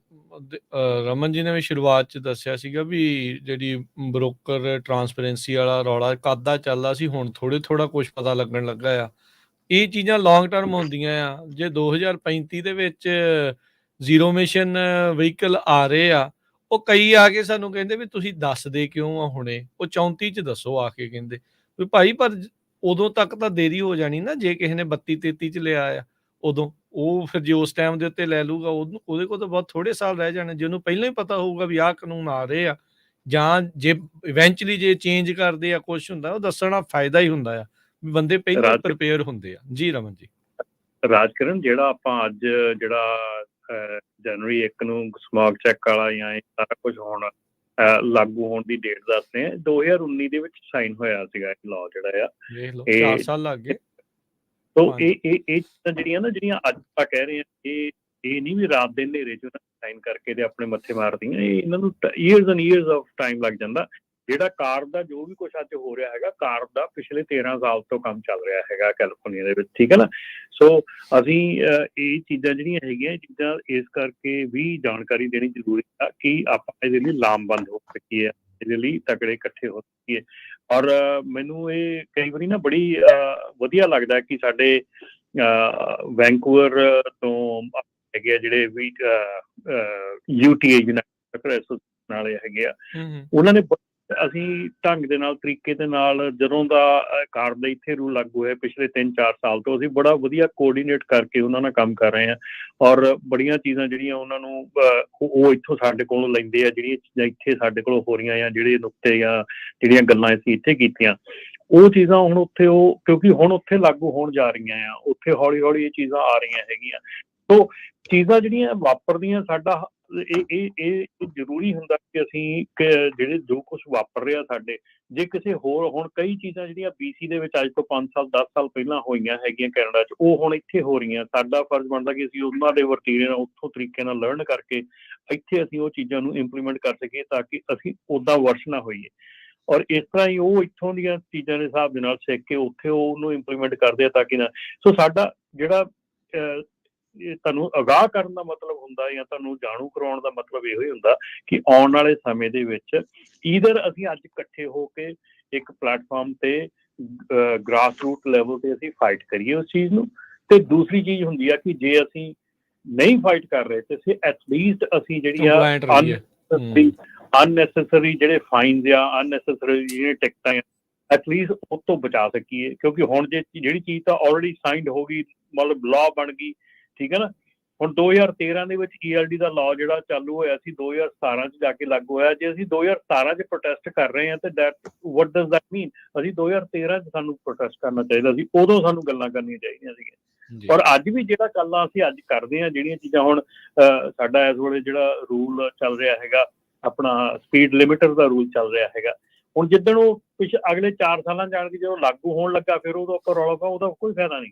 ਰਮਨ ਜੀ ਨੇ ਵੀ ਸ਼ੁਰੂਆਤ 'ਚ ਦੱਸਿਆ ਸੀਗਾ ਵੀ ਜਿਹੜੀ ਬ੍ਰੋਕਰ ਟਰਾਂਸਪੇਰੈਂਸੀ ਵਾਲਾ ਰੌਲਾ ਕੱਦਾ ਚੱਲਦਾ ਸੀ, ਹੁਣ ਥੋੜਾ ਕੁਛ ਪਤਾ ਲੱਗਣ ਲੱਗਾ ਆ। ਇਹ ਚੀਜ਼ਾਂ ਲੌਂਗ ਟਰਮ ਹੁੰਦੀਆਂ ਆ। ਜੇ 2035 ਦੇ ਵਿੱਚ ਜ਼ੀਰੋ ਇਮਿਸ਼ਨ ਵਹੀਕਲ ਆ ਰਹੇ ਆ, ਉਹ ਕਈ ਆ ਕੇ ਸਾਨੂੰ ਕਹਿੰਦੇ ਵੀ ਤੁਸੀਂ ਦੱਸਦੇ ਕਿਉਂ ਆ ਹੁਣੇ, ਉਹ 34 'ਚ ਦੱਸੋ ਆ ਕੇ, ਕਹਿੰਦੇ ਵੀ ਭਾਈ ਪਰ ਉਦੋਂ ਤੱਕ ਤਾਂ ਦੇਰੀ ਹੋ ਜਾਣੀ ਨਾ, ਜੇ ਕਿਸੇ ਨੇ 32-33 'ਚ ਲਿਆ ਆ ਉਦੋਂ, ਉਹ ਫਿਰ ਜੇ ਉਸ ਟਾਈਮ ਦੇ ਉੱਤੇ ਲੈ ਲੂਗਾ ਉਹਦੇ ਕੋਲ ਤਾਂ ਬਹੁਤ ਥੋੜੇ ਸਾਲ ਰਹਿ ਜਾਣੇ। ਜੇ ਉਹਨੂੰ ਪਹਿਲਾਂ ਹੀ ਪਤਾ ਹੋਊਗਾ ਵੀ ਆਹ ਕਾਨੂੰਨ ਆ ਰਹੇ ਆ, ਜਾਂ ਜੇ ਇਵੈਂਚੁਅਲੀ ਜੇ ਚੇਂਜ ਕਰਦੇ ਆ ਕੁਛ ਹੁੰਦਾ, ਉਹ ਦੱਸਣਾ ਫਾਇਦਾ ਹੀ ਹੁੰਦਾ ਆ, ਬੰਦੇ ਪਹਿਲਾਂ ਪ੍ਰਿਪੇਅਰ ਹੁੰਦੇ ਆ। ਜੀ ਰਮਨ ਜੀ। ਰਾਜਕਰਨ, ਜਿਹੜਾ ਆਪਾਂ ਅੱਜ ਜਿਹੜਾ ਜਨਵਰੀ 1 ਨੂੰ ਸਮੌਗ ਚੈੱਕ ਵਾਲਾ ਜਾਂ ਇਹ ਸਾਰਾ ਕੁਝ ਹੁਣ ਲਾਗੂ ਹੋਣ ਦੀ ਡੇਟ ਦੱਸਦੇ ਆ, 2019 ਦੇ ਵਿੱਚ ਸਾਈਨ ਹੋਇਆ ਸੀਗਾ ਇਹ ਲਾਅ ਜਿਹੜਾ ਆ। ਵੇਖ ਲਓ 4 ਸਾਲ ਲੱਗ ਗਏ। ਸੋ ਇਹ ਚੀਜ਼ਾਂ ਜਿਹੜੀਆਂ ਨਾ ਜਿਹੜੀਆਂ ਅੱਜ ਆਪਾਂ ਕਹਿ ਰਹੇ ਹਾਂ ਇਹ ਨਹੀਂ ਵੀ ਰਾਤ ਦੇ ਹਨੇਰੇ 'ਚ ਸਾਈਨ ਕਰਕੇ ਤੇ ਆਪਣੇ ਮੱਥੇ ਮਾਰਦੀਆਂ, ਇਹ ਇਹਨਾਂ ਨੂੰ years and years of time ਲੱਗ ਜਾਂਦਾ। ਜਿਹੜਾ ਕਾਰ ਦਾ ਜੋ ਵੀ ਕੁਛ ਅੱਜ ਹੋ ਰਿਹਾ ਹੈਗਾ, ਕਾਰ ਦਾ ਪਿਛਲੇ 13 ਸਾਲ ਤੋਂ ਕੰਮ ਚੱਲ ਰਿਹਾ ਹੈਗਾ ਕੈਲੀਫੋਰਨੀਆ ਦੇ ਵਿੱਚ, ਠੀਕ ਹੈ ਨਾ। ਸੋ ਅਸੀਂ ਇਹ ਚੀਜ਼ਾਂ ਜਿਹੜੀਆਂ ਹੈਗੀਆਂ, ਇਹ ਚੀਜ਼ਾਂ ਇਸ ਕਰਕੇ ਵੀ ਜਾਣਕਾਰੀ ਦੇਣੀ ਜ਼ਰੂਰੀ ਆ ਕਿ ਆਪਾਂ ਇਹਦੇ ਲਈ ਲਾਮਬੰਦ ਹੋ ਸਕੀਏ, ਇਹਦੇ ਲਈ ਤਕੜੇ ਇਕੱਠੇ ਹੋ ਸਕੀਏ। ਔਰ ਮੈਨੂੰ ਇਹ ਕਈ ਵਾਰੀ ਨਾ ਬੜੀ ਵਧੀਆ ਲੱਗਦਾ ਕਿ ਸਾਡੇ ਵੈਂਕੂਵਰ ਤੋਂ ਹੈਗੇ ਆ ਜਿਹੜੇ ਵੀ UTA ਯੂਨਾਈਟਿਡ ਵਾਲੇ ਹੈਗੇ ਆ, ਉਹਨਾਂ ਨੇ ਅਸੀਂ ਢੰਗ ਦੇ ਨਾਲ ਤਰੀਕੇ ਦੇ ਨਾਲ ਜਦੋਂ ਦਾ ਕਾਰ ਦਾ ਇੱਥੇ ਰੂਲ ਲਾਗੂ ਹੋਇਆ ਪਿਛਲੇ 3-4 ਸਾਲ ਤੋਂ, ਅਸੀਂ ਬੜਾ ਵਧੀਆ ਕੋਆਰਡੀਨੇਟ ਕਰਕੇ ਉਹਨਾਂ ਨਾਲ ਕੰਮ ਕਰ ਰਹੇ ਹਾਂ। ਔਰ ਬੜੀਆਂ ਚੀਜ਼ਾਂ ਜਿਹੜੀਆਂ ਉਹਨਾਂ ਨੂੰ ਉਹ ਇੱਥੋਂ ਸਾਡੇ ਕੋਲੋਂ ਲੈਂਦੇ ਆ, ਜਿਹੜੀਆਂ ਚੀਜ਼ਾਂ ਇੱਥੇ ਸਾਡੇ ਕੋਲੋਂ ਹੋ ਰਹੀਆਂ ਆ, ਜਿਹੜੇ ਨੁਕਤੇ ਜਾਂ ਜਿਹੜੀਆਂ ਗੱਲਾਂ ਅਸੀਂ ਇੱਥੇ ਕੀਤੀਆਂ, ਉਹ ਚੀਜ਼ਾਂ ਹੁਣ ਉੱਥੇ ਕਿਉਂਕਿ ਹੁਣ ਉੱਥੇ ਲਾਗੂ ਹੋਣ ਜਾ ਰਹੀਆਂ ਆ, ਉੱਥੇ ਹੌਲੀ ਹੌਲੀ ਇਹ ਚੀਜ਼ਾਂ ਆ ਰਹੀਆਂ ਹੈਗੀਆਂ। ਸੋ ਚੀਜ਼ਾਂ ਜਿਹੜੀਆਂ ਵਾਪਰਦੀਆਂ, ਸਾਡਾ ਇਹ ਜ਼ਰੂਰੀ ਹੁੰਦਾ ਕਿ ਅਸੀਂ ਜਿਹੜੇ ਜੋ ਕੁਛ ਵਾਪਰ ਰਿਹਾ ਸਾਡੇ, ਜੇ ਕਿਸੇ ਹੋਰ ਹੁਣ ਕਈ ਚੀਜ਼ਾਂ ਜਿਹੜੀਆਂ BC ਦੇ ਵਿੱਚ ਅੱਜ ਤੋਂ 5 ਸਾਲ 10 ਸਾਲ ਪਹਿਲਾਂ ਹੋਈਆਂ ਹੈਗੀਆਂ ਕੈਨੇਡਾ 'ਚ, ਉਹ ਹੁਣ ਇੱਥੇ ਹੋ ਰਹੀਆਂ। ਸਾਡਾ ਫਰਜ਼ ਬਣਦਾ ਕਿ ਅਸੀਂ ਉਹਨਾਂ ਦੇ ਵਰਤੀਰੇ ਨਾਲ ਉੱਥੋਂ ਤਰੀਕੇ ਨਾਲ ਲਰਨ ਕਰਕੇ ਇੱਥੇ ਅਸੀਂ ਉਹ ਚੀਜ਼ਾਂ ਨੂੰ ਇੰਪਲੀਮੈਂਟ ਕਰ ਸਕੀਏ ਤਾਂ ਕਿ ਅਸੀਂ ਉੱਦਾਂ ਵਰਸ਼ ਨਾ ਹੋਈਏ। ਔਰ ਇਸ ਤਰ੍ਹਾਂ ਹੀ ਉਹ ਇੱਥੋਂ ਦੀਆਂ ਚੀਜ਼ਾਂ ਦੇ ਹਿਸਾਬ ਦੇ ਨਾਲ ਸਿੱਖ ਕੇ ਉੱਥੇ ਉਹਨੂੰ ਇੰਪਲੀਮੈਂਟ ਕਰਦੇ ਆ ਤਾਂ ਕਿ ਨਾ। ਸੋ ਸਾਡਾ ਜਿਹੜਾ ਤੁਹਾਨੂੰ ਅਗਾਹ ਕਰਨ ਦਾ ਮਤਲਬ ਹੁੰਦਾ ਜਾਂ ਤੁਹਾਨੂੰ ਜਾਣੂ ਕਰਵਾਉਣ ਦਾ ਮਤਲਬ ਇਹੋ ਹੀ ਹੁੰਦਾ ਕਿ ਆਉਣ ਵਾਲੇ ਸਮੇਂ ਦੇ ਵਿੱਚ ਈਦਰ ਅਸੀਂ ਅੱਜ ਇਕੱਠੇ ਹੋ ਕੇ ਇੱਕ ਪਲੇਟਫਾਰਮ ਤੇ ਗ੍ਰਾਸ ਰੂਟ ਲੈਵਲ ਤੇ ਅਸੀਂ ਫਾਈਟ ਕਰੀਏ ਉਸ ਚੀਜ਼ ਨੂੰ। ਤੇ ਦੂਸਰੀ ਚੀਜ਼ ਹੁੰਦੀ ਆ ਕਿ ਜੇ ਅਸੀਂ ਨਹੀਂ ਫਾਈਟ ਕਰ ਰਹੇ ਤੇ ਅਸੀਂ ਐਟਲੀਸਟ ਅਸੀਂ ਜਿਹੜੀਆਂ ਅਨਨੈਸੈਸਰੀ ਜਿਹੜੇ ਫਾਈਨਸ ਆ, ਅਨਨੈਸੈਸਰੀ ਜਿਹੜੇ ਟਿਕਟਾਂ ਆ, ਐਟਲੀਸਟ ਉਹ ਤੋਂ ਬਚਾ ਸਕੀਏ। ਕਿਉਂਕਿ ਹੁਣ ਜੇ ਜਿਹੜੀ ਚੀਜ਼ ਤਾਂ ਆਲਰੇਡੀ ਸਾਈਨਡ ਹੋ ਗਈ, ਮਤਲਬ ਲਾਅ ਬਣ ਗਈ, ਠੀਕ ਹੈ ਨਾ। ਹੁਣ 2013 ਦੇ ਵਿੱਚ ELD ਦਾ ਲਾਅ ਜਿਹੜਾ ਚਾਲੂ ਹੋਇਆ ਸੀ 2017 'ਚ ਜਾ ਕੇ ਲਾਗੂ ਹੋਇਆ। ਜੇ ਅਸੀਂ 2017 'ਚ ਪ੍ਰੋਟੈਸਟ ਕਰ ਰਹੇ ਹਾਂ ਤੇ ਵਾਟ ਡਜ਼ ਦੈਟ ਮੀਨ? ਅਸੀਂ 2013 'ਚ ਸਾਨੂੰ ਪ੍ਰੋਟੈਸਟ ਕਰਨਾ ਚਾਹੀਦਾ ਸੀ, ਉਦੋਂ ਸਾਨੂੰ ਗੱਲਾਂ ਕਰਨੀਆਂ ਚਾਹੀਦੀਆਂ ਸੀਗੀਆਂ। ਔਰ ਅੱਜ ਵੀ ਜਿਹੜਾ ਗੱਲਾਂ ਅਸੀਂ ਅੱਜ ਕਰਦੇ ਹਾਂ, ਜਿਹੜੀਆਂ ਚੀਜ਼ਾਂ ਹੁਣ ਸਾਡਾ ਇਸ ਵੇਲੇ ਜਿਹੜਾ ਰੂਲ ਚੱਲ ਰਿਹਾ ਹੈਗਾ, ਆਪਣਾ ਸਪੀਡ ਲਿਮਿਟਰ ਦਾ ਰੂਲ ਚੱਲ ਰਿਹਾ ਹੈਗਾ, ਹੁਣ ਜਿੱਦਣ ਉਹ ਅਗਲੇ 4 ਸਾਲਾਂ ਜਾਣ ਕੇ ਜਦੋਂ ਲਾਗੂ ਹੋਣ ਲੱਗਾ ਫਿਰ ਉਹਦਾ ਉੱਪਰ ਰੌਲਾ ਪਾ, ਉਹਦਾ ਕੋਈ ਫਾਇਦਾ ਨਹੀਂ।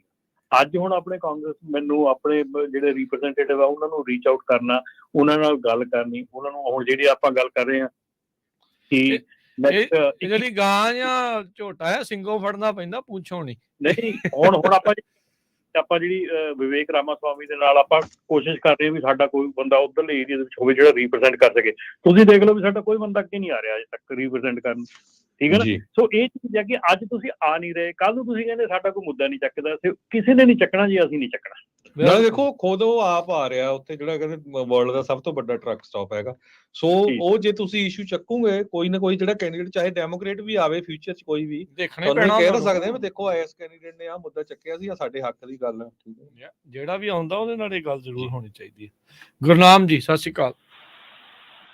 ਅੱਜ ਹੁਣ ਆਪਣੇ ਕਾਂਗਰਸਮੈਨ ਨੂੰ, ਆਪਣੇ ਜਿਹੜੇ ਰਿਪਰੈਜ਼ੈਂਟੇਟਿਵ ਆ, ਉਹਨਾਂ ਨੂੰ ਰੀਚ ਆਊਟ ਕਰਨਾ, ਉਹਨਾਂ ਨਾਲ ਗੱਲ ਕਰਨੀ, ਉਹਨਾਂ ਨੂੰ ਹੁਣ ਜਿਹੜੀ ਆਪਾਂ ਗੱਲ ਕਰ ਰਹੇ ਹਾਂ ਕਿ ਜਿਹੜੀ ਗਾਂ ਜਾਂ ਝੋਟਾ ਹੈ ਸਿੰਘੋਂ ਫੜਨਾ ਪੈਂਦਾ, ਪੁੱਛੋ ਨਹੀਂ। ਹੁਣ ਆਪਾਂ ਜਿਹੜੀ ਵਿਵੇਕ ਰਾਮਾ ਸਵਾਮੀ ਦੇ ਨਾਲ ਆਪਾਂ ਕੋਸ਼ਿਸ਼ ਕਰ ਰਹੇ ਹਾਂ ਵੀ ਸਾਡਾ ਕੋਈ ਬੰਦਾ ਉੱਧਰਲੇ ਏਰੀਆ ਦੇ ਵਿੱਚ ਹੋਵੇ ਜਿਹੜਾ ਰਿਪਰੈਜ਼ੈਂਟ ਕਰ ਸਕੇ। ਤੁਸੀਂ ਦੇਖ ਲਓ ਵੀ ਸਾਡਾ ਕੋਈ ਬੰਦਾ ਅੱਗੇ ਨਹੀਂ ਆ ਰਿਹਾ ਅਜੇ ਤੱਕ ਰਿਪਰੈਜ਼ੈਂਟ ਕਰਨ, ਠੀਕ ਹੈ ਨਾ। ਸੋ ਇਹ ਚੀਜ਼ ਹੈ ਕਿ ਅੱਜ ਤੁਸੀਂ ਆ ਨਹੀਂ ਰਹੇ, ਕੱਲ ਨੂੰ ਤੁਸੀਂ ਕਹਿੰਦੇ ਸਾਡਾ ਕੋਈ ਮੁੱਦਾ ਨਹੀਂ ਚੱਕਦਾ, ਕਿਸੇ ਨੇ ਨਹੀਂ ਚੱਕਣਾ ਜੀ, ਅਸੀਂ ਨਹੀਂ ਚੱਕਣਾ। ਨਾਲੇ ਦੇਖੋ ਖੁਦ ਉਹ ਆਪ ਆ ਰਿਹਾ ਉੱਥੇ, ਜਿਹੜਾ ਕਹਿੰਦੇ ਵਰਲਡ ਦਾ ਸਭ ਤੋਂ ਵੱਡਾ ਟਰੱਕ ਸਟਾਪ ਹੈਗਾ। ਸੋ ਉਹ ਜੇ ਤੁਸੀਂ ਇਸ਼ੂ ਚੱਕੋਗੇ, ਕੋਈ ਨਾ ਕੋਈ ਜਿਹੜਾ ਕੈਂਡੀਡੇਟ, ਚਾਹੇ ਡੈਮੋਕ੍ਰੇਟ ਵੀ ਆਵੇ ਫਿਊਚਰ 'ਚ, ਕੋਈ ਵੀ ਤੁਹਾਨੂੰ ਕਹਿ ਤਾਂ ਸਕਦੇ ਆ ਵੀ ਦੇਖੋ ਇਸ ਕੈਂਡੀਡੇਟ ਨੇ ਆਹ ਮੁੱਦਾ ਚੱਕਿਆ ਸੀ, ਆ ਸਾਡੇ ਹੱਕ ਦੀ ਗੱਲ ਹੈ, ਠੀਕ ਹੈ। ਜਿਹੜਾ ਵੀ ਆਉਂਦਾ ਉਹਦੇ ਨਾਲ ਇਹ ਗੱਲ ਜ਼ਰੂਰ ਹੋਣੀ ਚਾਹੀਦੀ ਹੈ। ਗੁਰਨਾਮ ਜੀ ਸਤਿ ਸ਼੍ਰੀ ਅਕਾਲ।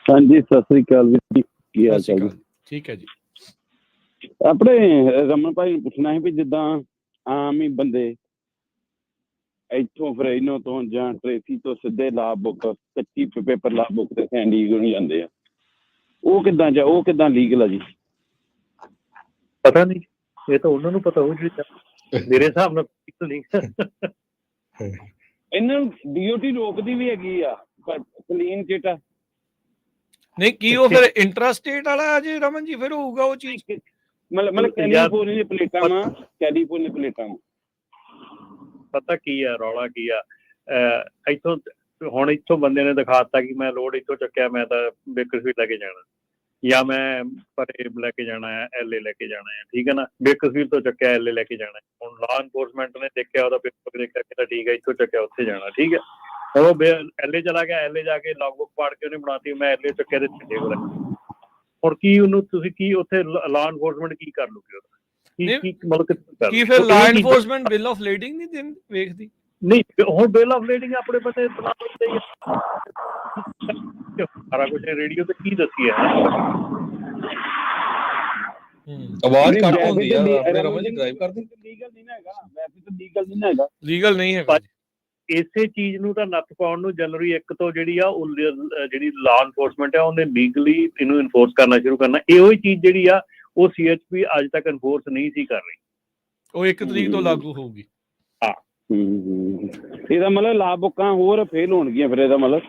ਹਾਂਜੀ ਸਤਿ ਸ੍ਰੀ ਅਕਾਲ ਜੀ, ਕੀ ਹਾਲ ਚਾਲ? ਠੀਕ ਹੈ ਜੀ। ਆਪਣੇ ਰਮਨ ਭਾਈ ਨੂੰ ਪੁੱਛਣਾ ਹੈ ਵੀ ਜਿੱਦਾਂ ਆਮ ਹੀ ਬੰਦੇ ਇੱਥੋਂ ਫਰੇਨੋ ਤੋਂ ਜਾਂ ਟ੍ਰੇਸੀ ਤੋਂ ਸਿੱਧੇ ਲਾ ਬੁੱਕ, ਕੱਚੀ ਪੇਪਰ ਲਾ ਬੁੱਕ ਤੇ ਸੈਂਡੀਗੋ ਨੂੰ ਜਾਂਦੇ ਆ, ਉਹ ਕਿੱਦਾਂ ਲੀਗਲ ਆ ਜੀ? ਪਤਾ ਨਹੀਂ, ਇਹ ਤਾਂ ਉਹਨਾਂ ਨੂੰ ਪਤਾ ਹੋਊ ਜਿਹੜੀ, ਮੇਰੇ ਹਿਸਾਬ ਨਾਲ ਇਹਨਾਂ ਨੂੰ DOT ਰੋਕਦੀ ਵੀ ਹੈਗੀ ਆ, ਪਰ ਕਲੀਨ ਚਿੱਟ ਨਹੀਂ ਕੀ ਉਹ ਫਿਰ ਇੰਟਰਸਟੇਟ ਵਾਲਾ ਜੀ ਰਮਨ ਜੀ ਫਿਰ ਹੋਊਗਾ ਉਹ ਚੀਜ਼? ਮਤਲਬ ਕੈਲੀਫੋਰਨੀਆ ਪਲੇਟਾਂ ਵਾ, ਕੈਲੀਫੋਰਨੀਆ ਪਲੇਟਾਂ ਵਾ। ਪਤਾ ਕੀ ਆ ਰੌਲਾ ਕੀ ਆ, ਇੱਥੋਂ ਬੰਦੇ ਨੇ ਦਿਖਾਤਾ ਕਿ ਮੈਂ ਲੋਡ ਇੱਥੋਂ ਚੱਕਿਆ, ਮੈਂ ਤਾਂ ਬੇਕਰਸਫੀਲਡ ਲੈ ਕੇ ਜਾਣਾ, ਜਾਂ ਮੈਂ ਪਰੇ ਲੈ ਕੇ ਜਾਣਾ ਹੈ, LA ਲੈ ਕੇ ਜਾਣਾ ਹੈ, ਠੀਕ ਹੈ ਨਾ। ਬੇਕਰਸਫੀਲਡ ਤੋਂ ਚੱਕਿਆ LA ਲੈ ਕੇ ਜਾਣਾ, ਹੁਣ ਲਾਅ ਇਨਫੋਰਸਮੈਂਟ ਨੇ ਦੇਖਿਆ, ਉਹਦਾ ਪੇਪਰ ਦੇਖਿਆ ਕਿ ਠੀਕ ਹੈ, ਇੱਥੋਂ ਚੱਕਿਆ ਉੱਥੇ ਜਾਣਾ, ਠੀਕ ਹੈ। ਉਹ LA ਚਲਾ ਗਿਆ, LA ਜਾ ਕੇ ਲੌਗ ਬੁੱਕ ਪਾੜ ਕੇ ਉਹਨੇ ਬਣਾਤੀ, ਮੈਂ LA ਚੱਕਿਆ ਤੇ ਛੱਡੇ ਕੋਲ। ਹੁਣ ਕੀ ਉਹਨੂੰ ਤੁਸੀਂ ਕੀ ਉੱਥੇ ਲਾਅ ਇਨਫੋਰਸਮੈਂਟ ਕੀ ਕਰ ਲੂਗੇ? ਕੀ ਫਿਰ law enforcement bill of leading ਨਹੀਂ ਵੇਖਦੀ? ਨਹੀਂ, ਹੁਣ ਬਿਲ ਆਫ ਲੀਡਿੰਗ ਆਪਣੇ ਬੰਦੇ ਬਣਾ ਲੈਂਦੇ ਹੀ ਸਾਰਾ ਕੁਝ ਰੇਡੀਓ ਤੇ ਕੀ ਦੱਸੀਏ। ਆਵਾਜ਼ ਘੱਟ ਹੁੰਦੀ ਆ ਆਪਣੇ ਰਮਨ ਜੀ, ਡਰਾਈਵ ਕਰਦੇ ਲੀਗਲ ਨਹੀਂ ਹੈਗਾ, ਵੈਸੇ ਤਾਂ ਲੀਗਲ ਨਹੀਂ ਹੈਗਾ। ਇਸੇ ਚੀਜ਼ ਨੂੰ ਤਾਂ ਨੱਥ ਪਾਉਣ ਨੂੰ ਜਨਵਰੀ 1 ਤੋਂ ਜਿਹੜੀ ਆ ਉਹ ਜਿਹੜੀ ਲਾਅ ਇਨਫੋਰਸਮੈਂਟ ਆ ਉਹਨੇ ਲੀਗਲੀ ਇਹਨੂੰ ਇਨਫੋਰਸ ਕਰਨਾ ਸ਼ੁਰੂ ਕਰਨਾ। ਇਹੋ ਹੀ ਚੀਜ਼ ਜਿਹੜੀ ਆ ਉਹ CHP ਅੱਜ ਤੱਕ ਇਨਫੋਰਸ ਨਹੀਂ ਸੀ ਕਰ ਰਹੀ, ਉਹ 1 ਤਰੀਕ ਤੋਂ ਲਾਗੂ ਹੋਊਗੀ। ਇਹਦਾ ਮਤਲਬ ਲਾਭ ਬੁੱਕਾਂ ਹੋਰ ਫੇਲ ਹੋਣਗੀਆਂ ਫਿਰ, ਇਹਦਾ ਮਤਲਬ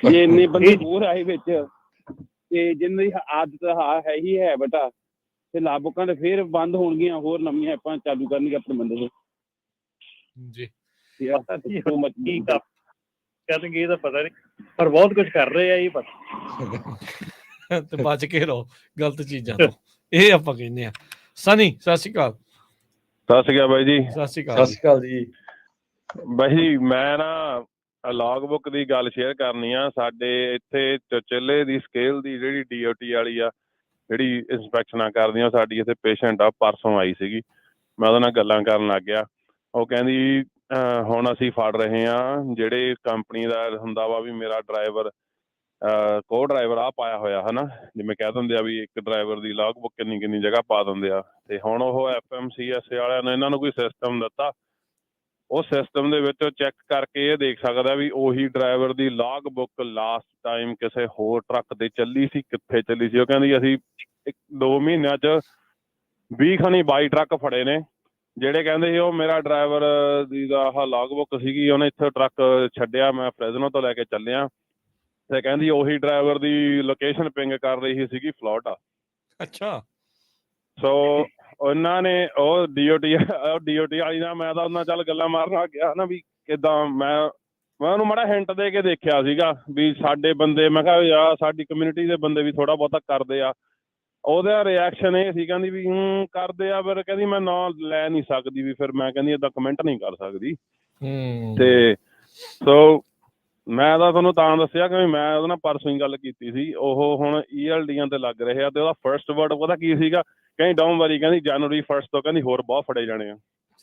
ਜੇ ਇੰਨੇ ਬੰਦੇ ਹੋਰ ਆਏ ਵਿੱਚ ਤੇ ਜਿੰਨੀ ਆਦਤ ਹੈ ਹੀ ਹੈਬਿਟ ਆ ਤੇ ਲਾਭ ਬੁੱਕਾਂ ਤੇ ਫਿਰ ਬੰਦ ਹੋਣਗੀਆਂ, ਹੋਰ ਨਵੀਆਂ ਐਪਾਂ ਚਾਲੂ ਕਰਨਗੇ ਆਪਣੇ ਬੰਦੇ ਦੇ ਜੀ। ਕਰਨਗੇ ਇਹਦਾ ਪਤਾ ਨਹੀਂ, ਪਰ ਬਹੁਤ ਕੁਝ ਕਰ ਰਹੇ ਆ ਇਹ ਪਤਾ। ਤੇ ਬਚ ਕੇ ਰਹੋ ਗਲਤ ਚੀਜ਼ਾਂ ਤੋਂ, ਇਹ ਆਪਾਂ ਕਹਿੰਦੇ ਆ। ਸਨੀ ਸਤਿ ਸ਼੍ਰੀ ਅਕਾਲ। ਸਤਿ ਸ਼੍ਰੀ ਅਕਾਲ ਬਾਈ ਜੀ। ਸਤਿ ਸ਼੍ਰੀ ਸਤਿ ਸ਼੍ਰੀ ਅਕਾਲ ਜੀ। ਬਾਈ ਜੀ ਮੈਂ ਨਾ ਲੌਗ ਬੁੱਕ ਦੀ ਗੱਲ ਸ਼ੇਅਰ ਕਰਨੀ ਆ। ਸਾਡੇ ਇੱਥੇ ਚੁੱਲੇ ਦੀ ਸਕੇਲ ਦੀ ਜਿਹੜੀ DOT ਵਾਲੀ ਆ, ਜਿਹੜੀ ਇੰਸਪੈਕਸ਼ਨਾਂ ਕਰਦੀਆਂ, ਸਾਡੀ ਇੱਥੇ ਪੇਸ਼ੈਂਟ ਆ, ਪਰਸੋਂ ਆਈ ਸੀਗੀ, ਮੈਂ ਉਹਦੇ ਨਾਲ ਗੱਲਾਂ ਕਰਨ ਲੱਗ ਗਿਆ। ਉਹ ਕਹਿੰਦੀ ਹੁਣ ਅਸੀਂ ਫੜ ਰਹੇ ਹਾਂ ਜਿਹੜੇ ਕੰਪਨੀ ਦਾ ਹੁੰਦਾ ਵਾ ਵੀ ਮੇਰਾ ਡਰਾਈਵਰ ਕੋ ਡਰਾਈਵਰ ਆ ਪਾਇਆ ਹੋਇਆ ਹੈ ਨਾ, ਜਿਵੇਂ ਕਹਿ ਦਿੰਦੇ ਆ ਵੀ ਇੱਕ ਡਰਾਈਵਰ ਦੀ ਲੌਗ ਬੁੱਕ ਕਿੰਨੀ ਕਿੰਨੀ ਜਗ੍ਹਾ ਪਾ ਦਿੰਦੇ ਆ। ਤੇ ਹੁਣ ਉਹ FMCSA ਵਾਲਿਆਂ ਨੇ ਇਹਨਾਂ ਨੂੰ ਕੋਈ ਸਿਸਟਮ ਦਿੱਤਾ, ਉਹ ਸਿਸਟਮ ਦੇ ਵਿੱਚ ਚੈੱਕ ਕਰਕੇ ਇਹ ਦੇਖ ਸਕਦਾ ਵੀ ਉਹੀ ਡਰਾਈਵਰ ਦੀ ਲੌਗ ਬੁੱਕ ਲਾਸਟ ਟਾਈਮ ਕਿਸੇ ਹੋਰ ਟਰੱਕ ਤੇ ਚੱਲੀ ਸੀ, ਕਿੱਥੇ ਚੱਲੀ ਸੀ। ਉਹ ਕਹਿੰਦੀ ਅਸੀਂ 2 ਮਹੀਨਿਆਂ 'ਚ 22 ਟਰੱਕ ਫੜੇ ਨੇ, ਜਿਹੜੇ ਕਹਿੰਦੇ ਸੀ ਉਹ ਮੇਰਾ ਡਰਾਈਵਰ ਦੀ ਆਹ ਲੌਗ ਬੁੱਕ ਸੀਗੀ, ਉਹਨੇ ਇੱਥੇ ਟਰੱਕ ਛੱਡਿਆ, ਮੈਂ ਫਰੈਜ਼ਨੋ ਤੋਂ ਲੈ ਕੇ ਚੱਲਿਆ, ਤੇ ਕਹਿੰਦੀ ਉਹੀ ਡਰਾਈਵਰ ਦੀ ਲੋਕੇਸ਼ਨ ਪਿੰਗ ਕਰ ਰਹੀ ਸੀਗੀ ਫਲੋਰੀਡਾ। ਅੱਛਾ। ਸੋ ਉਹਨਾਂ ਨੇ ਉਹ DOT ਵਾਲੀ ਨਾਲ ਮੈਂ ਤਾਂ ਉਹਨਾਂ ਚੱਲ ਗੱਲਾਂ ਮਾਰਨ ਆ ਗਿਆ ਨਾ ਵੀ ਕਿੱਦਾਂ, ਮੈਂ ਉਹਨੂੰ ਮਾੜਾ ਹਿੰਟ ਦੇ ਕੇ ਦੇਖਿਆ ਸੀਗਾ ਵੀ ਸਾਡੇ ਬੰਦੇ, ਮੈਂ ਕਿਹਾ ਯਾਰ ਸਾਡੀ ਕਮਿਊਨਿਟੀ ਦੇ ਬੰਦੇ ਵੀ ਥੋੜ੍ਹਾ ਬਹੁਤਾ ਕਰਦੇ ਆ। ਉਹਦਾ ਰਿਐਕਸ਼ਨ ਇਹ ਸੀ, ਕਹਿੰਦੀ ਵੀ ਕਰਦੇ ਆ, ਫਿਰ ਕਹਿੰਦੀ ਮੈਂ ਨਾਂ ਲੈ ਨਹੀਂ ਸਕਦੀ, ਵੀ ਫਿਰ ਮੈਂ ਕਹਿੰਦੀ ਏਦਾਂ ਕਮੈਂਟ ਨਹੀਂ ਕਰ ਸਕਦੀ। ਤੇ ਸੋ ਮੈਂ ਤਾਂ ਤੁਹਾਨੂੰ ਤਾਂ ਦੱਸਿਆ ਕਿ ਮੈਂ ਉਹਦੇ ਨਾਲ ਪਰਸੋਂ ਹੀ ਗੱਲ ਕੀਤੀ ਸੀ। ਉਹ ਹੁਣ ELDਆਂ ਤੇ ਲੱਗ ਰਹੇ ਆ, ਤੇ ਉਹਦਾ ਫਰਸਟ ਵਰਡ ਪਤਾ ਕੀ ਸੀਗਾ, ਕਹਿੰਦੀ ਡੋਂਟ ਵਰੀ, ਕਹਿੰਦੀ January 1 ਤੋਂ ਕਹਿੰਦੀ ਹੋਰ ਬਹੁਤ ਫੜੇ ਜਾਣੇ ਆ।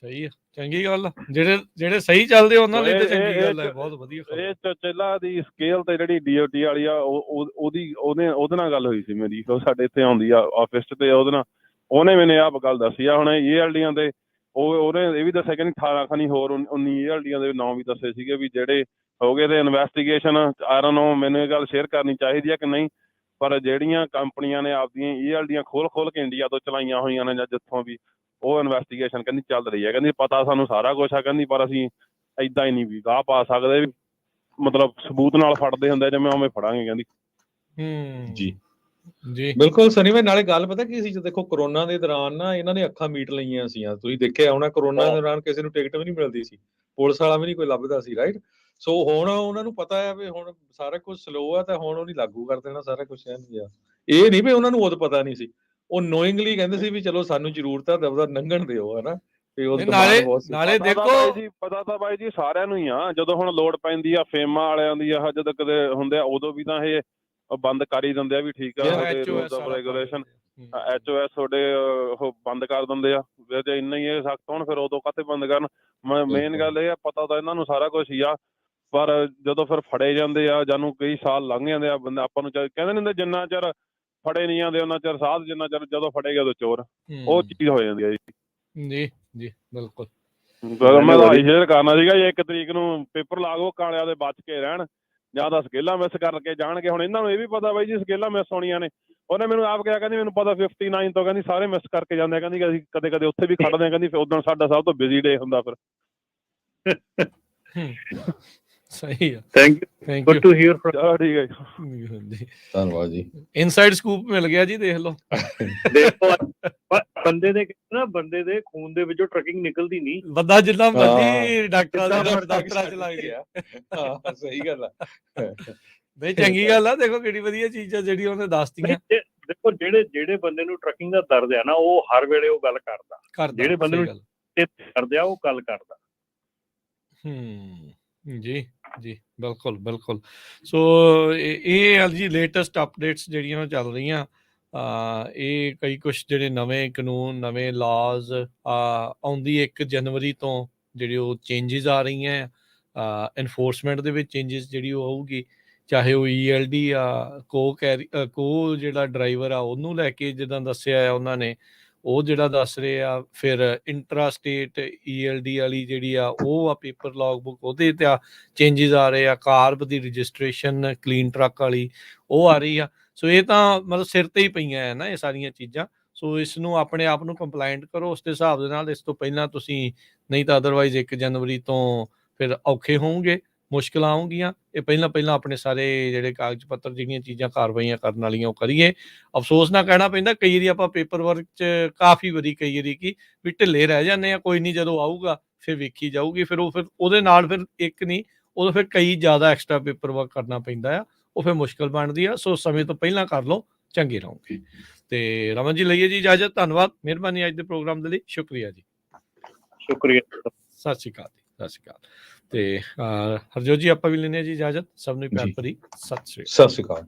ਸਹੀ ਆ, ਚੰਗੀ ਗੱਲ ਆ। ਜਿਹੜੇ ਸਹੀ ਚੱਲਦੇ ਉਹਨਾਂ ਲਈ ਤੇ ਚੰਗੀ ਗੱਲ ਹੈ, ਬਹੁਤ ਵਧੀਆ। ਇਹ ਚੁੱਲਾ ਦੀ ਸਕੇਲ ਤੇ ਜਿਹੜੀ DOT ਵਾਲੀ ਆ, ਉਹਦੇ ਨਾਲ ਗੱਲ ਹੋਈ ਸੀ ਮੇਰੀ, ਉਹ ਸਾਡੇ ਇੱਥੇ ਆਉਂਦੀ ਆ ਆਫਿਸ 'ਚ, ਤੇ ਉਹਨੇ ਮੈਨੂੰ ਆਹ ਗੱਲ ਦੱਸੀ ਆ। ਹੁਣ ELDਆਂ ਦੇ ਉਹਨੇ ਇਹ ਵੀ ਦੱਸਿਆ ਕਹਿੰਦੀ 18 ਖਾਨੀ ਹੋਰ 19 ELDਆਂ ਦੇ ਨਾਂ ਵੀ ਦੱਸੇ ਸੀਗੇ ਵੀ ਜਿਹੜੇ ਹੋ ਗਏ। ਤੇ ਇਨਵੈਸਟੀਗੇਸ਼ਨ ਆਈ ਡੋਨਟ ਨੋ, ਮੈਨੂੰ ਇਹ ਗੱਲ ਸ਼ੇਅਰ ਕਰਨੀ ਚਾਹੀਦੀ ਆ ਕਿ ਨਹੀਂ, ਪਰ ਜਿਹੜੀਆਂ ਕੰਪਨੀਆਂ ਨੇ ਆਪਦੀਆਂ ELDਆਂ ਖੋਲ ਕੇ ਇੰਡੀਆ ਤੋਂ ਚਲਾਈਆਂ ਹੋਈਆਂ ਨੇ ਜਾਂ ਜਿੱਥੋਂ ਵੀ, ਉਹ ਇਨਵੈਸਟੀਗੇਸ਼ਨ ਕਹਿੰਦੀ ਚੱਲ ਰਹੀ ਹੈ। ਕਹਿੰਦੀ ਪਤਾ ਸਾਨੂੰ ਸਾਰਾ ਕੁਛ ਆ, ਕਹਿੰਦੀ ਪਰ ਅਸੀਂ ਏਦਾਂ ਹੀ ਨਹੀਂ ਵੀ ਗਾਹ ਪਾ ਸਕਦੇ, ਵੀ ਮਤਲਬ ਸਬੂਤ ਨਾਲ ਫੜਦੇ ਹੁੰਦੇ ਜਿਵੇਂ ਉਵੇਂ ਫੜਾਂਗੇ ਕਹਿੰਦੀ। ਜੀ ਜੀ ਬਿਲਕੁਲ ਸਨੀ ਭਾਈ। ਨਾਲੇ ਗੱਲ ਪਤਾ ਕੀ ਸੀ, ਦੇਖੋ ਕਰੋਨਾ ਦੇ ਦੌਰਾਨ ਨਾ ਇਹਨਾਂ ਨੇ ਅੱਖਾਂ ਮੀਟ ਲਈਆਂ ਸੀ, ਤੁਸੀਂ ਦੇਖਿਆ ਹੋਣਾ ਕਰੋਨਾ ਦੇ ਦੌਰਾਨ ਕਿਸੇ ਨੂੰ ਟਿਕਟ ਵੀ ਨਹੀਂ ਮਿਲਦੀ ਸੀ, ਪੁਲਿਸ ਵਾਲਾ ਵੀ ਨਹੀਂ ਕੋਈ ਲੱਭਦਾ ਸੀ, ਰਾਈਟ। ਸੋ ਹੁਣ ਉਹਨਾਂ ਨੂੰ ਪਤਾ ਹੈ ਵੀ ਹੁਣ ਸਾਰਾ ਕੁਝ ਸਲੋ ਆ, ਤਾਂ ਹੁਣ ਉਹ ਨਹੀਂ ਲਾਗੂ ਕਰ ਦੇਣਾ ਸਾਰਾ ਕੁਝ। ਇਹ ਨਹੀਂ ਵੀ ਉਹਨਾਂ ਨੂੰ ਉਦੋਂ ਪਤਾ ਨਹੀਂ ਸੀ, ਉਹ ਨੋਇੰਗਲੀ ਕਹਿੰਦੇ ਸੀ ਵੀ ਚਲੋ ਸਾਨੂੰ ਜ਼ਰੂਰਤ ਆ, ਦਬਦਾ ਲੰਘਣ ਦਿਓ, ਹਨਾ। ਨਾਲੇ ਦੇਖੋ ਪਤਾ ਤਾਂ ਬਾਈ ਜੀ ਸਾਰਿਆਂ ਨੂੰ ਹੀ ਆ, ਜਦੋਂ ਹੁਣ ਲੋੜ ਪੈਂਦੀ ਆ ਫੇਮਾ ਵਾਲਿਆਂ ਦੀ, ਆਹ ਜਦੋਂ ਕਦੇ ਹੁੰਦੇ ਆ ਉਦੋਂ ਵੀ ਤਾਂ ਇਹ ਬੰਦ ਕਰ ਹੀ ਦਿੰਦੇ ਆ ਵੀ ਠੀਕ ਆ ਰੈਗੂਲੇਸ਼ਨ, HOS ਤੁਹਾਡੇ ਉਹ ਬੰਦ ਕਰ ਦਿੰਦੇ ਆ। ਜੇ ਇੰਨਾ ਹੀ ਇਹ ਸਖਤ ਹੋਣ ਫਿਰ ਉਦੋਂ ਕਾਹਤੇ ਬੰਦ ਕਰਨ। ਮੇਨ ਗੱਲ ਇਹ ਆ, ਪਤਾ ਤਾਂ ਇਹਨਾਂ ਨੂੰ ਸਾਰਾ ਕੁਛ ਹੀ ਆ, ਪਰ ਜਦੋਂ ਫਿਰ ਫੜੇ ਜਾਂਦੇ ਆ, ਜਾਨੂੰ ਕਈ ਸਾਲ ਲੰਘ ਜਾਂਦੇ ਆ, ਬੰਦੇ ਆਪਾਂ ਨੂੰ ਕਹਿੰਦੇ ਨਹੀਂ ਹੁੰਦੇ ਜਿੰਨਾ ਚਿਰ ਫੜੇ ਨਹੀਂ ਜਾਂਦੇ ਉਹਨਾਂ ਚਿਰ ਸਾਧ, ਜਿੰਨਾ ਚਿਰ ਜਦੋਂ ਫੜੇ ਗਏ ਉਦੋਂ ਚੋਰ, ਉਹ ਚੀਜ਼ ਹੋ ਜਾਂਦੀ ਆ ਜੀ। ਜੀ ਬਿਲਕੁਲ। ਮੈਂ ਤਾਂ ਸ਼ੇਅਰ ਕਰਨਾ ਸੀਗਾ ਜੀ, 1 ਤਰੀਕ ਨੂੰ ਪੇਪਰ ਲਾਗੋ ਕਾਲਿਆਂ ਦੇ ਬਚ ਕੇ ਰਹਿਣ, ਜਾਂ ਤਾਂ ਸਕੇਲਾਂ ਮਿਸ ਕਰਕੇ ਜਾਣਗੇ। ਹੁਣ ਇਹਨਾਂ ਨੂੰ ਇਹ ਵੀ ਪਤਾ ਬਾਈ ਜੀ ਸਕੇਲਾਂ ਮਿਸ ਹੋਣੀਆਂ ਨੇ। ਉਹਨੇ ਮੈਨੂੰ ਆਪ ਕਿਹਾ, ਕਹਿੰਦੀ ਮੈਨੂੰ ਪਤਾ 59 ਤੋਂ ਕਹਿੰਦੀ ਸਾਰੇ ਮਿਸ ਕਰਕੇ ਜਾਂਦੇ ਆ, ਕਹਿੰਦੀ ਅਸੀਂ ਕਦੇ ਕਦੇ ਉੱਥੇ ਵੀ ਖੜਦੇ ਆ, ਕਹਿੰਦੀ ਉਦੋਂ ਸਾਡਾ ਸਭ ਤੋਂ ਬਿਜ਼ੀ ਡੇ ਹੁੰਦਾ ਫਿਰ। ਸਹੀ ਆ। Thank you, good to hear from. ਠੀਕ ਹੈ ਜੀ, ਧੰਨਵਾਦ ਜੀ। ਇਨਸਾਈਡ ਸਕੂਪ ਮਿਲ ਗਿਆ ਜੀ, ਦੇਖ ਲਓ। ਦੇਖੋ ਬੰਦੇ ਦੇ ਖੂਨ ਦੇ ਵਿੱਚੋਂ ਟਰਕਿੰਗ ਨਿਕਲਦੀ ਨਹੀਂ, ਬੰਦਾ ਜਿੰਨਾ ਮਰਜ਼ੀ ਡਾਕਟਰਾਂ ਦੇ ਦਫ਼ਤਰਾਂ ਚ ਲੱਗ ਗਿਆ। ਹਾਂ ਸਹੀ ਗੱਲ ਆ। ਨਹੀਂ ਚੰਗੀ ਗੱਲ ਆ, ਦੇਖੋ ਕਿਹੜੀ ਵਧੀਆ ਚੀਜ਼ ਆ ਜਿਹੜੀ ਉਹਨੇ ਦੱਸਤੀਆਂ। ਦੇਖੋ ਜਿਹੜੇ ਬੰਦੇ ਨੂੰ ਟਰਕਿੰਗ ਦਾ ਦਰਦ ਆ ਨਾ, ਉਹ ਹਰ ਵੇਲੇ ਉਹ ਗੱਲ ਕਰਦਾ। ਜਿਹੜੇ ਬੰਦੇ ਨੂੰ ਕਰਦੇ ਆ ਉਹ ਗੱਲ ਕਰਦਾ। ਜੀ ਜੀ ਬਿਲਕੁਲ ਬਿਲਕੁਲ। ਸੋ ਇਹ ਜੀ ਲੇਟੈਸਟ ਅਪਡੇਟਸ ਜਿਹੜੀਆਂ ਚੱਲ ਰਹੀਆਂ, ਇਹ ਕਈ ਕੁਛ ਜਿਹੜੇ ਨਵੇਂ ਕਾਨੂੰਨ, ਨਵੇਂ ਲਾਜ਼ ਆਉਂਦੀ 1 ਜਨਵਰੀ ਤੋਂ ਜਿਹੜੀ ਉਹ ਚੇਂਜਿਸ ਆ ਰਹੀਆਂ, ਇਨਫੋਰਸਮੈਂਟ ਦੇ ਵਿੱਚ ਚੇਂਜਿਸ ਜਿਹੜੀ ਉਹ ਆਊਗੀ, ਚਾਹੇ ਉਹ ELD ਆ, ਕੋ ਜਿਹੜਾ ਡਰਾਈਵਰ ਆ ਉਹਨੂੰ ਲੈ ਕੇ ਜਿੱਦਾਂ ਦੱਸਿਆ ਆ ਉਹਨਾਂ ਨੇ, ਉਹ ਜਿਹੜਾ ਦੱਸ ਰਹੇ ਆ। ਫਿਰ ਇੰਟਰਾ ਸਟੇਟ ELD ਵਾਲੀ ਜਿਹੜੀ ਆ ਉਹ ਆ ਪੇਪਰ ਲੌਗ ਬੁੱਕ, ਉਹਦੇ ਤੇ ਚੇਂਜਿਸ ਆ ਰਹੇ ਆ। ਕਾਰਬ ਦੀ ਰਜਿਸਟ੍ਰੇਸ਼ਨ ਕਲੀਨ ਟਰੱਕ ਵਾਲੀ ਉਹ ਆ ਰਹੀ ਆ। ਸੋ ਇਹ ਤਾਂ ਮਤਲਬ ਸਿਰ ਤੇ ਹੀ ਪਈਆਂ ਆ ਨਾ ਇਹ ਸਾਰੀਆਂ ਚੀਜ਼ਾਂ। ਸੋ ਇਸ ਨੂੰ ਆਪਣੇ ਆਪ ਨੂੰ ਕੰਪਲਾਇੰਟ ਕਰੋ ਉਸ ਦੇ ਹਿਸਾਬ ਦੇ ਨਾਲ। ਇਸ ਤੋਂ ਪਹਿਲਾਂ ਤੁਸੀਂ ਨਹੀਂ ਤਾਂ ਅਦਰਵਾਈਜ਼ 1 ਜਨਵਰੀ ਤੋਂ ਫਿਰ ਔਖੇ ਹੋਵੋਗੇ, ਮੁਸ਼ਕਿਲਾਂ ਆਉਣਗੀਆਂ। ਇਹ ਪਹਿਲਾਂ ਆਪਣੇ ਸਾਰੇ ਜਿਹੜੇ ਕਾਗਜ਼ ਪੱਤਰ ਜਿਹੜੀਆਂ ਚੀਜ਼ਾਂ ਕਾਰਵਾਈਆਂ ਕਰਨ ਵਾਲੀਆਂ ਉਹ ਕਰੀਏ। ਅਫਸੋਸ ਨਾਲ ਕਹਿਣਾ ਪੈਂਦਾ ਕਈ ਵਾਰੀ ਆਪਾਂ ਪੇਪਰ ਵਰਕ 'ਚ ਕਾਫੀ ਵਾਰੀ ਕਈ ਵਾਰੀ ਕਿ ਵੀ ਢਿੱਲੇ ਰਹਿ ਜਾਂਦੇ ਆ। ਕੋਈ ਨਹੀਂ, ਜਦੋਂ ਆਊਗਾ ਫਿਰ ਵੇਖੀ ਜਾਊਗੀ। ਫਿਰ ਉਹਦੇ ਨਾਲ ਫਿਰ ਇੱਕ ਨਹੀਂ, ਉਦੋਂ ਫਿਰ ਕਈ ਜ਼ਿਆਦਾ ਐਕਸਟਰਾ ਪੇਪਰ ਵਰਕ ਕਰਨਾ ਪੈਂਦਾ ਆ, ਉਹ ਫਿਰ ਮੁਸ਼ਕਿਲ ਬਣਦੀ ਆ। ਸੋ ਸਮੇਂ ਤੋਂ ਪਹਿਲਾਂ ਕਰ ਲਓ, ਚੰਗੇ ਰਹੋਗੇ। ਤੇ ਰਮਨ ਜੀ ਲਈਏ ਜੀ ਇਜਾਜ਼ਤ। ਧੰਨਵਾਦ, ਮਿਹਰਬਾਨੀ ਅੱਜ ਦੇ ਪ੍ਰੋਗਰਾਮ ਦੇ ਲਈ। ਸ਼ੁਕਰੀਆ ਜੀ। ਸ਼ੁਕਰੀਆ। ਸਤਿ ਸ਼੍ਰੀ ਅਕਾਲ ਜੀ। ਸਤਿ ਸ਼੍ਰੀ ਅਕਾਲ। ਤੇ ਹਰਜੋਤ ਜੀ ਆਪਾਂ ਵੀ ਲੈਂਦੇ ਹਾਂ ਜੀ ਇਜਾਜ਼ਤ। ਸਭ ਨੂੰ ਪਿਆਰ ਭਰੀ ਸਤਿ ਸ਼੍ਰੀ ਅਕਾਲ। ਸਤਿ ਸ਼੍ਰੀ ਅਕਾਲ।